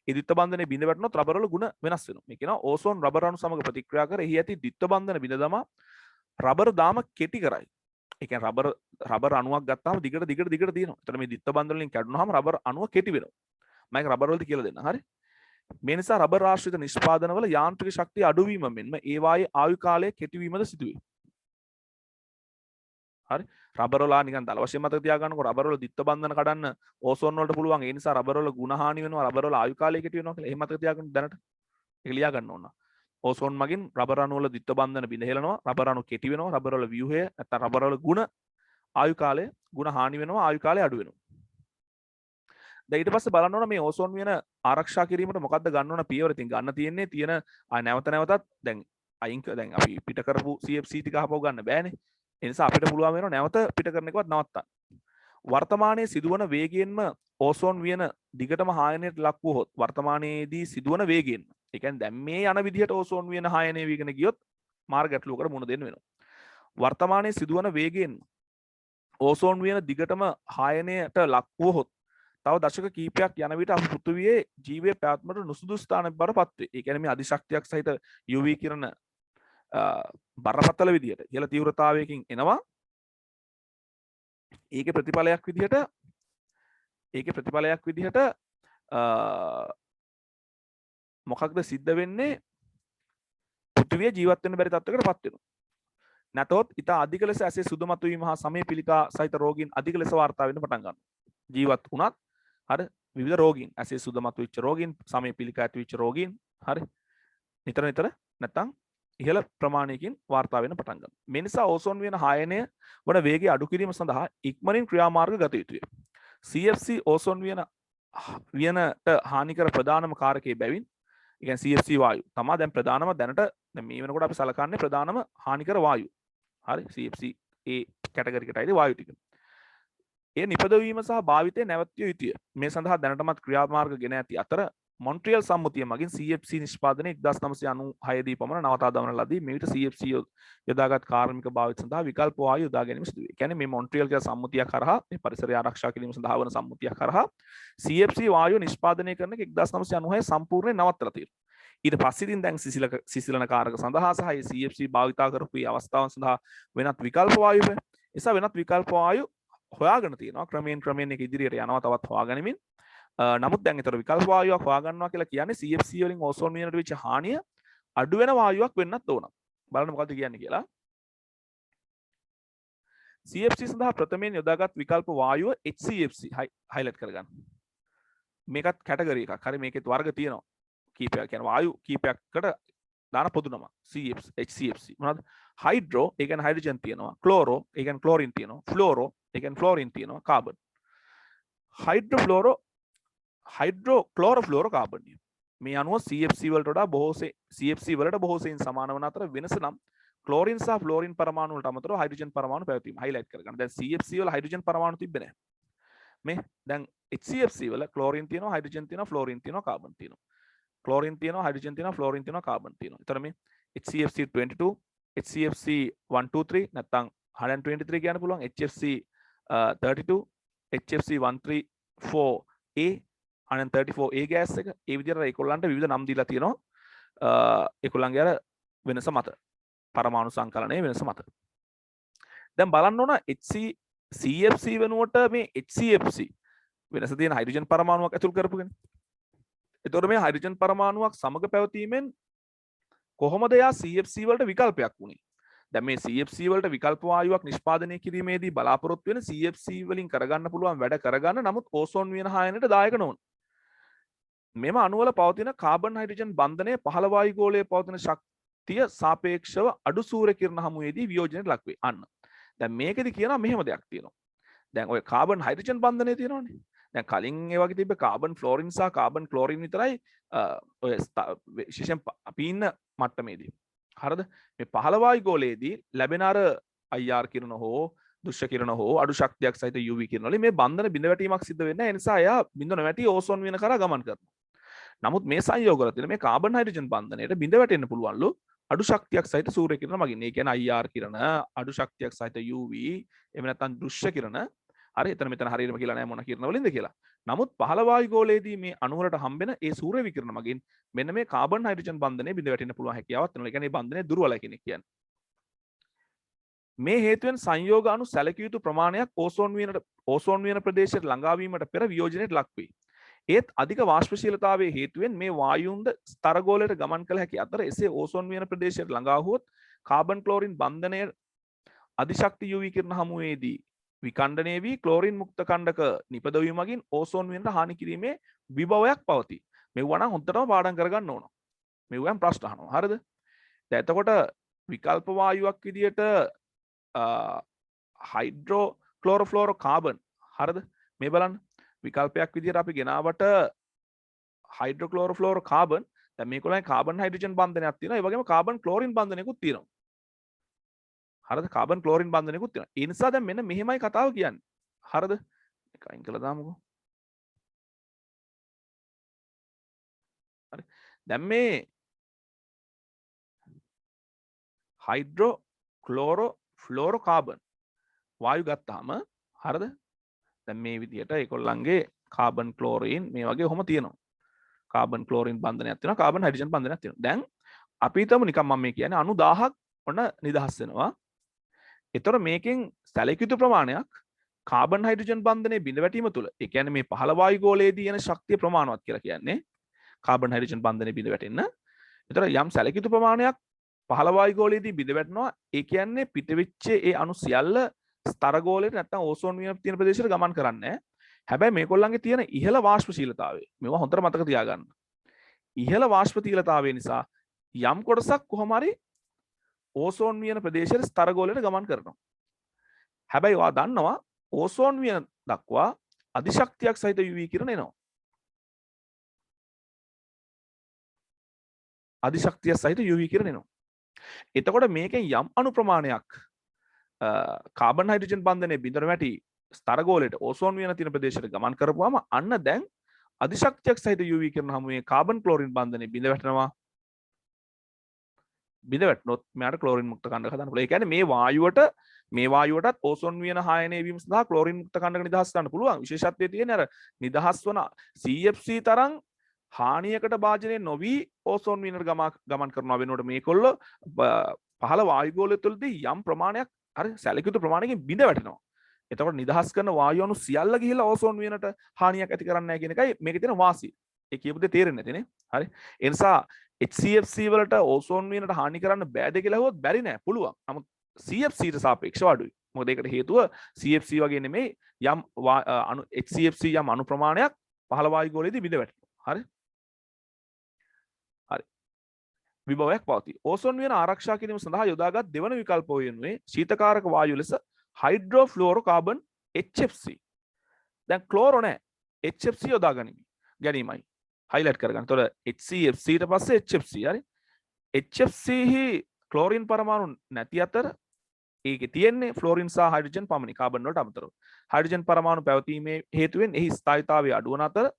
ඒ ද්විත්ව බන්ධනේ බිඳ වැටුනොත් රබර් වල ගුණ වෙනස් වෙනවා. මේ කියනවා ඕසෝන් රබර් අණු සමග ප්‍රතික්‍රියා කර එහි ඇති ද්විත්ව බන්ධන බිඳ දමා රබර් දාම කෙටි කරයි. ඒ කියන්නේ රබර් අණුවක් ගත්තාම දිගට තියෙනවා. එතන මේ ද්විත්ව බන්ධන වලින් කැඩුනහම රබර් අණුව කෙටි වෙනවා. මම ඒක රබර් වලදී කියලා දෙන්න. හරි? මේ නිසා රබර් ආශ්‍රිත නිෂ්පාදනවල යාන්ත්‍රික ශක්තිය අඩුවීම මෙන්ම ඒවායේ ආයු කාලය කෙටිවීමද සිදුවේ. හරි? රබර් වල නිකන් දල වශයෙන් මතක තියාගන්නකො රබර් වල ද්විත්ව බන්ධන කඩන්න ඕසෝන් වලට පුළුවන්. ඒ නිසා රබර් වල ගුණ හානි වෙනවා. රබර් වල ආයු කාලය කෙටි වෙනවා කියලා. එහෙම මතක තියාගන්න දැනට. ඒක ලියා ගන්න ඕන. ඕසෝන් මගින් රබර් අණු වල ද්විත්ව බන්ධන බිඳ හෙලනවා. රබර් අණු කෙටි වෙනවා. රබර් වල ව්‍යුහය නැත්නම් රබර් වල ගුණ ආයු කාලය ගුණ හානි වෙනවා. ආයු කාලය අඩු වෙනවා. දැන් ඊට පස්සේ බලන්න ඕන මේ ඕසෝන් වියන ආරක්ෂා කිරීමට මොකද්ද ගන්න ඕන පියවර. ඉතින් ගන්න තියෙන්නේ තියෙන නැවතත් දැන් දැන් අපි පිට කරපු CFC ටික අහපව ගන්න බෑනේ. ඒ නිසා අපිට පුළුවන් වෙනවා නැවත පිට කරන එකවත් නවත්තන්න. වර්තමානයේ සිදුවන වේගයෙන්ම ඕසෝන් වියන දිගටම හායනයට ලක් වුවහොත් වර්තමානයේදී සිදුවන වේගයෙන් ඒ කියන්නේ දැන් මේ යන විදිහට ඕසෝන් වියන හායනය වීගෙන ගියොත් මාර්ග ගැටලුවකට මුහුණ දෙන්න වෙනවා. වර්තමානයේ සිදුවන වේගයෙන් ඕසෝන් වියන දිගටම හායනයට ලක් වුවහොත් තව දශක කිහිපයක් යන විට අපේ පෘථිවියේ ජීවයේ පැවැත්මට නුසුදුසු ස්ථානයක් බවට පත් වේ. ඒ කියන්නේ මේ අධිශක්තියක් සහිත UV කිරණ බරපතල විදිහට ඉහළ තීව්‍රතාවයකින් එනවා. ඒකේ ප්‍රතිඵලයක් විදිහට ඒකේ ප්‍රතිඵලයක් විදිහට මොකක්ද සිද්ධ වෙන්නේ? පෘථිවිය ජීවත් වෙන්න බැරි තත්ත්වයකට පත් වෙනවා. නැතොත් ඉතා අධික ලෙස ඇසේ සුදු මතුවීම හා සමේ පිළිකා සහිත රෝගීන් අධික ලෙස වාර්තා වෙන්න පටන් ගන්නවා. ජීවත් වුණත් හරි විවිධ රෝගීන් ඇසේ සුදු මතුවෙච්ච රෝගීන් සමේ පිළිකා ඇතිවෙච්ච රෝගීන් හරි නිතර නැත්තම් ඉහළ ප්‍රමාණයකින් වාර්තා වෙන්න පටන් ගන්නවා. මේ නිසා ඕසෝන් වියන හායනය වන වේගය අඩු කිරීම සඳහා ඉක්මනින් ක්‍රියාමාර්ග ගත යුතුය. CFC ඕසෝන් වියනට හානිකර ප්‍රධානම කාරකයේ බැවින් ඒ කියන්නේ CFC වායු තමයි දැන් ප්‍රධානම දැනට දැන් මේ වෙනකොට අපි සලකන්නේ ප්‍රධානම හානිකර වායු. හරි CFC ඒ කැටගරි එකට අයිති වායු ටික. ඒ නිපදවීම සහ භාවිතය නැවතිය යුතුය. මේ සඳහා දැනටමත් ක්‍රියාමාර්ග ගෙන ඇති අතර මොන්ට්‍රියල් සම්මුතිය මගින් CFC නිෂ්පාදනය 1996 දී පමණ නවතා දමන ලදී. මේ විට CFC යොදාගත් කාර්මික භාවිත සඳහා විකල්ප වායු යොදා ගැනීම සිදු වේ. ඒ කියන්නේ මේ මොන්ට්‍රියල් කියලා සම්මුතිය කරහා මේ පරිසරය ආරක්ෂා කිරීම සඳහා වන සම්මුතිය කරහා CFC වායු නිෂ්පාදනය කරන එක 1996 සම්පූර්ණයෙන් නවත්තලා තියෙනවා. ඊට පස්සේ ඉතින් දැන් සිසිලන කාරක සඳහා සහ මේ CFC භාවිතා කරපු මේ අවස්ථාවන් සඳහා වෙනත් විකල්ප වායු වේ. නිසා වෙනත් විකල්ප වායු හොයාගෙන තියෙනවා. ක්‍රමයෙන් එක ඉදිරියට යනවා තවත් හොයාගනිමින්. නමුත් දැන් ඒතර විකල්ප වායුවක් හොයාගන්නවා කියලා කියන්නේ CFC වලින් ඕසෝන් වියනට වෙච්ච හානිය අඩු වෙන වායුවක් වෙන්නත් ඕන. බලන්න මොකද්ද කියන්නේ කියලා. CFC සඳහා ප්‍රථමයෙන් යොදාගත් විකල්ප වායුව HCFC highlight කරගන්න. මේකත් කැටගරි එකක්. හරි මේකෙත් වර්ග තියෙනවා. කීපයක් කියන්නේ වායු කීපයකට දාන පොදු නම HCFC. මොනවද? හයිඩ්‍රෝ ඒ කියන්නේ හයිඩ්‍රජන් තියෙනවා. ක්ලෝරෝ ඒ කියන්නේ ක්ලෝරින් තියෙනවා. ෆ්ලෝරෝ ඒ කියන්නේ ෆ්ලෝරින් තියෙනවා. කාබන්. හයිඩ්‍රෝක්ලෝරෝෆ්ලෝරෝ කාබන්. මේ අනුව CFC වලට වඩා CFC වලට බොහෝ සෙයින් සමාන වන අතර වෙනස නම් ක්ලෝරින් සහ ෆ්ලෝරින් පරමාණු වලට අමතරව හයිඩ්‍රජන් පරමාණු පැවතීම highlight කරගන්න. දැන් CFC වල හයිඩ්‍රජන් පරමාණු තිබ්බේ නැහැ. මේ දැන් HCFC වල ක්ලෝරින් තියෙනවා, හයිඩ්‍රජන් තියෙනවා, ෆ්ලෝරින් තියෙනවා, කාබන් තියෙනවා. ක්ලෝරින් තියෙනවා, හයිඩ්‍රජන් තියෙනවා, ෆ්ලෝරින් තියෙනවා, කාබන් තියෙනවා. ඒතර මේ HCFC 22, HCFC 123 නැත්නම් 123 කියන්න පුළුවන්, HFC 32, HFC 134A 134A gas එක ඒ විදිහට ඒගොල්ලන්ට විවිධ නම් දීලා තියෙනවා. ඒගොල්ලන්ගේ අර වෙනස මත පරමාණු සංකලනයේ වෙනස මත. දැන් බලන්න ඕන CFC වෙනුවට මේ HCFC වෙනස තියෙන හයිඩ්‍රජන් පරමාණුවක් ඇතුල් කරපුගෙන. එතකොට මේ හයිඩ්‍රජන් පරමාණුවක් සමග පැවතීමෙන් කොහොමද යා CFC වලට විකල්පයක් වුනේ? දැන් මේ CFC වලට විකල්ප වායුවක් නිෂ්පාදනය කිරීමේදී බලාපොරොත්තු වෙන CFC වලින් කරගන්න පුළුවන් වැඩ කරගන්න නමුත් ඕසෝන් වියන හායනයට දායක නොවන. මෙම අණුවල පවතින කාබන් හයිඩ්‍රජන් බන්ධනය පහළ වායු ගෝලයේ පවතින ශක්තිය සාපේක්ෂව අඩු සූර්ය කිරණ හමුවේදී වියෝජනයට ලක් වේ. අන්න. දැන් මේකෙදි කියනවා මෙහෙම දෙයක් තියෙනවා. දැන් ඔය කාබන් හයිඩ්‍රජන් බන්ධනය තියෙනවනේ. දැන් කලින් ඒ වගේ තිබ්බ කාබන් ෆ්ලෝරින් සහ කාබන් ක්ලෝරින් විතරයි ඔය විශේෂයෙන් අපි ඉන්න මට්ටමේදී. හරිද? මේ පහළ වායු ගෝලයේදී ලැබෙන අර IR කිරණ හෝ දුෂ්‍ය කිරණ හෝ අඩු ශක්තියක් සහිත UV කිරණ වලින් මේ බන්ධන බිඳ වැටීමක් සිද්ධ වෙන්නේ නැහැ. ඒ නිසා එයා බිඳ නොවැටි ඕසෝන් වියන කරා ගමන් කරනවා. නමුත් මේ සංයෝගවල තියෙන මේ කාබන් හයිඩ්‍රජන් බන්ධනයට බිඳ වැටෙන්න පුළුවන්ලු අඩු ශක්තියක් සහිත සූර්ය කිරණ මගින්. ඒ කියන්නේ IR කිරණ, අඩු ශක්තියක් සහිත UV, එහෙම නැත්නම් දුෂ්‍ය කිරණ. හරි එතන මෙතන හරියටම කියලා නැහැ මොන කිරණ වලින්ද කියලා. නමුත් පහළ වායු ගෝලයේදී මේ අණු වලට හම්බෙන ඒ සූර්ය විකිරණ මගින් මෙන්න මේ කාබන් හයිඩ්‍රජන් බන්ධනය බිඳ වැටෙන්න පුළුවන් හැකියාවක් තියෙනවා. ඒ කියන්නේ මේ බන්ධනය දුර්වලයි කියන එක කියන්නේ. මේ හේතුවෙන් සංයෝග අණු සැලකිය යුතු ප්‍රමාණයක් ඕසෝන් වියන ප්‍රදේශයට ළඟා වීමට පෙර වියෝජනයට ලක් වේ. ඒත් අධික වාෂ්පශීලතාවයේ හේතුවෙන් මේ වායුන්ද ස්තර ගෝලයට ගමන් කළ හැකි අතර එසේ ඕසෝන් වියන ප්‍රදේශයට ළඟා වුවොත් කාබන් ක්ලෝරින් බන්ධනය අධිශක්ති UV කිරණ හමුවේදී විකණ්ඩනය වී ක්ලෝරින් මුක්ත කණ්ඩක නිපදවීම මගින් ඕසෝන් වියනට හානි කිරීමේ විභවයක් පවතී. මෙවුවා නම් හොඳටම පාඩම් කරගන්න ඕන. මෙවුවෙන් ප්‍රශ්න අහනවා. හරිද? දැන් එතකොට විකල්ප වායුවක් විදියට හයිඩ්‍රෝ ක්ලෝරෝෆ්ලෝරෝ කාබන්. හරිද? මේ බලන්න. විකල්පයක් විදියට අපි ගෙනාවට හයිඩ්‍රෝ ක්ලෝරෝෆ්ලෝරෝ කාබන්. දැන් මේකලයි කාබන් හයිඩ්‍රජන් බන්ධනයක් තියෙනවා. ඒ වගේම කාබන් ක්ලෝරින් බන්ධනයකුත් තියෙනවා. හරිද? කාබන් ක්ලෝරින් බන්ධනයකුත් තියෙනවා. ඒ නිසා දැන් මෙන්න මෙහෙමයි කතාව කියන්නේ. හරිද? මේක අයින් කළා දාමුකෝ. හරි. දැන් මේ හයිඩ්‍රෝ ක්ලෝරෝ ෆ්ලෝරෝ කාබන් වායු ගත්තාම හරිද? දැන් මේ විදිහට ඒගොල්ලන්ගේ කාබන් ක්ලෝරින් මේ වගේ ඔහොම තියෙනවා. කාබන් ක්ලෝරින් බන්ධනයක් තියෙනවා, කාබන් හයිඩ්‍රජන් බන්ධනයක් තියෙනවා. දැන් අපි හිතමු නිකන් මම මේ කියන්නේ අණු 1000ක් ඔන්න නිදහස් වෙනවා. ඒතර මේකෙන් සැලකිය යුතු ප්‍රමාණයක් කාබන් හයිඩ්‍රජන් බන්ධනයේ බිඳ වැටීම තුළ ඒ කියන්නේ මේ පහළ වායු ගෝලයේදී එන ශක්තිය ප්‍රමාණවත් කියලා කියන්නේ කාබන් හයිඩ්‍රජන් බන්ධනයේ බිඳ වැටෙන්න. ඒතර යම් සැලකිතු ප්‍රමාණයක් පහළ වායු ගෝලයේදී බිඳ වැටෙනවා. ඒ කියන්නේ පිටවෙච්ච ඒ අණු සියල්ල ස්තර ගෝලයට නැත්නම් ඕසෝන් වියන තියෙන ප්‍රදේශයට ගමන් කරන්නේ. හැබැයි මේගොල්ලන්ගේ තියෙන ඉහළ වාෂ්පශීලතාවය මේවා හොඳට මතක තියාගන්න. ඉහළ වාෂ්පශීලතාවය නිසා යම් කොටසක් කොහොම හරි ඕසෝන් වියන ප්‍රදේශයේ ස්තර ගෝලයට ගමන් කරනවා. හැබැයි ඔයා දන්නවා ඕසෝන් වියන දක්වා අධිශක්තියක් සහිත UV කිරණ එනවා. අධිශක්තිය සහිත UV කිරණ එනවා. එතකොට මේකෙන් යම් අණු ප්‍රමාණයක් කාබන් හයිඩ්‍රජන් බන්ධනයේ බිඳර වැටි ස්තර ගෝලයට ඕසෝන් වියන තියෙන ප්‍රදේශයට ගමන් කරපුවාම අන්න දැන් අධිශක්තියක් සහිත UV කිරණ හමුවේ කාබන් ක්ලෝරින් බන්ධනයේ බිඳ වැටෙනවා. බිඳ වැටුනොත් මෙයාට ක්ලෝරින් මුක්ත කණ්ඩක හදන්න පුළුවන්. ඒ කියන්නේ මේ වායුවටත් ඕසෝන් වියන හායනය වීම සඳහා ක්ලෝරින් මුක්ත කණ්ඩක නිදහස් කරන්න පුළුවන්. විශේෂත්වය තියෙන්නේ අර නිදහස් වන CFC තරම් හානියකට භාජනය නොවි ඕසෝන් වියනට ගමන් කරනවා වෙනකොට මේකොල්ලෝ පහළ වායු ගෝලය තුළදී යම් ප්‍රමාණයක් හරි සැලකියුතු ප්‍රමාණයකින් බිඳ වැටෙනවා. එතකොට නිදහස් කරන වායු අණු සියල්ල ගිහිල්ලා ඕසෝන් වියනට හානියක් ඇති කරන්නේ නැහැ කියන එකයි මේකේ තියෙන වාසිය. ඒ කියපු දේ තේරෙන්නේ නැතිනේ. හරි. ඒ නිසා HCFC වලට ඕසෝන් වියනට හානි කරන්න බෑද කියලා හුවොත් බැරි නෑ පුළුවන්. නමුත් CFC ට සාපේක්ෂව අඩුයි. මොකද ඒකට හේතුව CFC වගේ නෙමෙයි යම් HCFC යම් අණු ප්‍රමාණයක් පහළ වායු ගෝලයේදී බිඳ වැටෙනවා. හරි. හරි. විභවයක් පවතී. ඕසෝන් වියන ආරක්ෂා කිරීම සඳහා යොදාගත් දෙවන විකල්පය වෙනුවේ ශීතකාරක වායු ලෙස හයිඩ්‍රෝෆ්ලෝරෝකාබන් HFC. දැන් ක්ලෝරෝ නෑ. HFC යොදා ගැනීමයි. highlight කරගන්න. එතකොට HCFC ඊට පස්සේ HFC හරි. HFC හි ක්ලෝරින් පරමාණු නැති අතර ඒකේ තියෙන්නේ ෆ්ලෝරින් සහ හයිඩ්‍රජන් පමණයි කාබන් වලට අමතරව. හයිඩ්‍රජන් පරමාණු පැවතීමේ හේතුවෙන් එහි ස්ථායීතාවය අඩු වන අතර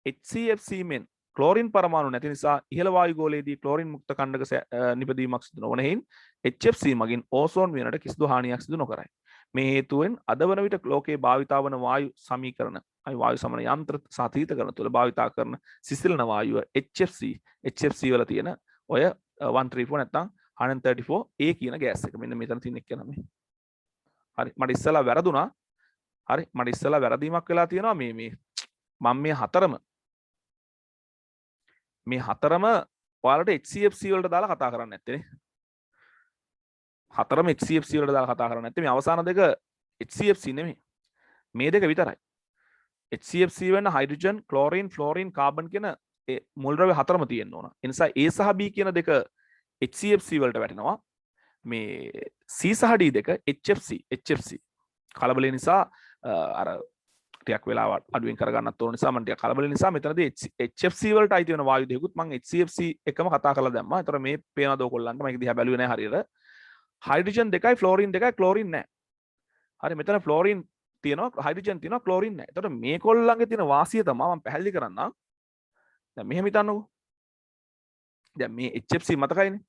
HCFC මෙන් ක්ලෝරින් පරමාණු නැති නිසා ඉහළ වායු ගෝලයේදී ක්ලෝරින් මුක්ත කණ්ඩක නිපදීමක් සිදු නොවන හේයින් HFC මගින් ඕසෝන් වියනට කිසිදු හානියක් සිදු නොකරයි. මේ හේතුවෙන් අද වන විට ලෝකයේ භාවිතා වන වායු සමීකරණ වායු සමන යන්ත්‍ර සාතීතකරණ තුළ භාවිතා කරන සිසිලන වායුව HFC වල තියෙන ඔය 134 නැත්නම් 134A කියන ගෑස් එක. මෙන්න මෙතන තියෙන එක නම. හරි. මට ඉස්සලා වැරදුනා. හරි. මට ඉස්සලා වැරදීමක් වෙලා තියෙනවා මේ මම මේ හතරම ඔයාලට HCFC වලට දාලා කතා කරන්න නැත්තේ නේ. හතරම HCFC වලට දාලා කතා කරන්න නැත්තේ මේ අවසාන දෙක HCFC නෙමෙයි. මේ දෙක විතරයි. HCFC වෙන හයිඩ්‍රජන්, ක්ලෝරින්, ෆ්ලෝරින්, කාබන් කියන මුල් ද්‍රව්‍ය හතරම තියෙන්න ඕන. ඒ නිසා A සහ B කියන දෙක HCFC වලට වැටෙනවා. මේ C සහ D දෙක HFC. කලබල නිසා අර ටිකක් වෙලාවක් අඩුවෙන් කරගන්නත් ඕන නිසා මම ටිකක් කලබල නිසා මෙතනදී HFC වලට අයිති වෙන වායු දෙකකුත් මම HCFC එකම කතා කරලා දැම්මා. ඒතර මේ පේනද ඔයගොල්ලන්ට මම ඒක දිහා බැලුවේ නැහැ හරියට. හයිඩ්‍රජන් දෙකයි ෆ්ලෝරින් දෙකයි ක්ලෝරින් නැහැ. හරි මෙතන ෆ්ලෝරින් තියෙනවා හයිඩ්‍රජන් තියෙනවා ක්ලෝරින් නැහැ. එතකොට මේකොල්ලන්ගේ තියෙන වාසිය තමයි මම පැහැදිලි කරන්නම්. දැන් මෙහෙම හිතන්නකෝ. දැන් මේ HFC මතකයිනේ.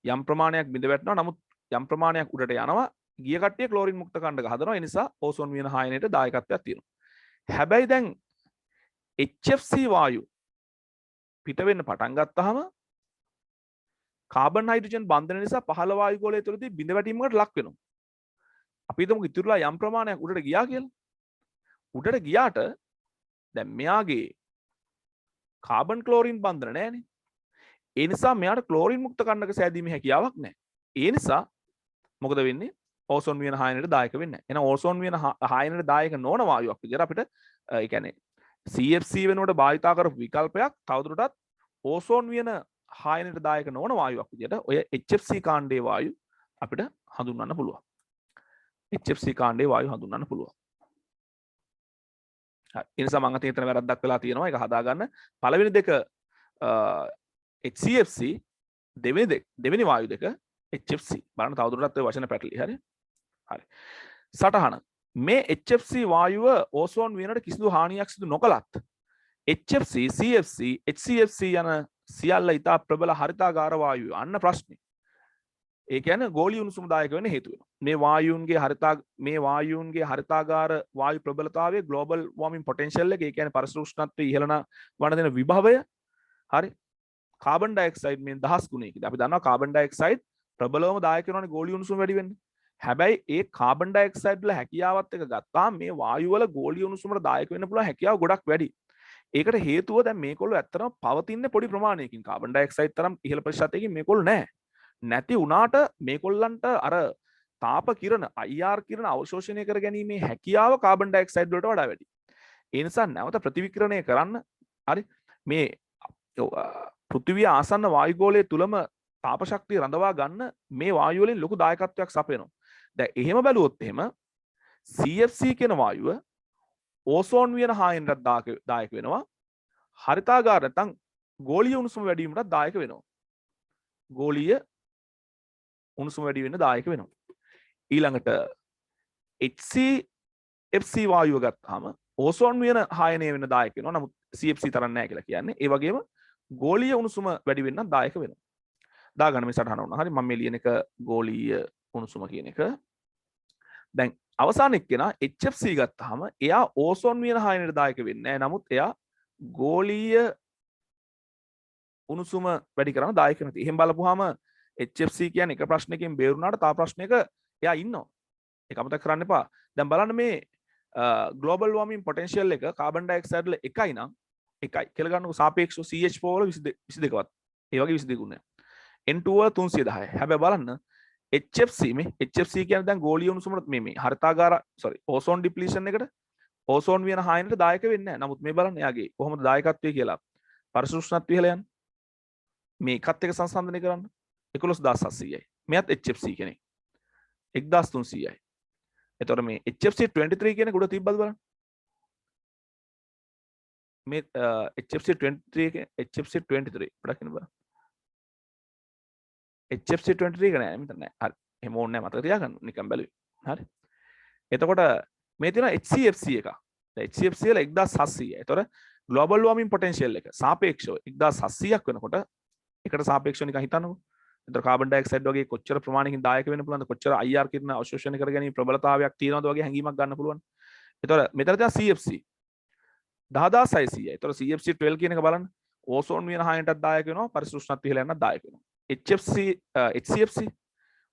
යම් ප්‍රමාණයක් බිඳ වැටෙනවා. නමුත් යම් ප්‍රමාණයක් උඩට යනවා. ගිය කට්ටිය ක්ලෝරින් මුක්ත කණ්ඩක හදනවා. ඒ නිසා ඕසෝන් වියන හායනයට දායකත්වයක් තියෙනවා. හැබැයි දැන් HFC වායු පිට වෙන්න පටන් ගත්තාම කාබන් හයිඩ්‍රජන් බන්ධන නිසා පහළ වායු ගෝලය තුළදී බිඳ වැටීමකට ලක් වෙනවා. අපි හිතමු ඉතුරුලා යම් ප්‍රමාණයක් උඩට ගියා කියලා. උඩට ගියාට දැන් මෙයාගේ කාබන් ක්ලෝරින් බන්ධන නැහැනේ. ඒ නිසා මෙයාට ක්ලෝරින් මුක්ත කණ්ඩක සෑදීමේ හැකියාවක් නැහැ. ඒ නිසා මොකද වෙන්නේ? ඕසෝන් වියන හායනයට දායක වෙන්නේ නැහැ. එහෙනම් ඕසෝන් වියන හායනයට දායක නොවන වායුවක් විදිහට අපිට ඒ කියන්නේ CFC වෙනුවට භාවිතා කරපු විකල්පයක් තවදුරටත් ඕසෝන් වියන හායනයට දායක නොවන වායුවක් විදිහට ඔය HFC කාණ්ඩයේ වායු අපිට හඳුන්වන්න පුළුවන්. HFC කාණ්ඩයේ වායු හඳුන්වන්න පුළුවන්. හරි. ඒ නිසා මම අතේ වැරද්දක් වෙලා තියෙනවා. ඒක හදාගන්න. පළවෙනි දෙක HCFC, දෙවෙනි වායු දෙක HFC. බලන්න තවදුරටත් ඔය වචන පැටලි. හරි. හරි. සටහන. මේ HFC වායුව ඕසෝන් වියනට කිසිදු හානියක් සිදු නොකලත් HFC, CFC, HCFC යන සියල්ල ඉතා ප්‍රබල හරිතාගාර වායුව. අන්න ප්‍රශ්නේ. ඒ කියන්නේ ගෝලීය උණුසුම දායක වෙන්න හේතු වෙනවා. මේ වායුන්ගේ හරිතාගාර වායු ප්‍රබලතාවය ග්ලෝබල් වෝමින් පොටෙන්ෂල් එක. ඒ කියන්නේ පරිසර උෂ්ණත්වය ඉහළන වන දෙන විභවය. හරි. කාබන් ඩයොක්සයිඩ් මේ 1000 ගුණයකින්. අපි දන්නවා කාබන් ඩයොක්සයිඩ් ප්‍රබලවම දායක වෙනවානේ ගෝලීය උණුසුම වැඩි වෙන්න. හැබැයි ඒ කාබන් ඩයොක්සයිඩ් වල හැකියාවත් එක ගත්තාම මේ වායු වල ගෝලීය උණුසුමට දායක වෙන්න පුළුවන් හැකියාව ගොඩක් වැඩි. ඒකට හේතුව දැන් මේකොල්ලෝ ඇත්තටම පවතින්නේ පොඩි ප්‍රමාණයකින් කාබන් ඩයොක්සයිඩ් තරම් ඉහළ ප්‍රතිශතයකින් මේකොල්ලෝ නැහැ. නැති වුණාට මේකොල්ලන්ට අර තාප කිරණ IR කිරණ අවශෝෂණය කර ගැනීමේ හැකියාව කාබන් ඩයොක්සයිඩ් වලට වඩා වැඩි. ඒ නිසා නැවත ප්‍රතිවිකරණය කරන්න හරි මේ පෘථිවිය ආසන්න වායුගෝලයේ තුලම තාප ශක්තිය රඳවා ගන්න මේ වායු වලින් ලොකු දායකත්වයක් සපයනවා. දැන් එහෙම බැලුවොත් එහෙම CFC කියන වායුව ඕසෝන් වියන හායෙන්ටත් දායක වෙනවා. හරිතාගාර නැත්නම් ගෝලීය උණුසුම වැඩි වීමටත් දායක වෙනවා. ගෝලීය උණුසුම වැඩි වෙන්න දායක වෙනවා. ඊළඟට HCFC වායුව ගත්තාම ඕසෝන් වියන හායනය වෙන්න දායක වෙනවා. නමුත් CFC තරම් නැහැ කියලා කියන්නේ. ඒ වගේම ගෝලීය උණුසුම වැඩි වෙන්නත් දායක වෙනවා. දාගන්න මේ සටහන වුණා. හරි මම මේ ලියන එක ගෝලීය උණුසුම කියන එක. දැන් අවසාන එක්කෙනා HFC ගත්තාම එයා ඕසෝන් වියන හායනයට දායක වෙන්නේ නැහැ. නමුත් එයා ගෝලීය උණුසුම වැඩි කරන දායක නැති. එහෙන් බලපුවාම HFC කියන්නේ එක ප්‍රශ්නයකින් බේරුණාට තා ප්‍රශ්නයක එයා ඉන්නවා. ඒක අමතක කරන්න එපා. දැන් බලන්න මේ ග්ලෝබල් වෝර්මින් පොටෙන්ෂියල් එක කාබන් ඩයොක්සයිඩ් වල 1යි නම් 1යි කියලා ගන්නකො සාපේක්ෂව CH4 වල 22වත්. ඒ වගේ 22 ගුණයක්. N2 වල 310යි. හැබැයි බලන්න HFC කියන්නේ දැන් ගෝලීය උණුසුමට මේ හරිතාගාර ඕසෝන් ඩිප්ලීෂන් එකට ඕසෝන් වියන හායනට දායක වෙන්නේ නැහැ. නමුත් මේ බලන්න එයාගේ කොහොමද දායකත්වය කියලා. පරිසර උෂ්ණත්වය ඉහළ යන්නේ. මේ එකත් එක සංසන්දනය කරන්න 11700යි. මෙයත් HFC කෙනෙක් 1300යි. එතකොට මේ HFC 23 කෙනෙක් උඩ තිබ්බද බලන්න. මේ HFC 23 HFC 23 පොඩක් ඉන්න බලන්න. HFC 23 එක නෑ මෙතන නෑ. හරි. එහෙම ඕනේ නෑ මතක තියාගන්න. නිකන් බැලුවේ. හරි. එතකොට මේ තියෙන HCFC එක. දැන් HCFC වල 1700යි. එතකොට ග්ලෝබල් වෝර්මින් පොටෙන්ෂියල් එක සාපේක්ෂව 1700ක් වෙනකොට එකට සාපේක්ෂව නිකන් හිතන්නකෝ. එතකොට කාබන් ඩයොක්සයිඩ් වගේ කොච්චර ප්‍රමාණයකින් දායක වෙන්න පුළුවන්ද? කොච්චර IR කිරණ අවශෝෂණය කර ගැනීම ප්‍රබලතාවයක් තියෙනවද වගේ හැඟීමක් ගන්න පුළුවන්. එතකොට මෙතන තියෙන CFC 10600යි. එතකොට CFC 12 කියන එක බලන්න. ඕසෝන් වියන හායනටත් දායක වෙනවා. පරිසර උෂ්ණත්වය ඉහළ යන්නත් දායක වෙනවා. HCFC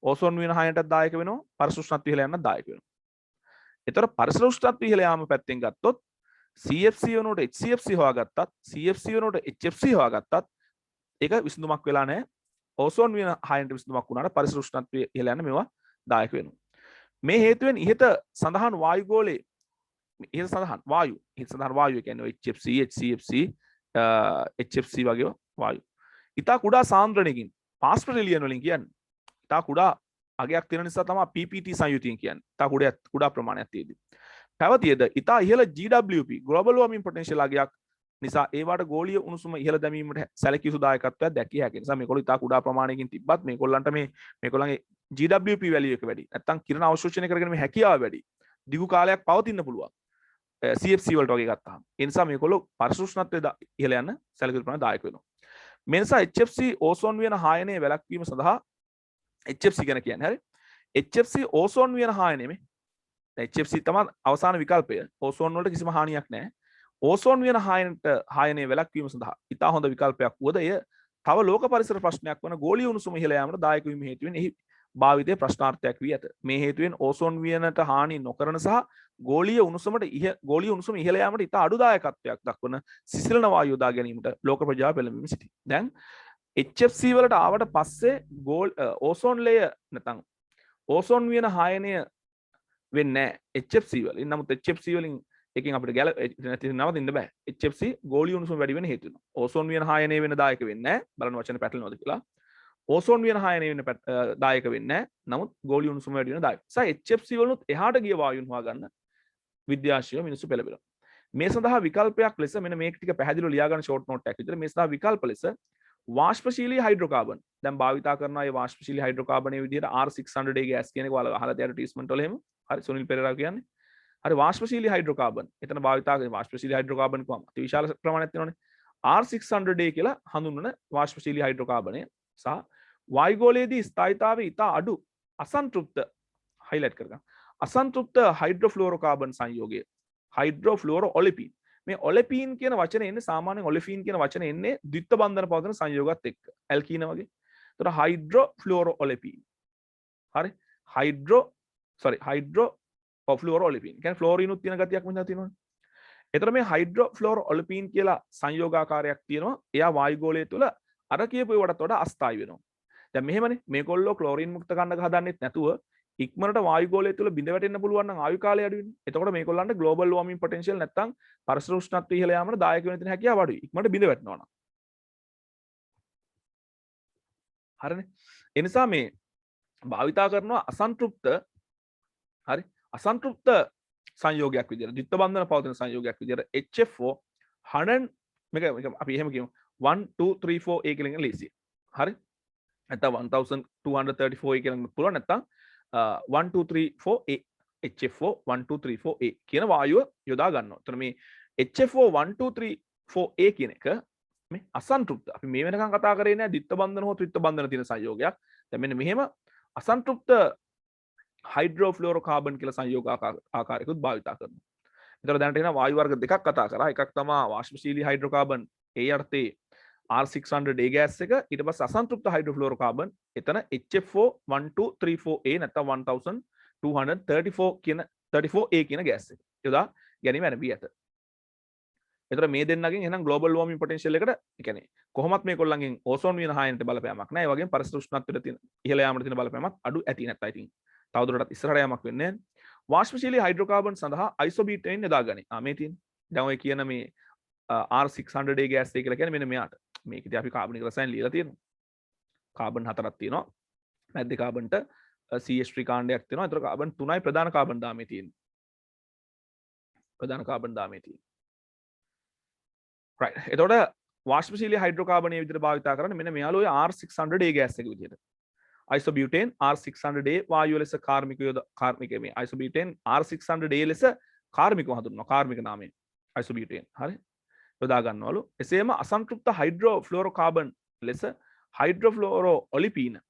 ඕසෝන් වියන හායනටත් දායක වෙනවා. පරිසර උෂ්ණත්වය ඉහළ යන්නත් දායක වෙනවා. එතකොට පරිසර උෂ්ණත්වය ඉහළ යාම පැත්තෙන් ගත්තොත් CFC වෙනුවට HCFC හොයාගත්තත් CFC වෙනුවට HFC හොයාගත්තත් ඒක විසඳුමක් වෙලා නැහැ. ඕසෝන් වියන හායනට විසඳුමක් වුණාට පරිසර උෂ්ණත්වය ඉහළ යන මේවා දායක වෙනවා. මේ හේතුවෙන් ඉහත සඳහන් වායුගෝලයේ ඉහත සඳහන් වායු කියන්නේ HFC, HCFC, HFC වගේ වායු. ඉතා කුඩා සාන්ද්‍රණයකින් පාස්පරෙලියන් වලින් කියන්නේ. ඉතා කුඩා අගයක් තියෙන නිසා තමයි PPT සංයුතියෙන් කියන්නේ. ඉතා කුඩා ප්‍රමාණයක් තියෙදි. පැවතියද ඉතා ඉහළ GWP ග්ලෝබල් වෝර්මින් පොටෙන්ෂියල් අගයක් නිසා ඒවට ගෝලීය උණුසුම ඉහළ දැමීමට සැලකිය යුතු දායකත්වයක් දැකිය හැකියි. නිසා මේගොල්ලෝ ඉතා කුඩා ප්‍රමාණයකින් තිබ්බත් මේගොල්ලන්ට මේගොල්ලන්ගේ GWP වැලියු එක වැඩි. නැත්තම් කිරණ අවශෝෂණය කරගෙන මේ හැකියාව වැඩි. දිගු කාලයක් පවතින්න පුළුවන්. CFC වලට වගේ ගත්තාම. ඒ නිසා මේගොල්ලෝ පරිසර උෂ්ණත්වය ඉහළ යන සැලකිය යුතු ප්‍රමාණය දායක වෙනවා. මේ නිසා HFC ඕසෝන් වියන හායනය වැළැක්වීම සඳහා HFC ගැන කියන්නේ හරි. HFC ඕසෝන් වියන හායනය මේ HFC තමයි අවසාන විකල්පය. ඕසෝන් වලට කිසිම හානියක් නැහැ. ඕසෝන් වියන හායනය වැළැක්වීම සඳහා ඉතා හොඳ විකල්පයක් වුවද එය තව ලෝක පරිසර ප්‍රශ්නයක් වන ගෝලීය උණුසුම ඉහළ යාමට දායක වීම හේතුවෙන් එහි භාවිතය ප්‍රශ්නාර්ථයක් වී ඇත. මේ හේතුවෙන් ඕසෝන් වියනට හානි නොකරන සහ ගෝලීය උණුසුම ඉහළ යාමට ඉතා අඩු දායකත්වයක් දක්වන සිසිලන වායු යොදා ගැනීමට ලෝක ප්‍රජාව පෙළඹෙමින් සිටී. දැන් HFC වලට ආවට පස්සේ ඕසෝන් ලේය නැත්නම් ඕසෝන් වියන හායනය වෙන්නේ නැහැ HFC වලින්. නමුත් HFC වලින් එකකින් අපිට නවතින්න බෑ. HFC ගෝලීය උණුසුම වැඩි වෙන හේතු වෙනවා. ඕසෝන් වියන හායනය වෙන දායක වෙන්නේ නැහැ. බලන්න වචන පැටලෙනවද කියලා. ඕසෝන් වියන හායනය වෙන දායක වෙන්නේ නැහැ. නමුත් ගෝලීය උණුසුම වැඩි වෙන දායක. HFC වලුත් එහාට ගිය වායුන් හොයාගන්න විද්‍යාශීලව මිනිස්සු පෙළඹෙනවා. මේ සඳහා විකල්පයක් ලෙස මෙන්න මේක ටික පැහැදිලිව ලියා ගන්න ෂෝට් නෝට් එකක් විතර මේ සඳහා විකල්ප ලෙස වාෂ්පශීලී හයිඩ්‍රෝකාබන් දැන් භාවිතා කරනවා. මේ වාෂ්පශීලී හයිඩ්‍රෝකාබනයේ විදිහට R600A ගෑස් කියන එක ඔයාලා අහලා තියෙන ට්‍රීට්මන්ට් වල එහෙම. හරි සුනිල් පෙරේරා කියන්නේ. හරි වාෂ්පශීලී හයිඩ්‍රෝකාබන්. එතන භාවිතා කරන වාෂ්පශීලී හයිඩ්‍රෝකාබන් කොහොම අතිවිශාල ප්‍රමාණයක් තියෙනවනේ. R600A කියලා හඳුන්වන වාෂ්පශීලී හයිඩ්‍රෝකාබනය සහ වායුගෝලයේදී ස්ථායීතාවය ඉතා අඩු අසන්තෘප්ත හයිලයිට් කරගන්න. අසන්තෘප්ත හයිඩ්‍රෝෆ්ලුෝරෝකාබන් සංයෝගය හයිඩ්‍රෝෆ්ලුෝරෝ ඔලිපීන්. මේ ඔලිපීන් කියන වචනේ එන්නේ සාමාන්‍යයෙන් ඔලිෆීන් කියන වචනේ එන්නේ ද්විත්ව බන්ධන පවතින සංයෝගات එක්ක. ඇල්කීන වගේ. ඒතර හයිඩ්‍රෝෆ්ලුෝරෝ ඔලිපීන්. හරි. හයිඩ්‍රෝ sorry hydrofluorolipine කියන්නේ ෆ්ලෝරින් උත් තියෙන ගතියක් මෙතන තියෙනවනේ. එතකොට මේ හයිඩ්‍රොෆ්ලෝරොලිපීන් කියලා සංයෝගාකාරයක් තියෙනවා. එයා වායුගෝලය තුළ අර කියපු ඒවාටත් වඩා අස්ථායි වෙනවා. දැන් මෙහෙමනේ මේගොල්ලෝ ක්ලෝරින් මුක්ත කණ්ඩක හදන්නෙත් නැතුව ඉක්මනට වායුගෝලය තුළ බිඳ වැටෙන්න පුළුවන් නම් ආයු කාලය අඩු වෙන්නේ. එතකොට මේගොල්ලන්ට ග්ලෝබල් වෝර්මින් පොටෙන්ෂියල් නැත්තම් පරිසර උෂ්ණත්වය ඉහළ යාමට දායක වෙන තියෙන හැකියාව අඩුයි. ඉක්මනට බිඳ වැටෙනවා නම්. හරිනේ. ඒ නිසා මේ භාවිතා කරනවා අසන්තෘප්ත හරි අසන්තෘප්ත සංයෝගයක් විදිහට ද්විත්ව බන්ධන පවතින සංයෝගයක් විදිහට HFO 100 මේක අපි එහෙම කියමු 1 2 3 4 A කියලා ලීසි. හරි? නැත්නම් 1234 A කියලා පුළුවන් නැත්නම් 1 2 3 4 A HFO 1 2 3 4 A කියන වායුව යොදා ගන්නවා. එතන මේ HFO 1 2 3 4 A කියන එක මේ අසන්තෘප්ත. අපි මේ වෙනකන් කතා කරේ නෑ ද්විත්ව බන්ධන හෝ ත්‍රිත්ව බන්ධන තියෙන සංයෝගයක්. දැන් මෙන්න මෙහෙම අසන්තෘප්ත හයිඩ්‍රෝෆ්ලෝරෝකාබන් කියලා සංයෝග ආකාරයකුත් භාවිතා කරනවා. ඒතර දැනට එන වායු වර්ග දෙකක් කතා කරා. එකක් තමයි වාෂ්පශීලී හයිඩ්‍රෝකාබන් ඒ අර්ථේ R600A ගෑස් එක. ඊට පස්සේ අසන්තෘප්ත හයිඩ්‍රෝෆ්ලෝරෝකාබන් එතන HFO 1234A නැත්නම් 1234 කියන 34A කියන ගෑස් එක. යොදා ගැනීම ඇරඹී ඇත. ඒතර මේ දෙන්නගෙන් එහෙනම් ග්ලෝබල් වෝර්මින් පොටෙන්ෂියල් එකට ඒ කියන්නේ කොහොමත් මේගොල්ලන්ගෙන් ඕසෝන් වියනහායනට බලපෑමක් නැහැ. ඒ වගේම පරිසර උෂ්ණත්වයට තියෙන ඉහළ යාමට තියෙන බලපෑමක් අඩු ඇති නැත්නම් ඉතින් තවදුරටත් ඉස්සරහට යamak වෙන්නේ නැහැ. වාෂ්පශීලී හයිඩ්‍රෝකාබන් සඳහා අයිසෝබියුටේන් යොදා ගනි. මේ තියෙන. දැන් ඔය කියන මේ R600A ගෑස් එක කියලා කියන්නේ මෙන්න මෙයාට. මේකදී අපි කාබනික රසායන ලියලා තියෙනවා. කාබන් 4ක් තියෙනවා. මැද්දේ කාබන්ට CH3 කාණ්ඩයක් තියෙනවා. ඒතර කාබන් 3යි ප්‍රධාන කාබන් දාමේ තියෙන්නේ. ප්‍රධාන කාබන් දාමේ තියෙන්නේ. right. එතකොට වාෂ්පශීලී හයිඩ්‍රෝකාබන් විදිහට භාවිතා කරන්නේ මෙන්න මෙයාලෝ R600A ගෑස් එක විදිහට. isobutane R600A වායුව ලෙස කාර්මික මේ isobutane R600A ලෙස කාර්මිකව හඳුන්වනවා. කාර්මික නාමයෙන් isobutane. හරි. යොදා ගන්නවලු. එසේම අසන්තෘප්ත හයිඩ්‍රෝෆ්ලෝරෝකාබන් ලෙස හයිඩ්‍රෝෆ්ලෝරෝඔලිපීන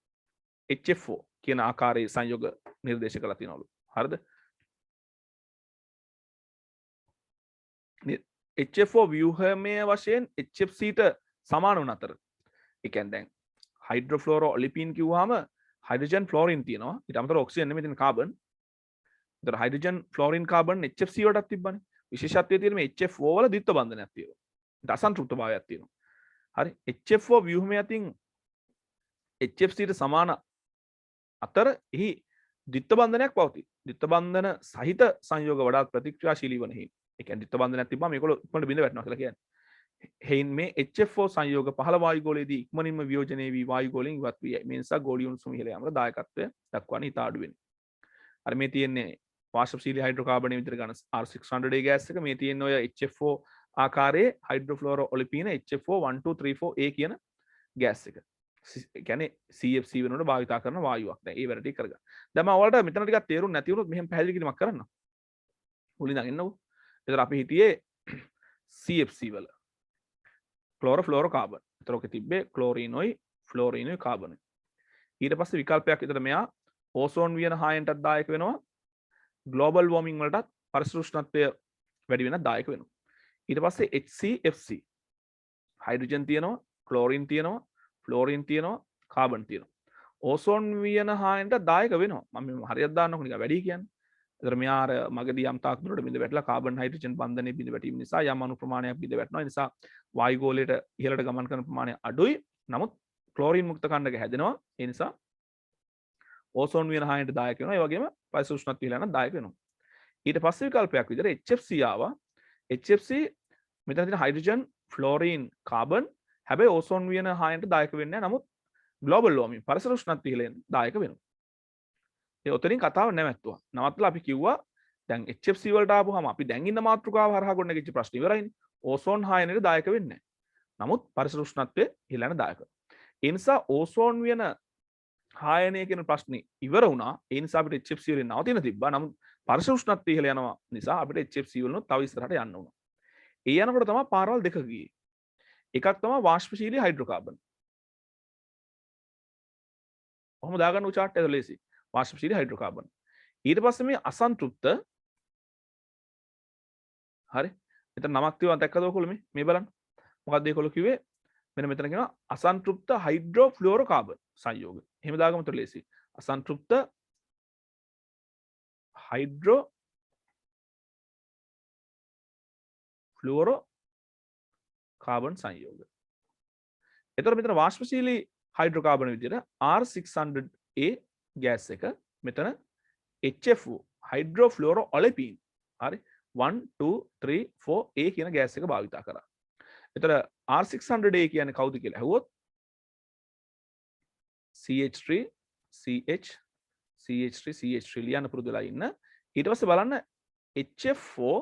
HFO කියන ආකාරයේ සංයෝග නිර්දේශ කරලා තියෙනවලු. හරිද? HFO ව්‍යුහමය වශයෙන් HFCට සමාන වන අතර. ඒ කියන්නේ දැන් හයිඩ්‍රෝෆ්ලෝරෝඔලිපීන් කිව්වහම හයිඩ්‍රජන් ෆ්ලෝරින් තියෙනවා. ඊට අමතරව ඔක්සිජන් නෙමෙයි තියෙන කාබන්. ඒතර හයිඩ්‍රජන් ෆ්ලෝරින් කාබන් HFC වලටත් තිබ්බනේ. විශේෂත්වය තියෙන මේ HFO වල ද්විත්ව බන්ධනයක් තියෙනවා. ඊට අසන්තෘප්ත භාවයක් තියෙනවා. හරි. HFO ව්‍යුහමය අතින් HFCට සමාන අතර එහි ද්විත්ව බන්ධනයක් පවතී. ද්විත්ව බන්ධන සහිත සංයෝග වඩාත් ප්‍රතික්‍රියාශීලී වන හේතු. ඒ කියන්නේ ද්විත්ව බන්ධනයක් තිබ්බම මේගොල්ලෝ ඉක්මනට බිඳ වැටෙනවා කියලා කියන්නේ. හේයින් මේ HFO සංයෝග පහළ වායුගෝලයේදී ඉක්මනින්ම වියෝජනය වී වායුගෝලයෙන් ඉවත් වී යයි. මේ නිසා ගෝලීය උණුසුම ඉහළ යාමට දායකත්වය දක්වන ඉතා අඩු වෙනවා. අර මේ තියෙන්නේ වාෂ්පශීලී හයිඩ්‍රෝකාබන් විතර ගන්න R600A ගෑස් එක. මේ තියෙන ඔය HFO ආකාරයේ හයිඩ්‍රෝෆ්ලෝරෝඔලිපීන HFO 1234A කියන ගෑස් එක. ඒ කියන්නේ CFC වෙනකොට භාවිතා කරන වායුවක්. දැන් ඒ වැඩ ටික කරගන්න. දැන් මම ඔයාලට මෙතන ටිකක් තේරුම් නැති වුණොත් මෙහෙම පැහැදිලි කිරීමක් කරන්න. මුලින් ඉඳන් එන්නකෝ. ඒතර අපි හිටියේ CFC වල ක්ලෝරෝෆ්ලෝරෝකාබන්. ඒතර ඔකේ තිබ්බේ ක්ලෝරිනොයි ෆ්ලෝරිනොයි කාබනොයි. ඊට පස්සේ විකල්පයක් විතර මෙයා ඕසෝන් වියනහායනටත් දායක වෙනවා. ග්ලෝබල් වෝර්මින් වලටත් පරිසර උෂ්ණත්වය වැඩි වෙනත් දායක වෙනවා. ඊට පස්සේ HCFC හයිඩ්‍රජන් තියෙනවා, ක්ලෝරින් තියෙනවා, ෆ්ලෝරින් තියෙනවා, කාබන් තියෙනවා. ඕසෝන් වියනහායනට දායක වෙනවා. මම හරියට දාන්නකො නිකන් වැඩි කියන්නේ. ඒතර මෙයා අර මගදී යම් තාක් දුරට බිඳ වැටලා කාබන් හයිඩ්‍රජන් බන්ධනයේ බිඳ වැටීම නිසා යම් අණු ප්‍රමාණයක් බිඳ වැටෙනවා. ඒ නිසා වායුගෝලයට ඉහළට ගමන් කරන ප්‍රමාණය අඩුයි. නමුත් ක්ලෝරින් මුක්ත කණ්ඩක හැදෙනවා. ඒ නිසා ඕසෝන් වියනහායනට දායක වෙනවා. ඒ වගේම පරිසර උෂ්ණත්වය ඉහළ යන දායක වෙනවා. ඊට පස්සේ විකල්පයක් විදිහට HFC ආවා. HFC මෙතන තියෙන හයිඩ්‍රජන්, ෆ්ලෝරින්, කාබන් හැබැයි ඕසෝන් වියනහායනට දායක වෙන්නේ නැහැ. නමුත් ග්ලෝබල් වෝර්මින් පරිසර උෂ්ණත්වය ඉහළ යන දායක වෙනවා. ඒ ඔතනින් කතාව නැවැත්තුවා. නවත්තලා අපි කිව්වා දැන් HFC වලට ආපුවාම අපි දැන් ඉන්න මාතෘකාව හරහා ගොඩනැගිච්ච ප්‍රශ්න ඉවරයිනේ. ඕසෝන් හායනයට දායක වෙන්නේ නැහැ. නමුත් පරිසර උෂ්ණත්වය ඉහළ යන දායක. ඒ නිසා ඕසෝන් වියන හායනය කියන ප්‍රශ්නේ ඉවර වුණා. ඒ නිසා අපිට HFC වලින් නවතින තිබ්බා. නමුත් පරිසර උෂ්ණත්වය ඉහළ යනවා නිසා අපිට HFC වලින් තව ඉස්සරහට යන්න වුණා. ඒ යනකොට තමයි පාරවල් දෙක ගියේ. එකක් තමයි වාෂ්පශීලී හයිඩ්‍රෝකාබන්. කොහොම දාගන්න උ chart එක ලේසි. වාෂ්පශීලී හයිඩ්‍රෝකාබන්. ඊට පස්සේ මේ අසන්තෘප්ත හරි. එතන නමක් තියෙනවා දැක්කද ඔයගොල්ලෝ මේ බලන්න. මොකක්ද ඒගොල්ලෝ කිව්වේ? මෙන්න මෙතන කියනවා අසන්තෘප්ත හයිඩ්‍රෝෆ්ලුෝරෝකාබන් සංයෝග. එහෙම දාගමු උතර ලේසි. අසන්තෘප්ත හයිඩ්‍රෝ ෆ්ලුවරෝ කාබන් සංයෝග. එතකොට මෙතන වාෂ්පශීලී හයිඩ්‍රෝකාබන විදිහට R600A ගෑස් එක මෙතන HFO හයිඩ්‍රෝෆ්ලුවරෝ ඔලෙපීන් හරි 1 2 3 4A කියන ගෑස් එක භාවිතා කරා. එතන R600A කියන්නේ කවුද කියලා අහුවොත් CH3 CH CH3 CH3 ලියන්න පුරුදුලා ඉන්න. ඊට පස්සේ බලන්න HFO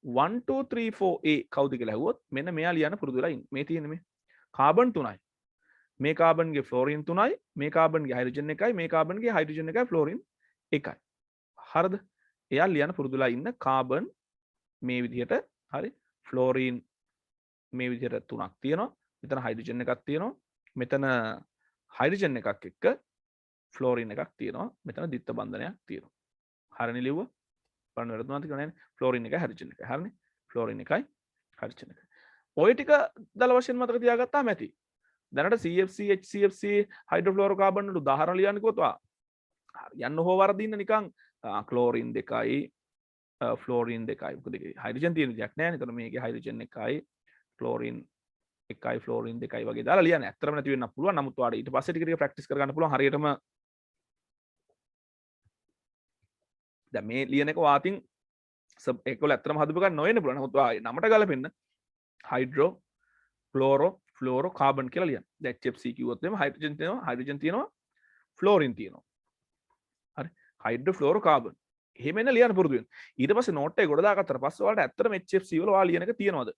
1 2 3 4A කවුද කියලා අහුවොත් මෙන්න මෙයා ලියන්න පුරුදුලා ඉන්න. මේ තියෙන්නේ මේ කාබන් 3යි. මේ කාබන්ගේ ෆ්ලෝරින් 3යි, මේ කාබන්ගේ හයිඩ්‍රජන් 1යි, මේ කාබන්ගේ හයිඩ්‍රජන් 1යි ෆ්ලෝරින් 1යි. හරිද? එයා ලියන්න පුරුදුලා ඉන්න කාබන් මේ විදිහට හරි ෆ්ලෝරින් මේ විදිහට 3ක් තියෙනවා. මෙතන හයිඩ්‍රජන් එකක් තියෙනවා. මෙතන හයිඩ්‍රජන් එකක් එක්ක ෆ්ලෝරින් එකක් තියෙනවා. මෙතන දිත්ත බන්ධනයක් තියෙනවා. හරිනේ ලිව්වා? බලන්න වැරදුනාද කියලා නෑනේ. ෆ්ලෝරින් එකයි හයිඩ්‍රජන් එකයි. හරිනේ? ෆ්ලෝරින් එකයි හයිඩ්‍රජන් එකයි. ඔය ටික දල වශයෙන් මතක තියාගත්තාම ඇති. දැනට CFC HCFC හයිඩ්‍රෝෆ්ලෝරෝකාබන් වල උදාහරණ ලියන්න කිව්වොත් යන්න හෝ වරදින්න නිකන් ක්ලෝරින් 2යි ෆ්ලෝරින් 2යි මොකද හයිඩ්‍රජන් තියෙන විදියක් නෑනේ. එතන මේකේ හයිඩ්‍රජන් 1යි ෆ්ලෝරින් 1යි ෆ්ලෝරින් 2යි වගේ දාලා ලියන්න. ඇත්තටම නැති වෙන්න පුළුවන්. නමුත් ඔයාලට ඊට පස්සේ ටික ටික ප්‍රැක්ටිස් කරගන්න පුළුවන්. හරියටම දැන් මේ ලියන එක වාතින් ඒකවල ඇත්තටම හදපු ගන්න නොවෙන්න පුළුවන්. නමුත් ඔයා නමට ගලපෙන්න හයිඩ්‍රෝ ක්ලෝරෝ ෆ්ලෝරෝ කාබන් කියලා ලියන්න. දැන් HFC කිව්වොත් එimhe හයිඩ්‍රජන් තියෙනවා ෆ්ලෝරින් තියෙනවා. හරි හයිඩ්‍රෝ ෆ්ලෝරෝ කාබන්. එහෙම එන්න ලියන්න පුරුදු වෙන්න. ඊට පස්සේ නෝට් එක ගොඩ දාගත්තට පස්සේ ඔයාලට ඇත්තටම HFC වල ඔයා ලියන එක තියෙනවද?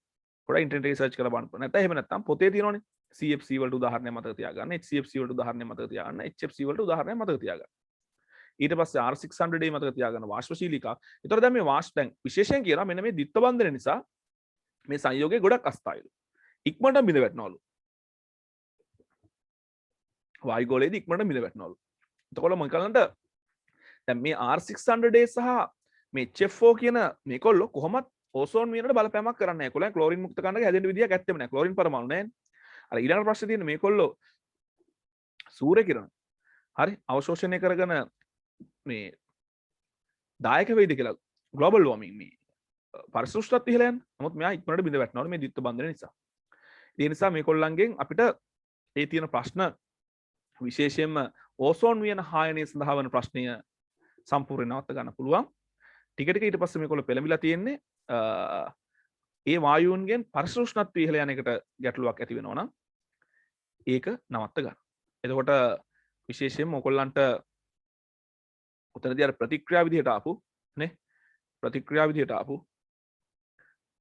පොඩ්ඩක් ඉන්ටර්නෙට් එකේ සර්ච් කරලා බලන්න. නැත්නම් එහෙම නැත්නම් පොතේ තියෙනවනේ. CFC වලට උදාහරණයක් මතක තියාගන්න, HCFC වලට උදාහරණයක් මතක තියාගන්න, HFC වලට උදාහරණයක් මතක තියාගන්න. ඊට පස්සේ R600A මතක තියාගන්න වාෂ්පශීලීකා. ඒතර දැන් මේ දැන් විශේෂයෙන් කියනවා මෙන්න මේ ද්විත්ව බන්ධන නිසා මේ සංයෝගයේ ගොඩක් අස්ථායිලු. ඉක්මනට බිඳ වැටෙනවලු. වායුගෝලයේදී ඉක්මනට බිඳ වැටෙනවලු. එතකොට මම කලන්ට දැන් මේ R600A සහ මේ HFO කියන මේකොල්ලෝ කොහොමත් ඕසෝන් වියනට බලපෑමක් කරන්නේ නැහැ. ඒකොල්ලන් ක්ලෝරින් මුක්ත කණ්ඩක හැදෙන්න විදියක් ඇත්තෙම නැහැ. ක්ලෝරින් පරමාණු නැහැ. අර ඊළඟ ප්‍රශ්නේ තියෙන්නේ මේකොල්ලෝ සූර්ය කිරණ හරි අවශෝෂණය කරගෙන මේ දායක වෙයිද කියලා ග්ලෝබල් වෝමින් මේ පරිසෘෂ්ටත් ඉහළ යන. නමුත් මෙයා ඉක්මනට බිඳ වැටෙනවලු මේ ද්විත්ව බන්ධන නිසා. ඒ නිසා මේකොල්ලන්ගෙන් අපිට ඒ තියෙන ප්‍රශ්න විශේෂයෙන්ම ඕසෝන් වියන හායනය සඳහා වන ප්‍රශ්නය සම්පූර්ණයෙන් නවත්ත ගන්න පුළුවන්. ටික ටික ඊට පස්සේ මේකොල්ලෝ පෙළඹිලා තියෙන්නේ ඒ වායුන්ගෙන් පරිසෘෂ්ණත්වය ඉහළ යන එකට ගැටලුවක් ඇති වෙනවා නම් ඒක නවත්ත ගන්න. එතකොට විශේෂයෙන්ම ඔයගොල්ලන්ට උතරදී අර ප්‍රතික්‍රියා විදිහට ආපු නේ ප්‍රතික්‍රියා විදිහට ආපු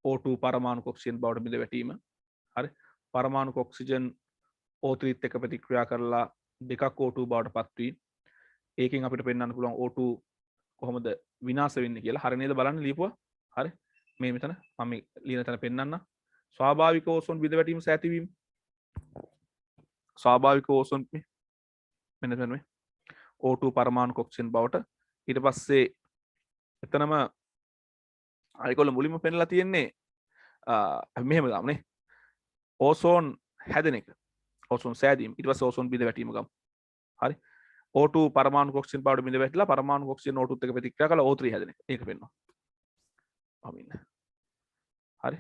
O2 පරමාණු ඔක්සිජන් බවට බිඳ වැටීම හරි පරමාණු ඔක්සිජන් O3 ත් එක්ක ප්‍රතික්‍රියා කරලා දෙකක් O2 බවට පත් වී ඒකෙන් අපිට පෙන්වන්න පුළුවන් O2 කොහොමද විනාශ වෙන්නේ කියලා. හරිය නේද බලන්න ලියපුවා. හරි මේ මෙතන මම ලියන තැන පෙන්වන්න. ස්වාභාවික ඕසෝන් බිඳ වැටීම සහ ඇතිවීම. ස්වාභාවික ඕසෝන් මෙන්න මෙතන මේ O2 පරමාණු ඔක්සිජන් බවට ඊට පස්සේ එතනම අයිකොල්ල මුලින්ම පෙන්ලා තියෙන්නේ මෙහෙම ගාමනේ ඕසෝන් හැදෙන එක ඕසෝන් සෑදීම ඊට පස්සේ ඕසෝන් බිඳ වැටීම ගමු. හරි O2 පරමාණු ඔක්සිජන් බවට බිඳ වැටිලා පරමාණු ඔක්සිජන් O2 ත් එක්ක ප්‍රතික්‍රියා කරලා O3 හැදෙන එක. ඒක පෙන්වනවා. හරි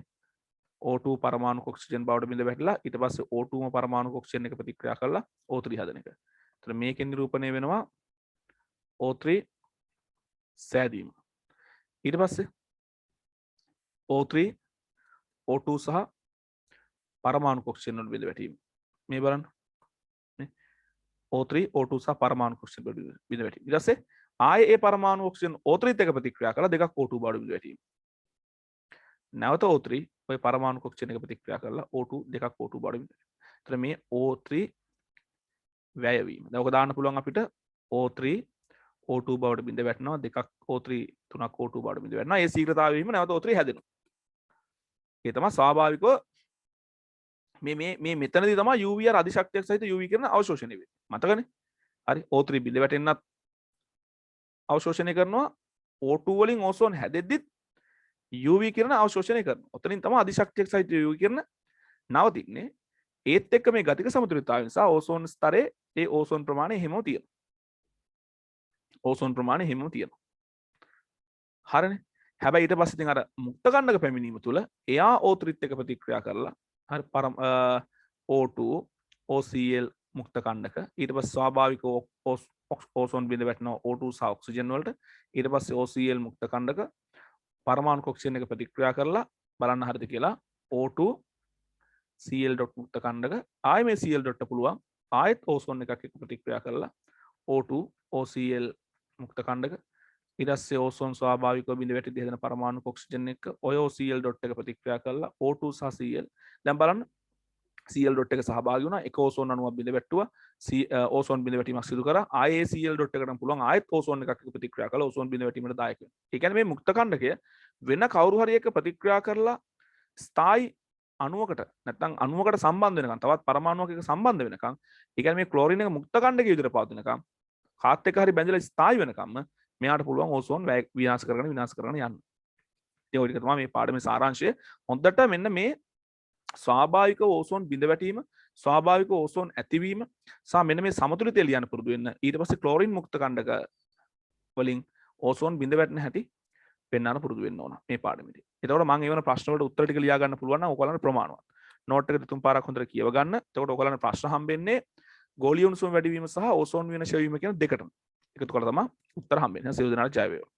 O2 පරමාණු ඔක්සිජන් බවට බිඳ වැටිලා ඊට පස්සේ O2ම පරමාණු ඔක්සිජන් එක ප්‍රතික්‍රියා කරලා O3 හැදෙන එක. එතන මේකෙන් නිරූපණය වෙනවා O3 සෑදීම. ඊට පස්සේ O3 O2 සහ පරමාණු ඔක්සිජන් වල බිඳ වැටීම. මේ බලන්න. O3 O2 සහ පරමාණු ඔක්සිජන් වල බිඳ වැටීම. ඊට පස්සේ ආයේ ඒ පරමාණු ඔක්සිජන් O3 ත් එක්ක ප්‍රතික්‍රියා කරලා දෙකක් O2 බවට බිඳ වැටීම. නැවත O3 ඔය පරමාණු ඔක්සිජන් එක ප්‍රතික්‍රියා කරලා O2 දෙකක් O2 බවට බිඳ වැටීම. එතන මේ O3 වැයවීම. දැන් ඔක දාන්න පුළුවන් අපිට O3 O2 බවට බිඳ වැටෙනවා දෙකක් O3 තුනක් O2 බවට බිඳ වැටෙනවා. ඒ ශීඝ්‍රතාවය වීම නැවත O3 හැදෙනවා. ඒ තමයි ස්වාභාවිකව මේ මෙතනදී තමයි UV අර අධිශක්තියක් සහිත UV කිරණ අවශෝෂණය වෙන්නේ. මතකනේ? හරි O3 බිඳ වැටෙන්නත් අවශෝෂණය කරනවා. O2 වලින් ඕසෝන් හැදෙද්දිත් UV කිරණ අවශෝෂණය කරනවා. ඔතනින් තමයි අධිශක්තියක් සහිත UV කිරණ නවතින්නේ. ඒත් එක්ක මේ ගතික සමතුලිතතාවය නිසා ඕසෝන් ස්තරයේ ඒ ඕසෝන් ප්‍රමාණය හිමව තියෙනවා. ඕසෝන් ප්‍රමාණය හිමව තියෙනවා. හරිනේ. හැබැයි ඊට පස්සේ ඉතින් අර මුක්ත කණ්ඩක පැමිණීම තුළ එයා O3ත් එක්ක ප්‍රතික්‍රියා කරලා හරි O2 OCl මුක්ත කණ්ඩක ඊට පස්සේ ස්වාභාවික ඕසෝන් බිඳ වැටෙනවා O2 සහ ඔක්සිජන් වලට ඊට පස්සේ OCl මුක්ත කණ්ඩක පරමාණු ඔක්සිජන් එක ප්‍රතික්‍රියා කරලා බලන්න හරිද කියලා O2 Cl ඩොට් මුක්ත කණ්ඩක ආයෙ මේ Cl ඩොට්ට පුළුවන් ආයෙත් ඕසෝන් එකක් එක්ක ප්‍රතික්‍රියා කරලා O2 OCl මුක්ත කණ්ඩක ඊට පස්සේ ඕසෝන් ස්වාභාවිකව බිඳ වැටි දෙන පරමාණු ඔක්සිජන් එක ඔය Cl ඩොට් එක ප්‍රතික්‍රියා කරලා O2 සහ Cl දැන් බලන්න Cl ඩොට් එක සහභාගී වුණා එක ඕසෝන් අණුවක් බිඳ වැටුවා ඕසෝන් බිඳ වැටීමක් සිදු කරා ආයේ Cl ඩොට් එකටම පුළුවන් ආයෙත් ඕසෝන් එකක් එක්ක ප්‍රතික්‍රියා කරලා ඕසෝන් බිඳ වැටීමට දායක වෙනවා. ඒ කියන්නේ මේ මුක්ත කණ්ඩකය වෙන කවුරු හරි එක්ක ප්‍රතික්‍රියා කරලා ස්ථායි අණුවකට නැත්නම් අණුවකට සම්බන්ධ වෙනකන් තවත් පරමාණුවක් එක්ක සම්බන්ධ වෙනකන් ඒ කියන්නේ මේ ක්ලෝරින් එක මුක්ත කණ්ඩකයේ විදිහට පවතිනකන් කාත් එක්ක හරි බැඳලා ස්ථායි වෙනකම්ම මෙයාට පුළුවන් ඕසෝන් විනාශ කරගෙන යන්න. ඒ ඔය ටික තමයි මේ පාඩමේ සාරාංශය. හොඳට මෙන්න මේ ස්වාභාවික ඕසෝන් බිඳ වැටීම, ස්වාභාවික ඕසෝන් ඇතිවීම සහ මෙන්න මේ සමතුලිතය ලියන්න පුරුදු වෙන්න. ඊට පස්සේ ක්ලෝරින් මුක්ත කණ්ඩක වලින් ඕසෝන් බිඳ වැටෙන හැටි පෙන්වන්න පුරුදු වෙන්න ඕන මේ පාඩමේදී. එතකොට මම ඒ වෙන ප්‍රශ්න වලට උත්තර ටික ලියා ගන්න පුළුවන් නම් ඕගොල්ලන්ට ප්‍රමාණවත්. නෝට් එක දෙතුන් පාරක් හොඳට කියව ගන්න. එතකොට ඕගොල්ලන්ට ප්‍රශ්න හම්බෙන්නේ ගෝලීය උණුසුම වැඩිවීම සහ ඕසෝන් විනාශ වීම කියන දෙකටම. එකතු කරලා තමයි උත්තර හම්බෙන්නේ. සියලු දෙනාට ජය වේවා.